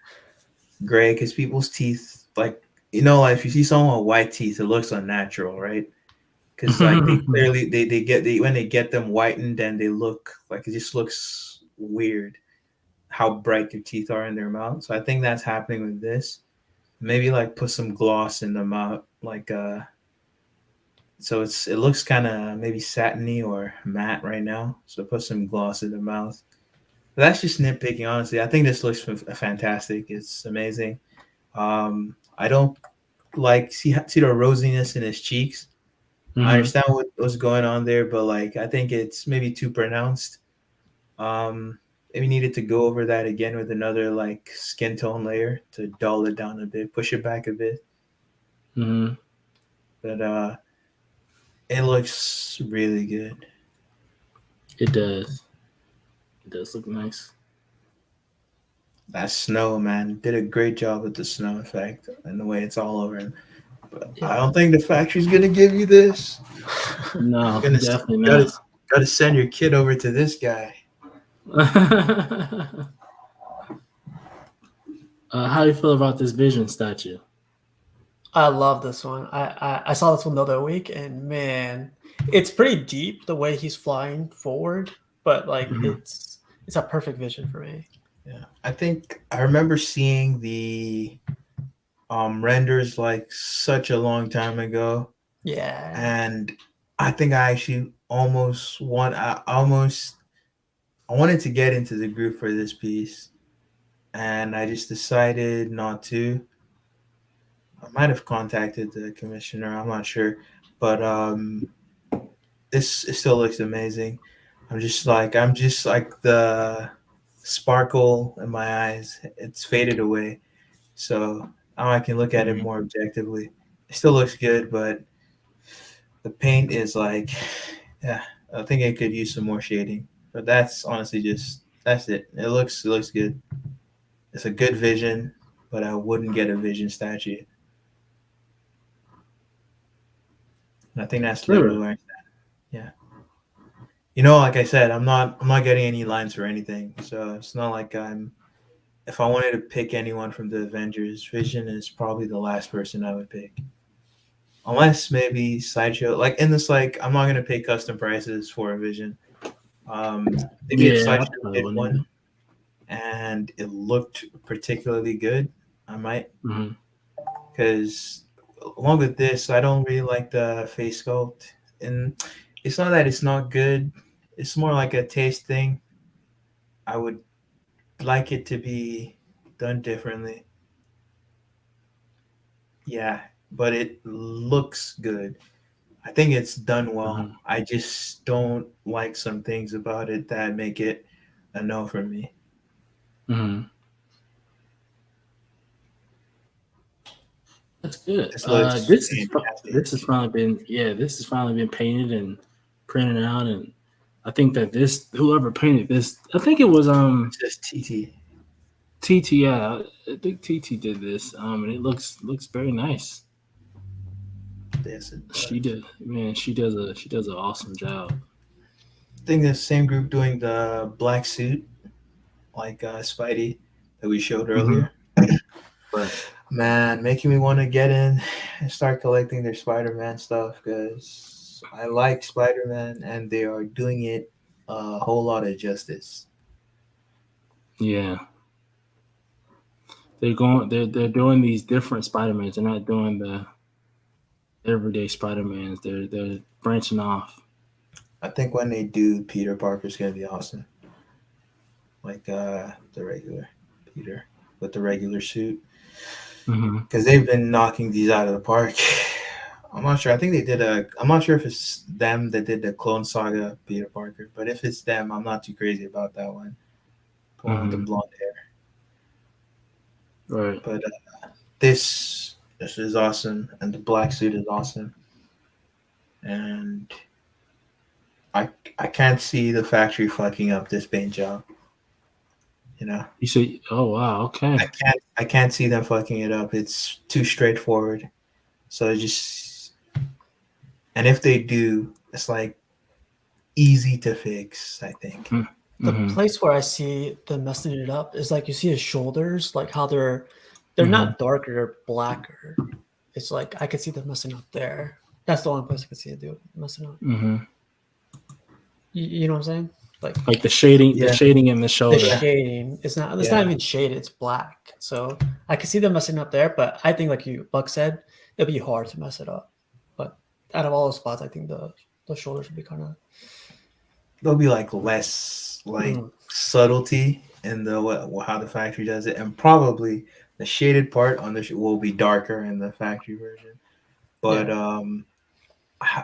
gray, because people's teeth, like, like if you see someone with white teeth, it looks unnatural, right? Because like they clearly when they get them whitened, and they look like, it just looks weird how bright their teeth are in their mouth. So I think that's happening with this. Maybe like put some gloss in the mouth, like so it looks kind of maybe satiny or matte right now. So put some gloss in the mouth. But that's just nitpicking, honestly. I think this looks fantastic. It's amazing. I don't like see the rosiness in his cheeks. I understand what's going on there, but like I think it's maybe too pronounced. maybe needed to go over that again with another like skin tone layer to dull it down a bit, push it back a bit. Mm-hmm. But it looks really good. It does. It does look nice. That snow, man, did a great job with the snow effect and the way it's all over him. But I don't think the factory's gonna give you this. No, Gonna definitely gotta not. gotta send your kid over to this guy. How do you feel about this Vision statue? I love this one. I saw this one the other week, and man, it's pretty deep the way he's flying forward, but like Mhm. it's a perfect vision for me. Yeah, I think I remember seeing the renders like such a long time ago, Yeah. and I think I actually I wanted to get into the group for this piece, and I just decided not to. I might have contacted the commissioner. I'm not sure, but this it still looks amazing. I'm just like the sparkle in my eyes. It's faded away, so now I can look at it Mhm. more objectively. It still looks good, but the paint is like, yeah, I think it could use some more shading. But that's honestly just that's it. It looks good. It's a good vision, but I wouldn't get a vision statue. And I think that's literally Really? where I stand. Yeah. You know, like I said, I'm not getting any lines for anything. So it's not like I'm if I wanted to pick anyone from the Avengers, Vision is probably the last person I would pick. Unless maybe Sideshow. Like in this like I'm not gonna pay custom prices for a Vision. Maybe if Yeah, I Sideshow probably did wouldn't either. one and it looked particularly good, I might. Hmm. Because along with this, I don't really like the face sculpt. And it's not that it's not good, it's more like a taste thing. I would like it to be done differently. Yeah, but it looks good. I think it's done well. Hmm. I just don't like some things about it that make it a no for me. Hmm. That's good. This looks fantastic. This has finally been this has finally been painted and printed out, and I think that this whoever painted this, I think it was It's just TT. TT. Yeah, I think TT did this, and it looks very nice. Yes, it She does. did, man. She does an awesome job. I think the same group doing the black suit, like Spidey, that we showed Hmm. earlier. Right. Man, making me want to get in and start collecting their Spider-Man stuff because I like Spider-Man and they are doing it a whole lot of justice. Yeah, they're doing these different Spider Mans. They're not doing the everyday Spider Mans. They're branching off. I think when they do, Peter Parker's gonna be awesome, like the regular Peter with the regular suit, Hmm. because they've been knocking these out of the park. I'm not sure. I think they did a. I'm not sure if it's them that did the Clone Saga Peter Parker, but if it's them, I'm not too crazy about that one. The one with the Hmm. blonde hair. Right. But this is awesome, and the black suit is awesome, and I can't see the factory fucking up this paint job. You know, You say, oh wow, okay. I can't see them fucking it up. It's too straightforward. So it just and if they do, it's like easy to fix. I think. The Mm-hmm. place where I see them messing it up is like you see his shoulders, like how they're Mm-hmm. not darker, they're blacker. It's like I could see them messing up there. That's the only place I could see it do messing up. Mm-hmm. You know what I'm saying? Like Like the Yeah, shading in the the shoulder. shading, it's not yeah. even shaded, it's black. So I can see them messing up there, but I think like Buck said, it'll be hard to mess it up. But out of all the spots, I think the shoulders would be kind of There'll be like less like subtlety in the how the factory does it, and probably the shaded part on this will be darker in the factory version. But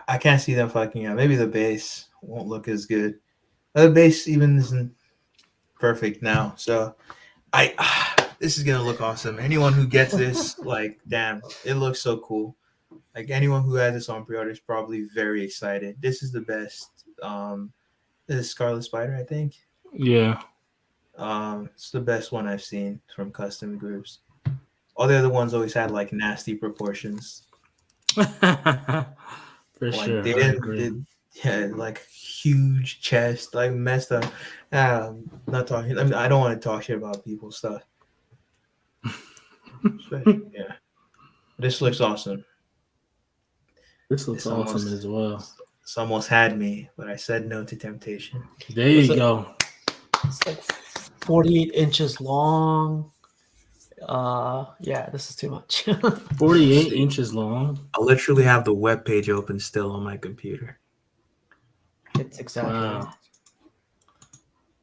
I can't see them fucking up. Maybe the base won't look as good. The base even isn't perfect now. So I this is gonna look awesome. Anyone who gets this, like, damn, it looks so cool. Like anyone who has this on pre-order is probably very excited. This is the best. This is Scarlet Spider, I think. Yeah. It's the best one I've seen from custom groups. All the other ones always had like nasty proportions. For Like sure. they I didn't, agree. like huge chest, like messed up. Not talking. I mean, I don't want to talk shit about people's stuff. Yeah, this looks awesome. This looks It's awesome almost, as well. it's almost had me, but I said no to temptation. There you go. It's like 48 inches long. Yeah, this is too much. 48 inches long. I literally have the web page open still on my computer. It's exaggerated. Wow.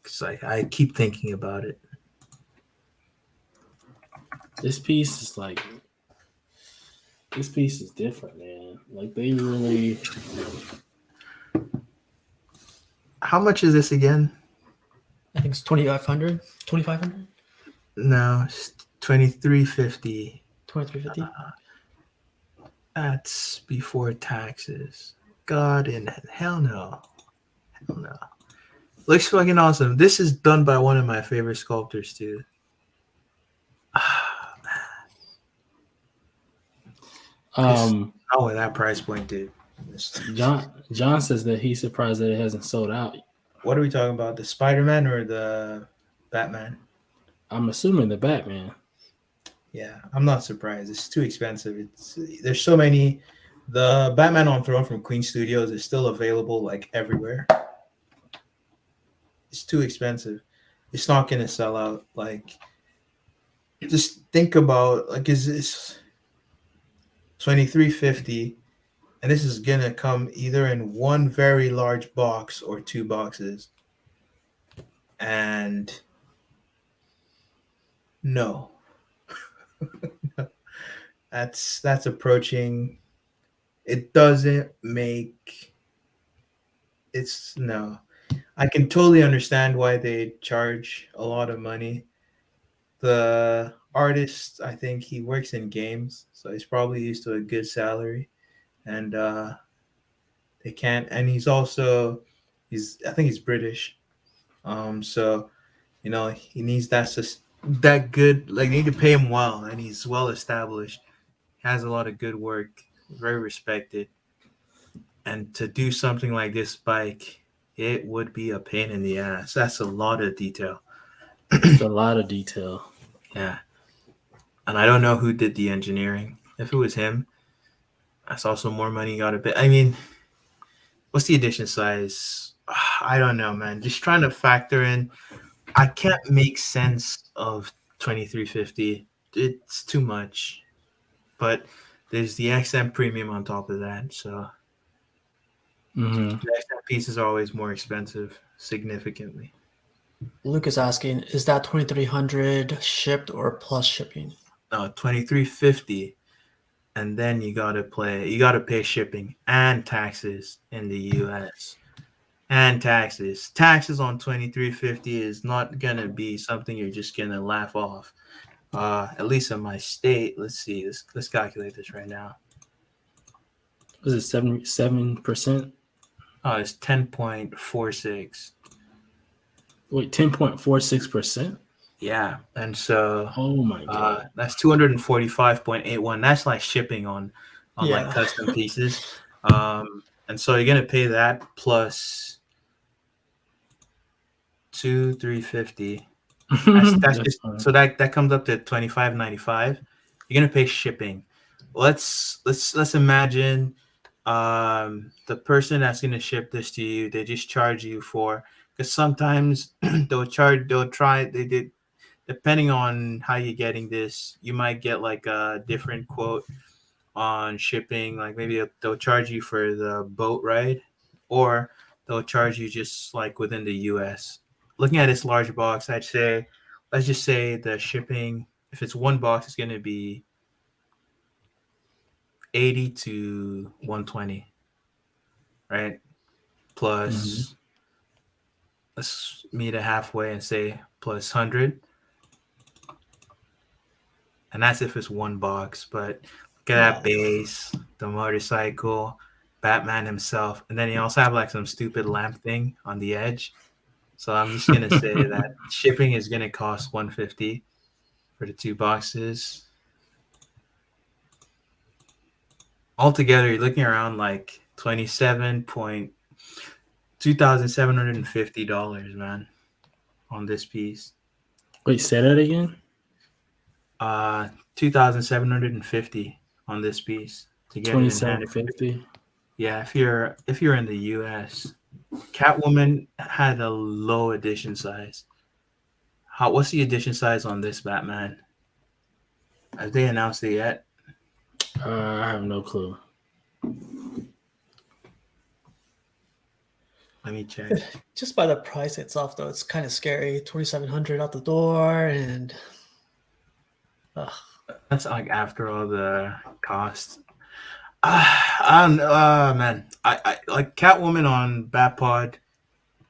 It's like I keep thinking about it. This piece is different, man. Like they really. How much is this again? I think it's 2,500. 2,500. No, it's $23.50. 2,350. That's before taxes. God in hell no. Hell no. Looks fucking awesome. This is done by one of my favorite sculptors too. Um, Not with that price point, dude. John says that he's surprised that it hasn't sold out. What are we talking about? The Spider-Man or the Batman? I'm assuming the Batman. Yeah, I'm not surprised. It's too expensive. There's so many. The Batman on Throne from Queen Studios is still available like everywhere. It's too expensive. It's not gonna sell out. Like, just think about like, is this $23.50, and this is gonna come either in one very large box or two boxes, and no. That's approaching. It doesn't make. It's no. I can totally understand why they charge a lot of money. The artist, I think he works in games, so he's probably used to a good salary, and they can't. And he's also, I think he's British, so he needs that good. Like, they need to pay him well, and he's well established. Has a lot of good work, very respected. And to do something like this bike, it would be a pain in the ass. That's a lot of detail. It's a lot of detail. Yeah. And I don't know who did the engineering. If it was him, that's also more money you got to pay. I mean, what's the edition size? I don't know, man. Just trying to factor in. I can't make sense of $23.50. It's too much. But there's the XM premium on top of that. So the XM pieces are always more expensive, significantly. Luke is asking, is that 2,300 shipped or plus shipping? No, $23.50. And then you gotta pay shipping and taxes in the US. And taxes. Taxes on $23.50 is not gonna be something you're just gonna laugh off. At least in my state. Let's see. Let's calculate this right now. Was it 7%? Oh, it's 10.46. Wait, 10.46%? Yeah, and so Oh my god, that's 245.81. That's like shipping on like custom pieces. And so you're gonna pay that plus $350. That's just so that comes up to $25.95. You're gonna pay shipping. Let's imagine the person that's gonna ship this to you, they just charge you for, because sometimes depending on how you're getting this, you might get like a different quote on shipping. Like maybe they'll charge you for the boat ride, or they'll charge you just like within the US. Looking at this large box, let's just say the shipping, if it's one box, it's going to be $80 to $120, right? Plus let's meet it halfway and say plus 100. And that's if it's one box. But look at that base, the motorcycle, Batman himself, and then you also have like some stupid lamp thing on the edge. So I'm just gonna say that shipping is gonna cost $150 for the 2 boxes. Altogether, you're looking around like $2,750, man, on this piece. Wait, say that again. 2,750 on this piece to get it in hand. $2,750. Yeah, if you're in the US, Catwoman had a low edition size. What's the edition size on this Batman? Have they announced it yet? I have no clue. Let me check. Just by the price itself, though, it's kind of scary. $2,700 out the door, and that's like after all the cost. I don't know, man. I like Catwoman on Batpod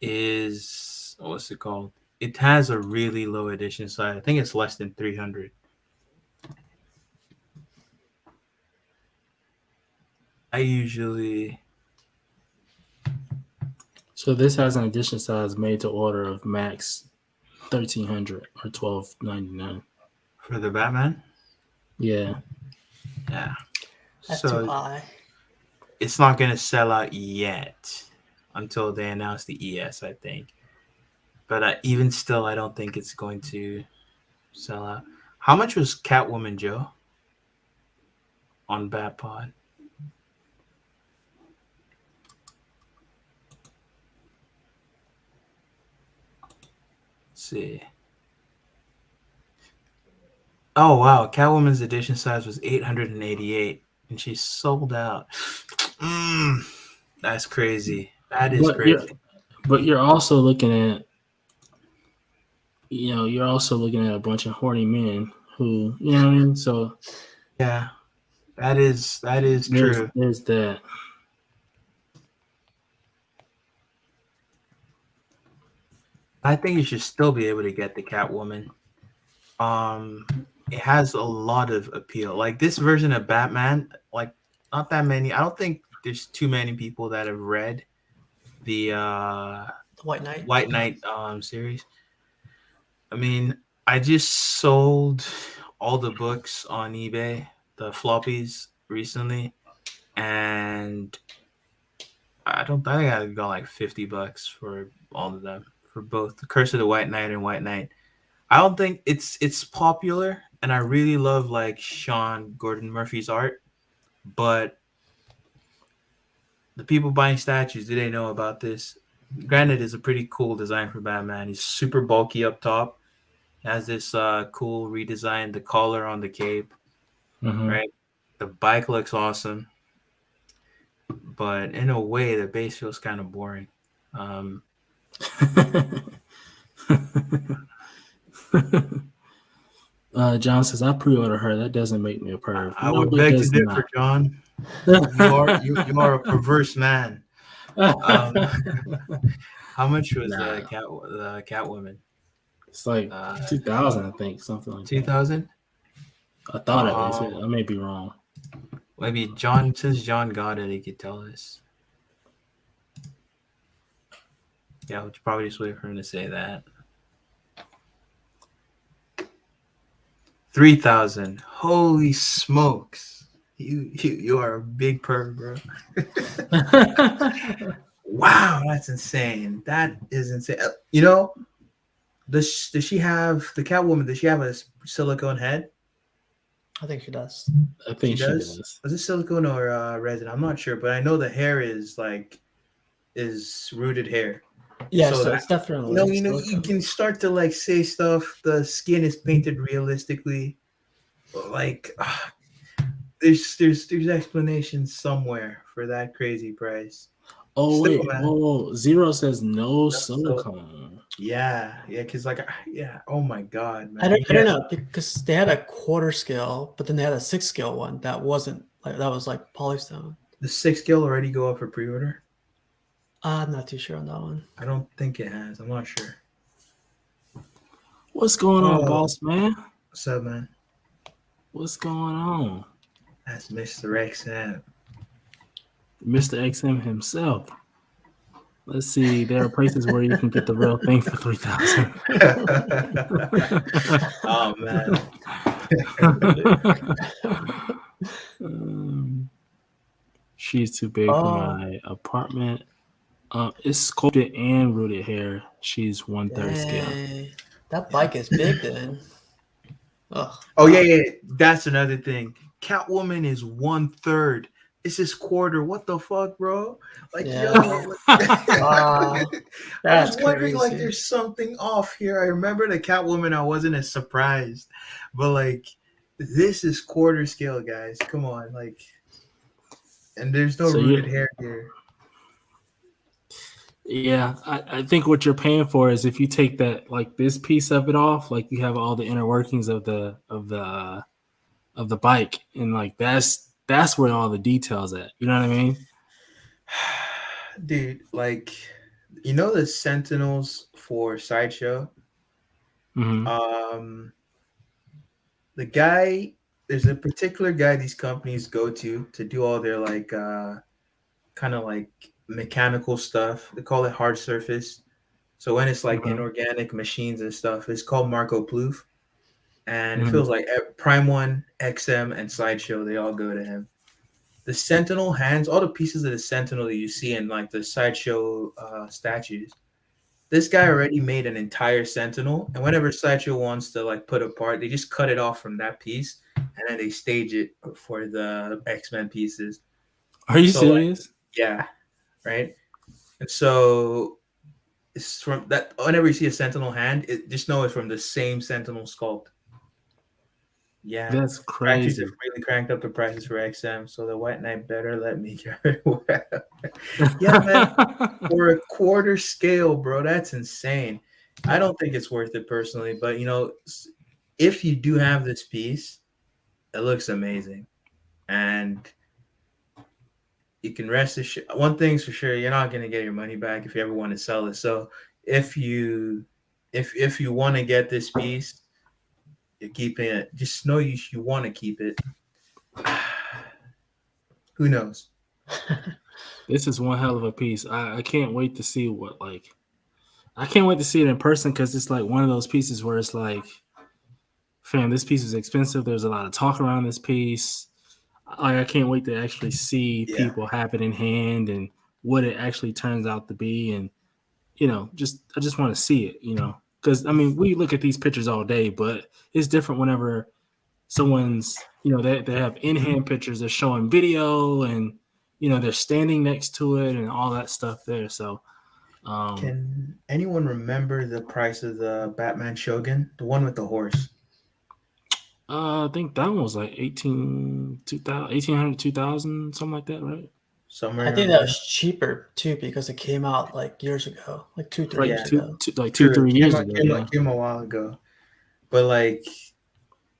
is what's it called? It has a really low edition size. I think it's less than 300. I usually. So this has an edition size made to order of max $1,300 or $1,299 for the Batman. Yeah. That's too high. It's not gonna sell out yet until they announce the ES, I think. But even still, I don't think it's going to sell out. How much was Catwoman, Joe, on Batpod? Let's see. Oh wow, Catwoman's edition size was 888, and she sold out. That's crazy. That is crazy. But you're also looking at, you're also looking at a bunch of horny men who, you know what I mean? So yeah, that is true. There's that. I think you should still be able to get the Catwoman. It has a lot of appeal. Like this version of Batman, like not that many. I don't think there's too many people that have read the White Knight series. I mean, I just sold all the books on eBay, the floppies recently, and I think I got like $50 for all of them, for both the Curse of the White Knight and White Knight. I don't think it's popular, and I really love like Sean Gordon Murphy's art, but the people buying statues, do they know about this? Granted, it's a pretty cool design for Batman. He's super bulky up top. He has this cool redesign, the collar on the cape, right? The bike looks awesome, but in a way, the base feels kind of boring. John says, I pre-order her. That doesn't make me a perv. I would beg to differ, John. You are a perverse man. How much was the Catwoman? It's like 2,000, I think, something like 2,000. I thought it was. I may be wrong. Maybe John, since John got it, he could tell us. Yeah, we'll probably just wait for him to say that. 3,000. Holy smokes! You are a big perv, bro. Wow, that's insane. That is insane. Does she have the Catwoman? Does she have a silicone head? I think she does. I think she does. Is it silicone or resin? I'm not sure, but I know the hair is rooted hair. Yeah, so it's definitely. You can start to like say stuff. The skin is painted realistically. Like, there's explanations somewhere for that crazy price. Oh, Still, wait. man. Oh, Zero says no silicone. Yeah, because oh my god, man. I don't know, because they had a quarter scale, but then they had a 6 scale one that wasn't like, that was like polystone. The 6 scale already go up for pre-order? I'm not too sure on that one. I don't think it has. I'm not sure. What's going on, Oh, boss man? what's up, man? What's going on? That's Mr. XM. Mr. XM himself. Let's see. There are places where you can get the real thing for $3,000. Oh man. She's too big for my apartment. It's sculpted and rooted hair. She's 1/3 scale. Dang. That bike is big then. Ugh. Oh yeah. That's another thing. Catwoman is 1/3. It's his quarter. What the fuck, bro? Like, Yeah. yo, I That's was wondering, like, crazy. there's something off here. I remember the Catwoman. I wasn't as surprised, but like, this is quarter scale, guys. Come on, like, and there's no So rooted hair here. Yeah, I think what you're paying for is if you take that, like, this piece of it off, like you have all the inner workings of the bike, and like that's where all the details at. You know what I mean? Dude, like, you know the Sentinels for Sideshow? Mm-hmm. The guy, there's a particular guy these companies go to do all their like kind of like mechanical stuff. They call it hard surface. So when it's like inorganic machines and stuff, it's called Marco Plouffe. And it feels like Prime One, XM, and Sideshow, they all go to him. The Sentinel hands, all the pieces of the Sentinel that you see in like the Sideshow statues, this guy already made an entire Sentinel, and whenever Sideshow wants to like put a part, they just cut it off from that piece, and then they stage it for the X-Men pieces. Are you serious? Like, yeah, right. And so it's from that. Whenever you see a Sentinel hand, just know it's from the same Sentinel sculpt. Yeah, That's factories crazy. have really cranked up the prices for XM, so the White Knight better let me get it. Yeah, man. For a quarter scale, bro, that's insane. I don't think it's worth it personally, but you know, if you do have this piece, it looks amazing, and you can rest assured. One thing's for sure, you're not gonna get your money back if you ever want to sell it. So if you want to get this piece, you're keeping it. Just know you want to keep it. Who knows? This is one hell of a piece. I can't wait to see I can't wait to see it in person, because it's like one of those pieces where it's like, fam, this piece is expensive. There's a lot of talk around this piece. I can't wait to actually see people have it in hand and what it actually turns out to be. And, you know, I just want to see it, you know, because I mean, we look at these pictures all day, but it's different whenever someone's, you know, they have in-hand pictures, they're showing video, and, you know, they're standing next to it and all that stuff there. So can anyone remember the price of the Batman Shogun, the one with the horse? I think that one was like 1800, 2000, something like that, right? Somewhere. I think that was cheaper too because it came out like years ago, like 2-3 years ago. 2-3 years ago. Came a while ago, but like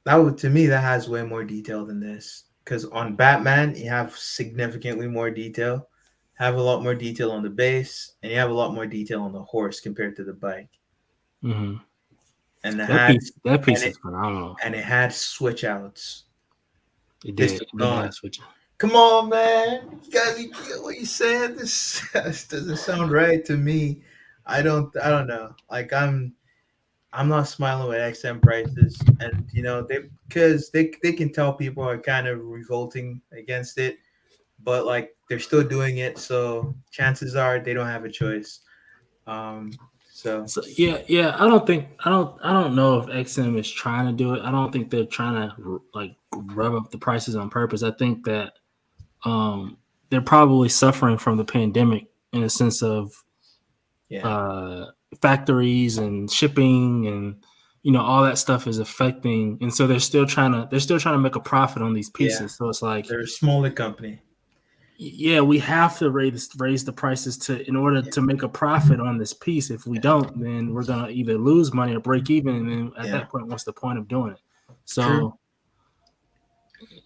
that would, to me, that has way more detail than this. Because on Batman, you have significantly more detail, have a lot more detail on the base, and you have a lot more detail on the horse compared to the bike. Mm-hmm. And that piece is phenomenal. And it had switch outs. It did. Switch. Come on, man! You guys, you get what you said. This doesn't sound right to me. I don't know. Like I'm not smiling with XM prices, and you know because they can tell people are kind of revolting against it, but like they're still doing it, so chances are they don't have a choice. So yeah, I don't know if XM is trying to do it. I don't think they're trying to like rev up the prices on purpose. I think that they're probably suffering from the pandemic in a sense of factories and shipping, and you know, all that stuff is affecting, and so they're still trying to make a profit on these pieces. So it's like they're a smaller company. Yeah, we have to raise the prices in order to make a profit on this piece. If we don't, then we're gonna either lose money or break even, and then at that point, what's the point of doing it? So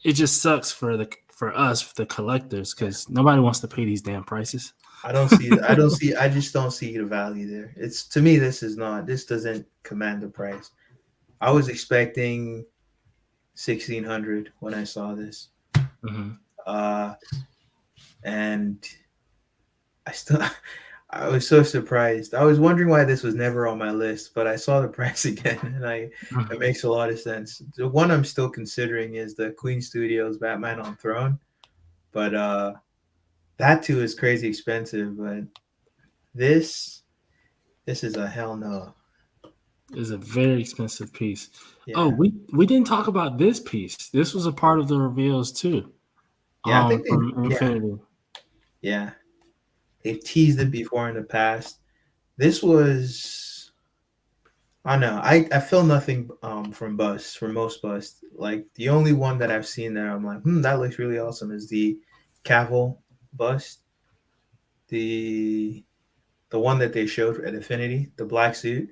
it just sucks for us, the collectors, because nobody wants to pay these damn prices. I just don't see the value there. It's to me, this doesn't command the price. I was expecting 1,600 when I saw this. Mm-hmm. And I was so surprised. I was wondering why this was never on my list, but I saw the price again, and it makes a lot of sense. The one I'm still considering is the Queen Studios Batman on Throne, but that too is crazy expensive. But this is a hell no. It's a very expensive piece. Yeah. Oh, we didn't talk about this piece. This was a part of the reveals too. Yeah, I think from Infinity. Yeah. They've teased it before in the past. This was, I don't know. I feel nothing from most busts. Like the only one that I've seen there, I'm like, that looks really awesome. Is the Cavill bust, the one that they showed at Infinity, the black suit,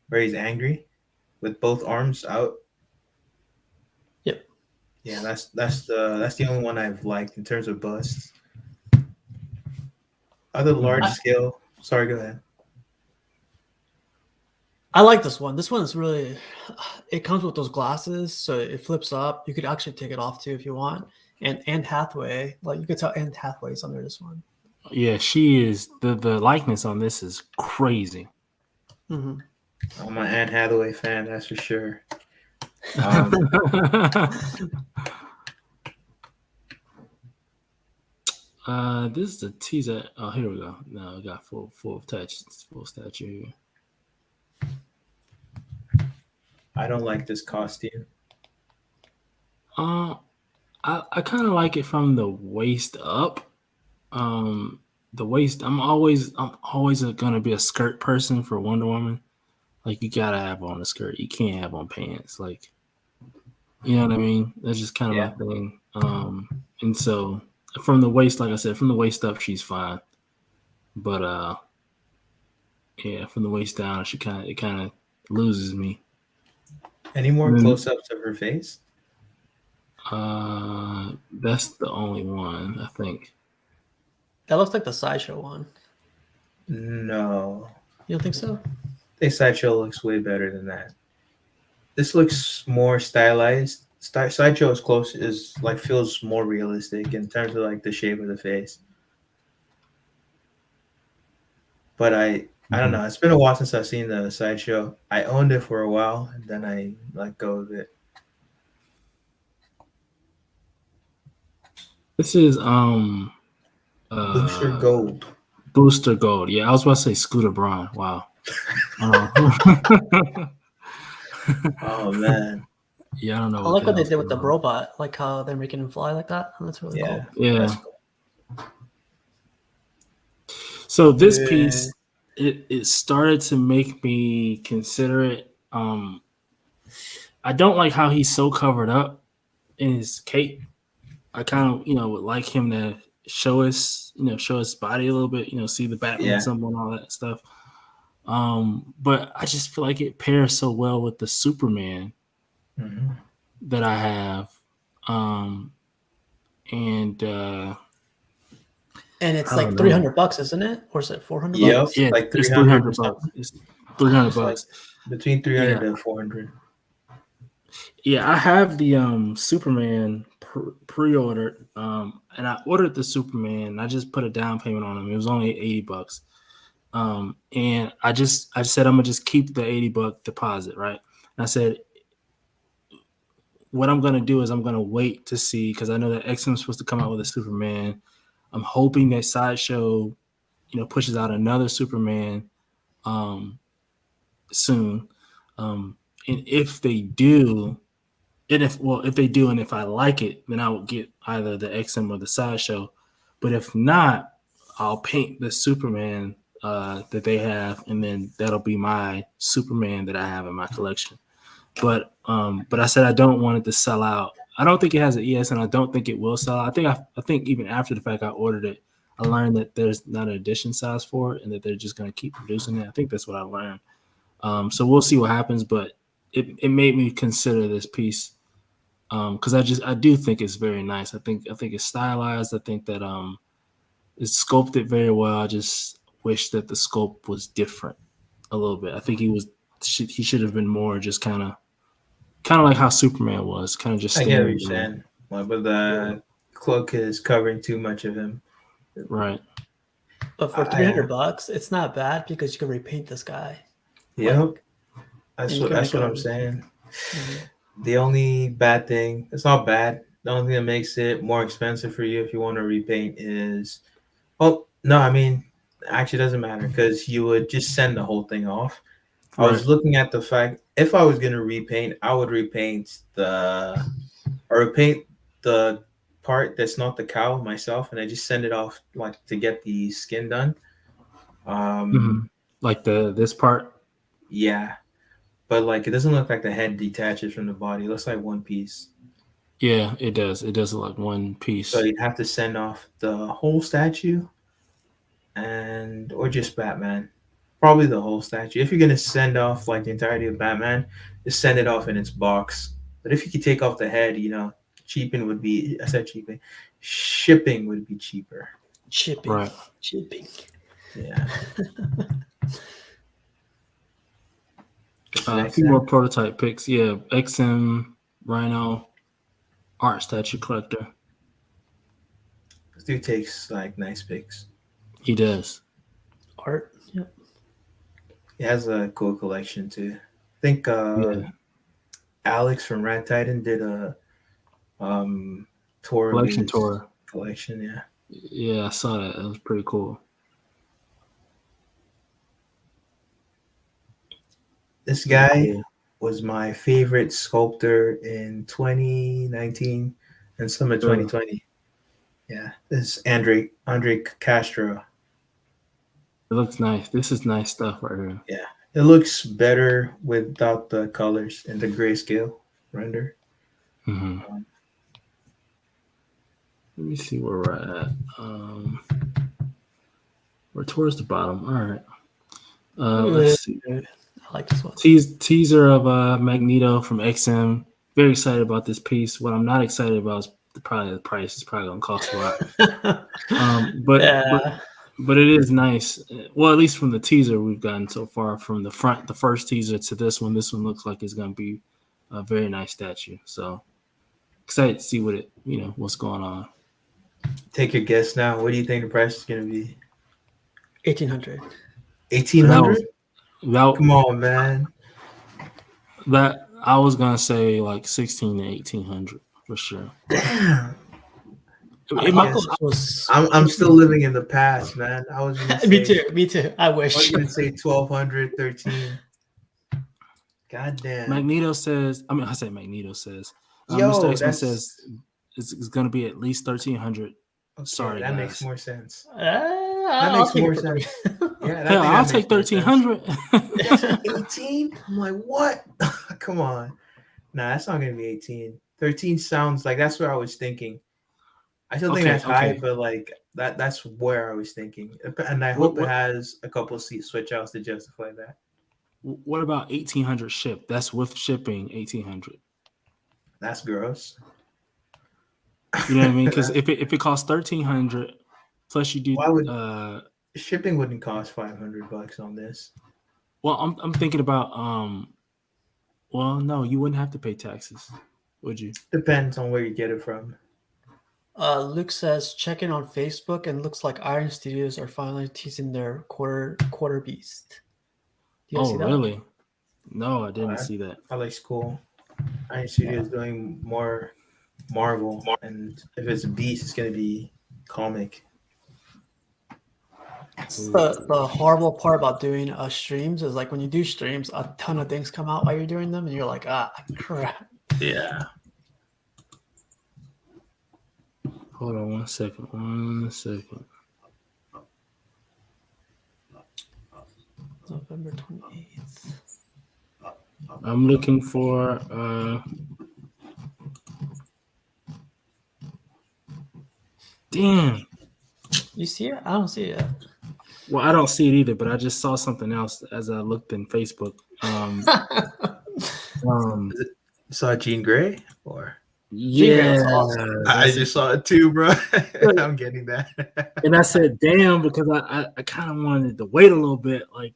where he's angry with both arms out. Yep. Yeah, that's the only one I've liked in terms of busts. Other large scale. Sorry, go ahead. I like this one. This one is really. It comes with those glasses, so it flips up. You could actually take it off too if you want. And Anne Hathaway, like you could tell Anne Hathaway's under this one. Yeah, she is. The likeness on this is crazy. Mm-hmm. I'm an Anne Hathaway fan, that's for sure. This is a teaser. Oh, here we go. No, we got full statue here. I don't like this costume. I kind of like it from the waist up. The waist. I'm always gonna be a skirt person for Wonder Woman. Like you gotta have on a skirt. You can't have on pants. Like, you know what I mean? That's just kind of my thing. And so from the waist, like I said, from the waist up, she's fine. But yeah, from the waist down, it kind of loses me. Any more close-ups of her face? That's the only one, I think. That looks like the Sideshow one. No. You don't think so? I think Sideshow looks way better than that. This looks more stylized. Sideshow feels more realistic in terms of like the shape of the face. But I don't know. It's been a while since I've seen the Sideshow. I owned it for a while, and then I let go of it. This is Booster Gold. Booster Gold. Yeah, I was about to say Scooter Braun. Wow. Oh man. Yeah, I don't know. I like what they did with the robot, like how they're making him fly like that. That's really cool. Yeah. Cool. So this piece, it started to make me consider it. I don't like how he's so covered up in his cape. I kind of, would like him to show his body a little bit, see the Batman symbol and all that stuff. But I just feel like it pairs so well with the Superman that I have. And it's like $300, isn't it? Or is it $400? Yep, yeah, like $300. It's $300. Like between 300 and 400. Yeah, I have the Superman pre-ordered, and I ordered the Superman. And I just put a down payment on him. It was only $80. And I said I'm gonna just keep the $80 deposit, right? And I said what I'm gonna do is I'm gonna wait to see, because I know that XM's supposed to come out with a Superman. I'm hoping that Sideshow, pushes out another Superman soon. And if they do, and if I like it, then I will get either the XM or the Sideshow. But if not, I'll paint the Superman that they have, and then that'll be my Superman that I have in my collection. But I said I don't want it to sell out. I don't think it has an ES, and I don't think it will sell out. I think even after the fact I ordered it, I learned that there's not an edition size for it, and that they're just going to keep producing it. I think that's what I learned. So we'll see what happens, but it made me consider this piece because I do think it's very nice. I think it's stylized. I think that It's sculpted very well. I just wish that the sculpt was different a little bit. I think he should have been more just kind of like how Superman was, kind of just I get what standing you're there. saying. Well, but the cloak is covering too much of him. Right. But for $300, it's not bad because you can repaint this guy. Yep. That's what I'm saying. Mm-hmm. The only bad thing, it's not bad. The only thing that makes it more expensive for you if you want to repaint is, actually it doesn't matter because you would just send the whole thing off. Right. I was looking at the fact, if I was going to repaint, I would repaint the part that's not the cowl myself, and I just send it off like to get the skin done. Like this part? Yeah. But like it doesn't look like the head detaches from the body. It looks like one piece. Yeah, it does. It does look like one piece. So you'd have to send off the whole statue or just Batman. Probably the whole statue. If you're gonna send off like the entirety of Batman, just send it off in its box. But if you could take off the head, shipping would be cheaper. Shipping. Right. Shipping. Yeah. A few more prototype picks. Yeah, XM, Rhino, art statue collector. This dude takes like nice pics. He does. Art. Yep. He has a cool collection too. I think Alex from Rat Titan did a tour. Collection, yeah. Yeah, I saw that. It was pretty cool. This guy was my favorite sculptor in 2019 and some of 2020. Yeah, this is Andre Castro. It looks nice. This is nice stuff right here. Yeah, it looks better without the colors and the grayscale render. Mm-hmm. Let me see where we're at. We're towards the bottom. All right. Let's see. I like this one. Teaser of Magneto from XM. Very excited about this piece. What I'm not excited about is probably the price. It's probably gonna cost a lot. But it is nice. Well, at least from the teaser we've gotten so far, from the first teaser to this one looks like it's gonna be a very nice statue. So excited to see what's going on. Take your guess now. What do you think the price is gonna be? $1,800. $1,800? Come on, man. That I was gonna say like $1,600 to $1,800 for sure. Damn. I'm still living in the past, man. I was gonna say, me too. I wish. I was gonna say $1,200, $1,300. God damn. Magneto says. Mr. X-Men says it's gonna be at least $1,300. Okay, sorry, that guys. makes more sense. That makes more sense. Yeah, hell, I'll take $1,300. 18? I'm like, what? Come on. Nah, that's not gonna be 18. 13 sounds like that's where I was thinking. I still think that's high, but like that's where I was thinking. And I hope it has a couple of seat switch outs to justify that. What about 1,800 shipped? That's with shipping, 1,800. That's gross. You know what I mean? Because if it costs 1,300 plus you do shipping wouldn't cost $500 on this. Well, I'm thinking about well, no, you wouldn't have to pay taxes, would you? Depends on where you get it from. Luke says checking on Facebook and looks like Iron Studios are finally teasing their quarter beast. Do you see that? Really? No, I didn't see that. That looks cool. Iron Studios doing more Marvel, and if it's a beast, it's gonna be comic. The horrible part about doing streams is like when you do streams, a ton of things come out while you're doing them, and you're like, crap. Yeah. Hold on 1 second. 1 second. November 28th. I'm looking for damn. You see it? I don't see it. Well, I don't see it either, but I just saw something else as I looked in Facebook. Saw Jean Grey or Grey Yeah, looks awesome. I just saw it too, bro. I'm getting that. and I said, "Damn," because I kind of wanted to wait a little bit, like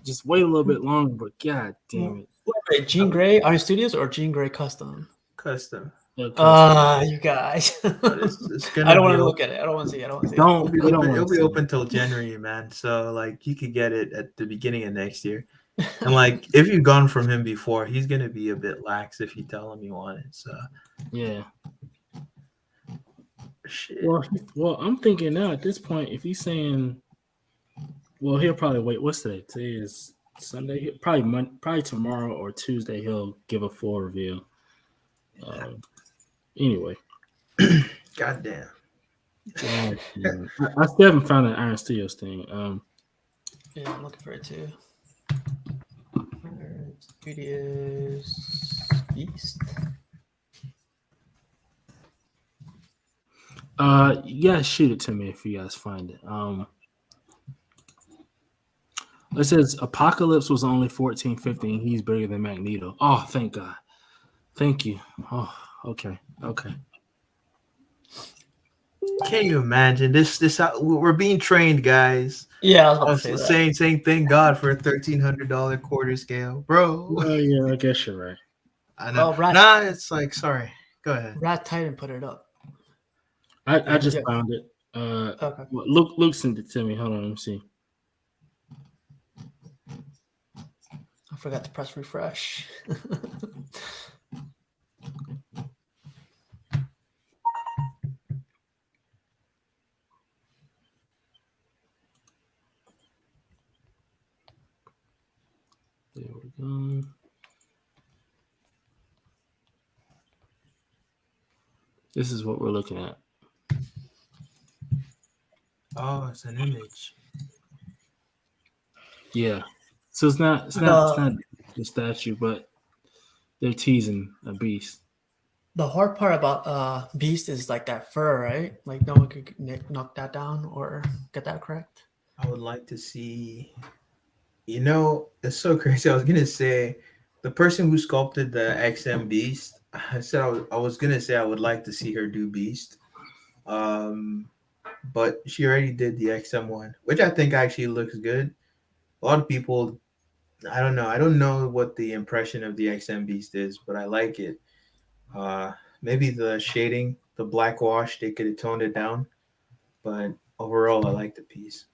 just wait a little bit longer. But god damn it, Wait, Jean Grey Iron Studios or Jean Grey Custom? Custom. You guys. But it's I gonna don't be want to open. look at it. I don't want to see it. I don't want to see it. don't we don't want It'll to be see open it. till January, man. So like you could get it at the beginning of next year. And like if you've gone from him before, he's gonna be a bit lax if you tell him you want it. So Yeah. shit. Well, I'm thinking now at this point, if he's saying, well, he'll probably wait. What's today? Today is Sunday. Probably tomorrow or Tuesday. He'll give a full reveal. Anyway, Goddamn. I still haven't found an Iron Studios thing. Yeah, I'm looking for it too. Iron Studios Beast. You guys shoot it to me if you guys find it. It says Apocalypse was only 14.50 and he's bigger than Magneto. Oh, thank God. Thank you. Oh, okay. Can you imagine this? We're being trained, guys. Yeah, I was I about was to say that. saying thank God for a $1,300 quarter scale, bro. Oh, yeah, I guess you're right. I know. Well, Nah, it's like sorry. Go ahead. Rat Titan put it up. I just Yeah. found it. Okay. Luke sent it to me. Hold on, let me see. I forgot to press refresh. There we go. This is what we're looking at. Oh, it's an image. Yeah. So it's not the statue, but they're teasing a beast. The hard part about Beast is like that fur, right? Like no one could knock that down or get that correct. I would like to see. You know, it's so crazy. I was gonna say the person who sculpted the XM Beast. I said I was gonna say I would like to see her do Beast, but she already did the XM one, which I think actually looks good. A lot of people, I don't know. I don't know what the impression of the XM Beast is, but I like it. Maybe the shading, the black wash, they could have toned it down, but overall, I like the piece.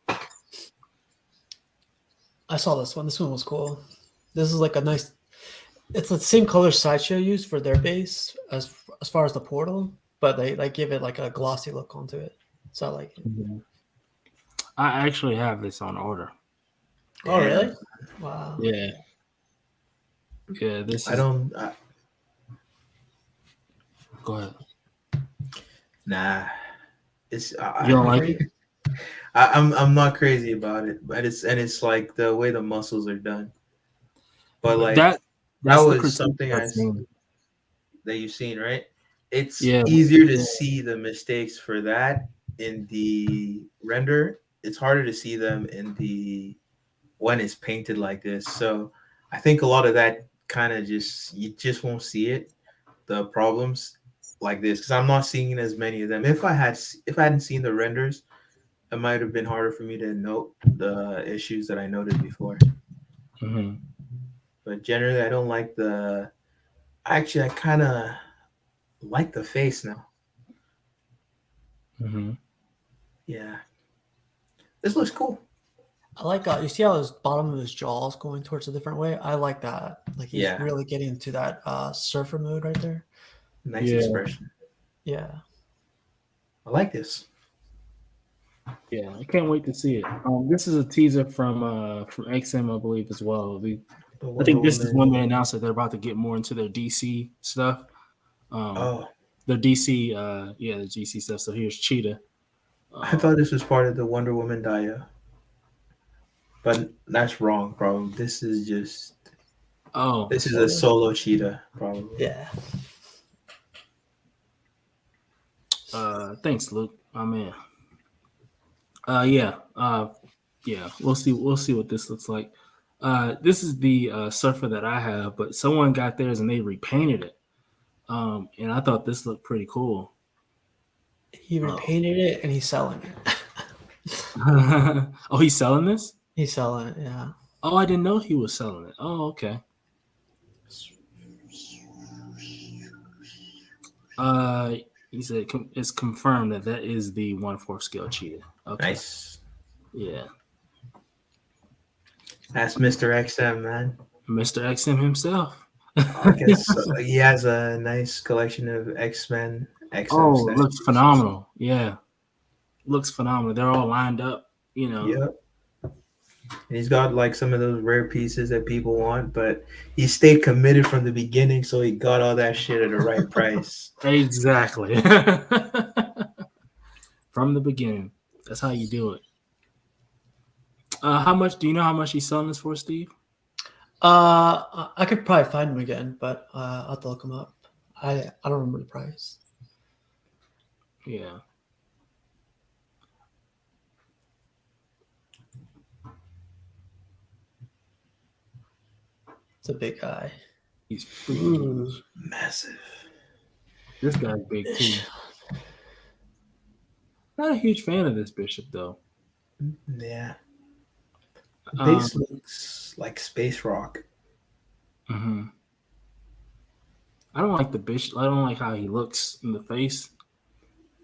I saw this one. This one was cool. This is like a nice. It's the same color Sideshow used for their base as far as the portal, but they give it like a glossy look onto it. So I like it. I actually have this on order. Oh really? Wow. Yeah. Yeah. This is. I don't. Go ahead. Nah, it's You don't like it? I'm not crazy about it, but it's like the way the muscles are done. But like That's that the was critique something I've seen. that you've seen, right? It's Yeah. easier to see the mistakes for that in the render. It's harder to see them in the when it's painted like this. So I think a lot of that kind of you just won't see it. The problems like this because I'm not seeing as many of them. If I hadn't seen the renders, it might have been harder for me to note the issues that I noted before. Mm-hmm. But generally, I don't like the. Actually, I kind of like the face now. Mm-hmm. Yeah, this looks cool. I like you see how his bottom of his jaw is going towards a different way. I like that. Like he's really getting into that surfer mode right there. Nice expression. Yeah, I like this. Yeah, I can't wait to see it. This is a teaser from XM, I believe, as well. I think this is when they announced that they're about to get more into their DC stuff. The DC, the DC stuff. So here's Cheetah. I thought this was part of the Wonder Woman dia, but that's wrong. Probably this is just. Oh, this is a solo Cheetah, probably. Yeah. Thanks, Luke. Oh man. Yeah. We'll see what this looks like. This is the surfer that I have, but someone got theirs and they repainted it. And I thought this looked pretty cool. He repainted it and he's selling it. Oh, he's selling this? He's selling it, yeah. Oh, I didn't know he was selling it. Oh, okay. He said it's confirmed that is the 1/4 scale cheetah. Okay. Nice. Yeah. That's Mr. XM, man. Mr. XM himself. I guess he has a nice collection of X-Men. Oh, it looks phenomenal. Yeah. Looks phenomenal. They're all lined up, you know. Yep. And he's got like some of those rare pieces that people want, but he stayed committed from the beginning, so he got all that shit at the right price. Exactly. From the beginning. That's how you do it. How much do you know how much he's selling this for, Steve? I could probably find him again, but I'll have to look him up. I don't remember the price. Yeah. It's a big guy. He's freaking massive. This guy's big too. Not a huge fan of this Bishop though. Yeah. Base looks like space rock. Mm-hmm. I don't like the Bishop. I don't like how he looks in the face.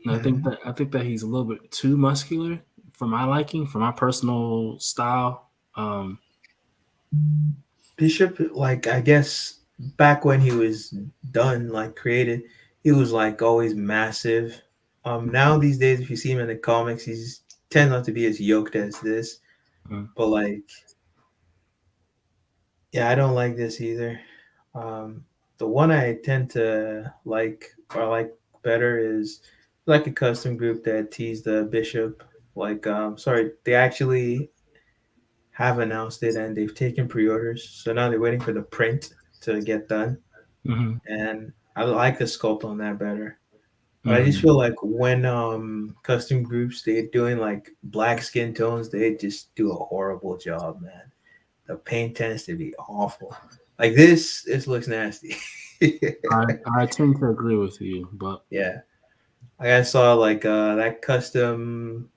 And I think that he's a little bit too muscular for my liking, for my personal style. Bishop, like I guess back when he was done, like created, he was like always massive. Now these days, if you see him in the comics, he's tends not to be as yoked as this. But like, yeah, I don't like this either. The one I tend to like or like better is like a custom group that teased the Bishop. Like, they actually have announced it and they've taken pre-orders. So now they're waiting for the print to get done. Mm-hmm. And I like the sculpt on that better. But I just feel like when custom groups they're doing like black skin tones, they just do a horrible job, man. The paint tends to be awful. Like this looks nasty. I tend to agree with you, but yeah. I saw like that custom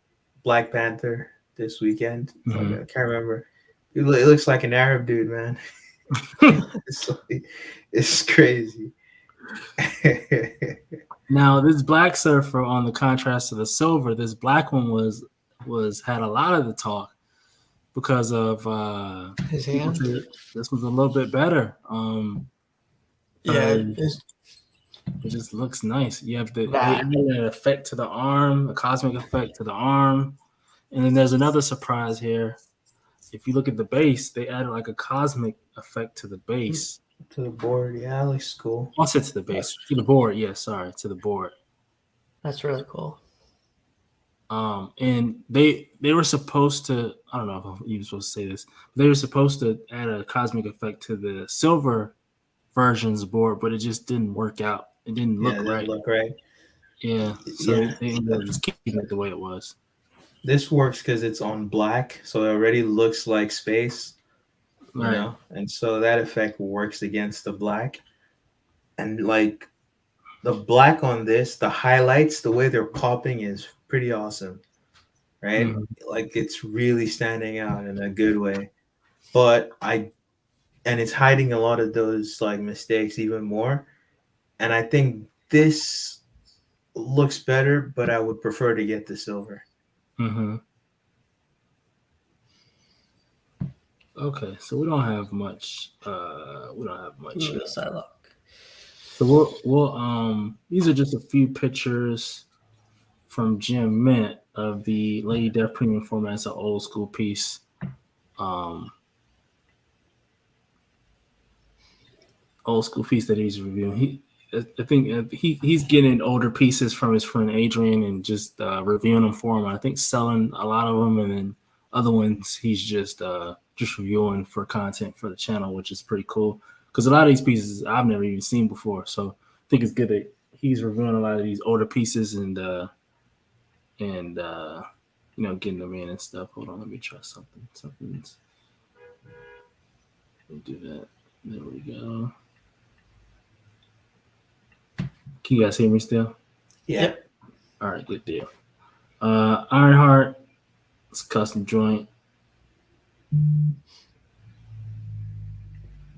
Black Panther this weekend. Mm-hmm. I can't remember. It looks like an Arab dude, man. It's crazy. Now this black surfer, on the contrast to the silver, this black one had a lot of the talk because of his hand. This was a little bit better. It just looks nice. You have an effect to the arm, a cosmic effect to the arm, and then there's another surprise here. If you look at the base, they added like a cosmic effect to the base. To the board, yeah, it looks cool. Also to the base, to the board. Yeah, sorry, to the board. That's really cool. And they were supposed to. I don't know if I'm even supposed to say this. They were supposed to add a cosmic effect to the silver version's board, but it just didn't work out. It didn't look right. Yeah, so they ended up just keeping it the way it was. This works because it's on black, so it already looks like space. You know, and so that effect works against the black. And like the black on this, the highlights, the way they're popping is pretty awesome, right? Mm-hmm. Like it's really standing out in a good way. But it's hiding a lot of those like mistakes even more. And I think this looks better, but I would prefer to get the silver. Mm-hmm. Okay, so we don't have much. Psylocke. So we'll these are just a few pictures from Jim Mint of the Lady Death Premium format. It's an old school piece. Old school piece that he's reviewing. I think he's getting older pieces from his friend Adrian and just reviewing them for him. I think selling a lot of them, and then other ones he's just reviewing for content for the channel, which is pretty cool. Because a lot of these pieces I've never even seen before, so I think it's good that he's reviewing a lot of these older pieces and getting them in and stuff. Hold on, let me try something. We'll do that. There we go. Can you guys hear me still? Yeah. Yep. All right, good deal. Ironheart, it's custom joint.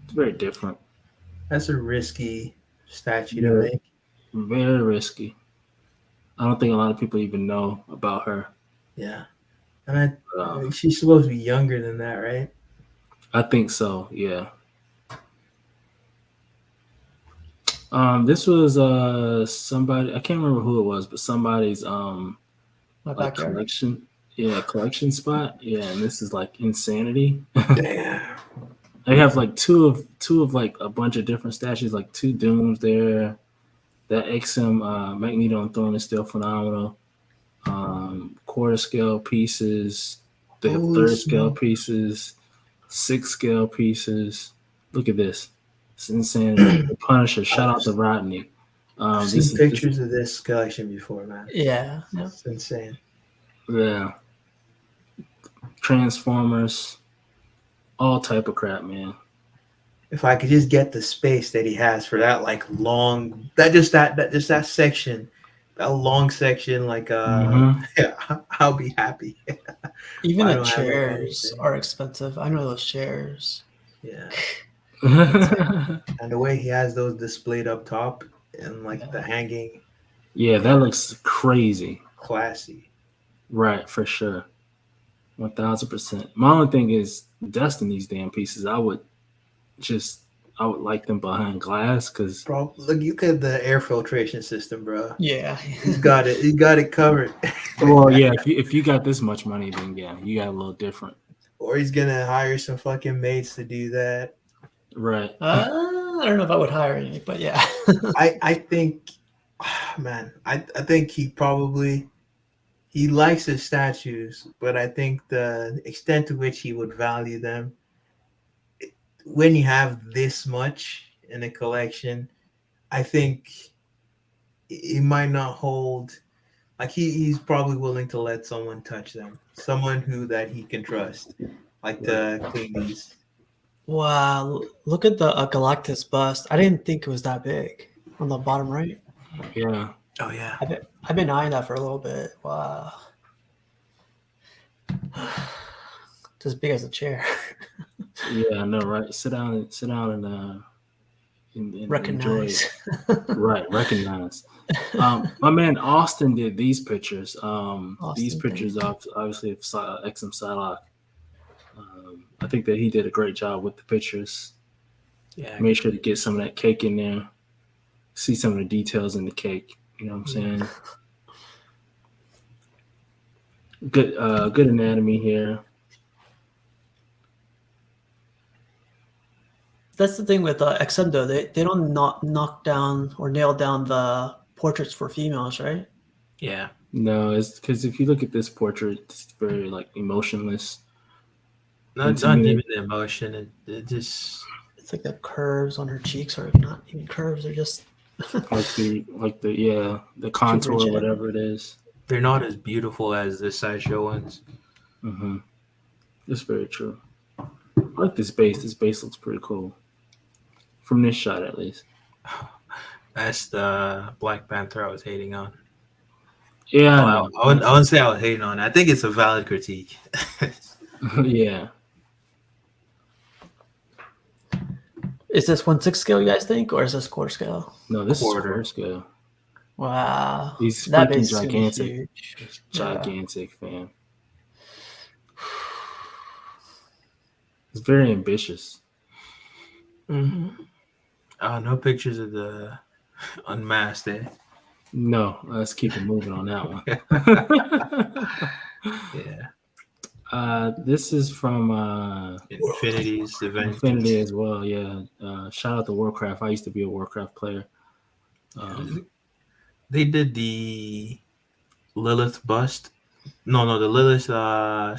It's very different. That's a risky statue to Very, make. very risky. I don't think a lot of people even know about her. Yeah. And Um, she's supposed to be younger than that, right? I think so. Yeah. This was somebody, I can't remember who it was, but somebody's My like backyard. collection spot. Yeah, and this is like insanity. Damn. They have like two of like a bunch of different statues, like two Dooms there. That XM Magneto and Thorn is still phenomenal. Quarter scale pieces, they have Holy third scale smoke. pieces, 6 scale pieces. Look at this. It's insanity. The Punisher, shout out to Rodney. I've This seen is pictures of this collection before, man. Yeah. Yeah. It's insane. yeah. Transformers, all type of crap, man. If I could just get the space that he has for that, like long, that section, that long section, like yeah, I'll be happy. Even I the don't have chairs anything. are expensive. I know those chairs. Yeah, Yeah, and the way he has those displayed up top and like the Yeah. hanging, that looks crazy. classy. Right, for sure. 1000%. My only thing is dusting these damn pieces. I would like them behind glass because Bro, look at the air filtration system, bro. Yeah. He's got it. He got it covered. well, yeah, if you got this much money, then yeah, you got a little different. Or he's gonna hire some fucking mates to do that. Right. I don't know if I would hire any, but yeah. I think, man, I think he likes his statues, but I think the extent to which he would value them, when you have this much in a collection, I think he might not hold. Like he's probably willing to let someone touch them, someone that he can trust, like to clean these. Wow, look at the Galactus bust. I didn't think it was that big on the bottom right. Yeah. Oh yeah, I've been eyeing that for a little bit. Wow. It's as big as a chair. Yeah, I know, right? Sit down and enjoy Recognize. it. Right, recognize. My man Austin did these pictures. These Austin, pictures obviously of XM Psylocke. I think that he did a great job with the pictures. yeah. Made sure to get some of that cake in there. See some of the details in the cake. You know what I'm saying? Good anatomy here. That's the thing with XM though. They don't knock down or nail down the portraits for females, right? Yeah. No, it's because if you look at this portrait, it's very like emotionless. Not even the emotion. It just It's like the curves on her cheeks are not even curves. They're just the contour or rigid. whatever it is. they're not as beautiful as the Sideshow ones. Mm-hmm. That's very true. I like this base. This base looks pretty cool. From this shot, at least. That's the Black Panther I was hating on. Yeah, I wouldn't say I was hating on it. I think it's a valid critique. Yeah. Is this 1/6 scale, you guys think, or is this quarter scale? No, this Quarter. is quarter scale. Wow. He's That freaking base is gonna be gigantic. huge. It's gigantic, fam. It's very ambitious. Mm-hmm. Oh, no pictures of the unmasked, eh? No, let's keep it moving on that one. Yeah. This is from Infinity's event. Infinity as well. Yeah. Shout out to Warcraft. I used to be a Warcraft player. They did the Lilith bust. No, the Lilith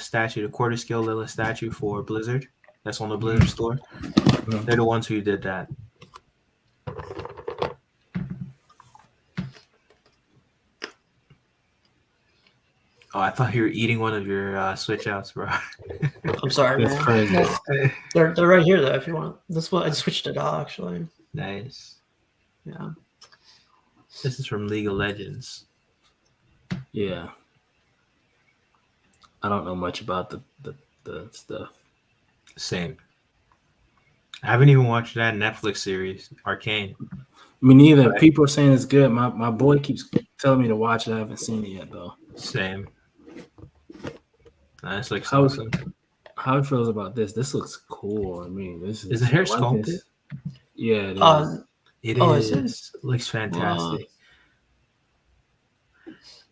statue, the quarter scale Lilith statue for Blizzard. That's on the Blizzard store. They're the ones who did that. Oh, I thought you were eating one of your switch outs, bro. I'm sorry, That's man. crazy. They're right here though. If you want this one, I switched it out actually. Nice. Yeah. This is from League of Legends. Yeah. I don't know much about the stuff. Same. I haven't even watched that Netflix series, Arcane. Me neither. Right. People are saying it's good. My boy keeps telling me to watch it. I haven't seen it yet though. Same. That's like How awesome. how it feels about this? This looks cool. I mean, this Is the hair I like sculpted? this. Yeah, it is. It Oh, is. is It looks fantastic.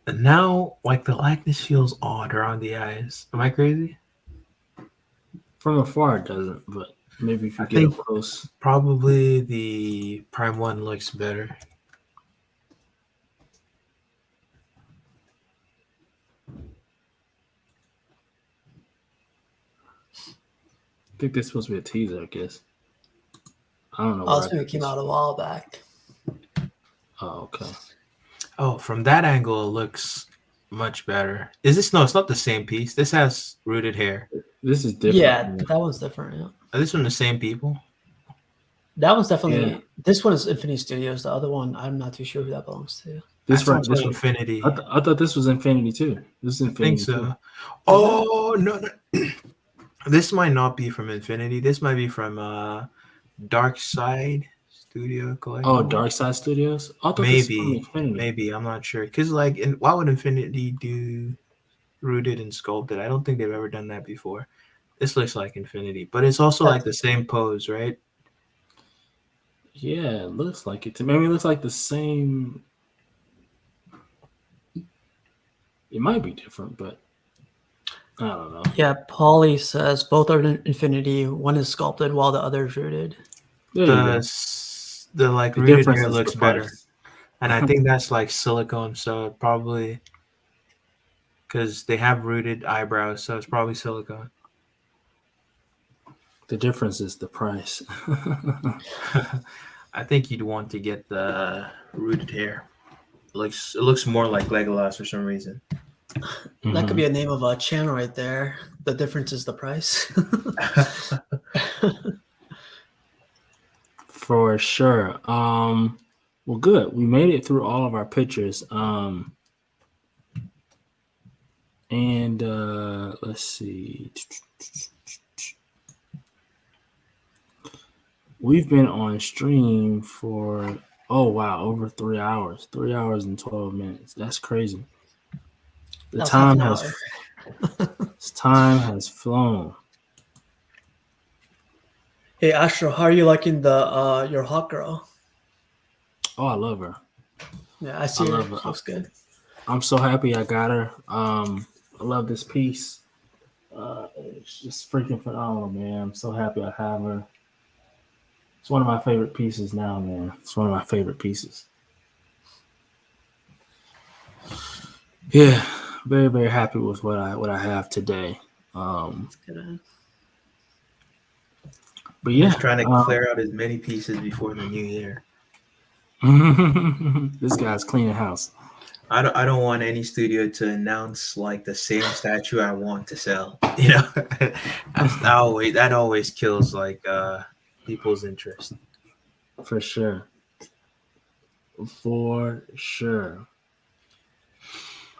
And now, like, the likeness feels odd around the eyes. Am I crazy? From afar, it doesn't, but maybe if you I get up think- close. Probably the Prime one looks better. I think this supposed to be a teaser. I guess. I don't know. Oh, where this movie came out a while back. Oh, okay. Oh, from that angle, it looks much better. Is this? No, it's not the same piece. This has rooted hair. This is different. Yeah, that one's different. Yeah. Are this from the same people? That one's definitely. Yeah. This one is Infinity Studios. The other one, I'm not too sure who that belongs to. This That's right. also Infinity. I thought this was Infinity too. This is I Infinity. think so. Too. Oh no, no. This might not be from Infinity. This might be from Dark Side Studio Collection. Oh, Dark Side Studios. I thought this was from Maybe, Infinity. maybe I'm not sure. Cause like, why would Infinity do rooted and sculpted? I don't think they've ever done that before. This looks like Infinity, but it's also like the same pose, right? Yeah, it looks like it. To me, it looks like the same. It might be different, but I don't know. Yeah, Paulie says both are in Infinity. One is sculpted while the other is rooted. There you go. The like The rooted difference hair is looks the better, price. and I think that's like silicone, so it probably because they have rooted eyebrows, so it's probably silicone. The difference is the price. I think you'd want to get the rooted hair. It looks more like Legolas for some reason. That could be a name of a channel right there. The difference is the price. For sure. Well, good. We made it through all of our pictures. And let's see. We've been on stream for over 3 hours. 3 hours and 12 minutes. That's crazy. That's half an hour. Time has flown. Hey Astro, how are you liking the your hot girl? Oh, I love her. Yeah, I see I her. love her. Looks good. I'm so happy I got her. I love this piece. It's just freaking phenomenal, man. I'm so happy I have her. It's one of my favorite pieces now, man. It's one of my favorite pieces. Yeah, very, very happy with what I have today. But yeah, He's trying to clear out as many pieces before the new year. This guy's cleaning house. I don't want any studio to announce like the same statue I want to sell. You know, that always kills like people's interest. For sure.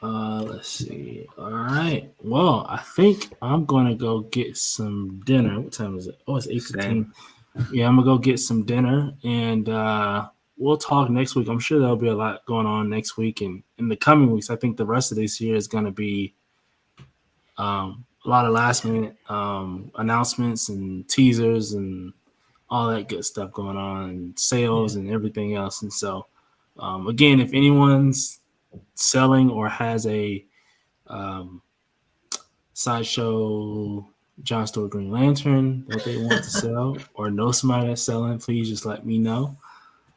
Let's see. All right. Well, I think I'm gonna go get some dinner. What time is it? Oh, it's 8:15. Yeah, I'm gonna go get some dinner, and we'll talk next week. I'm sure there'll be a lot going on next week and in the coming weeks. I think the rest of this year is gonna be a lot of last minute announcements and teasers and all that good stuff going on, and sales and everything else. And so, again, if anyone's selling or has a Sideshow John Stewart Green Lantern that they want to sell, or know somebody that's selling, please just let me know.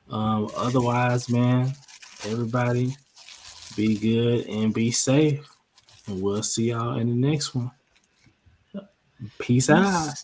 Otherwise, man, everybody be good and be safe, and we'll see y'all in the next one. Peace out.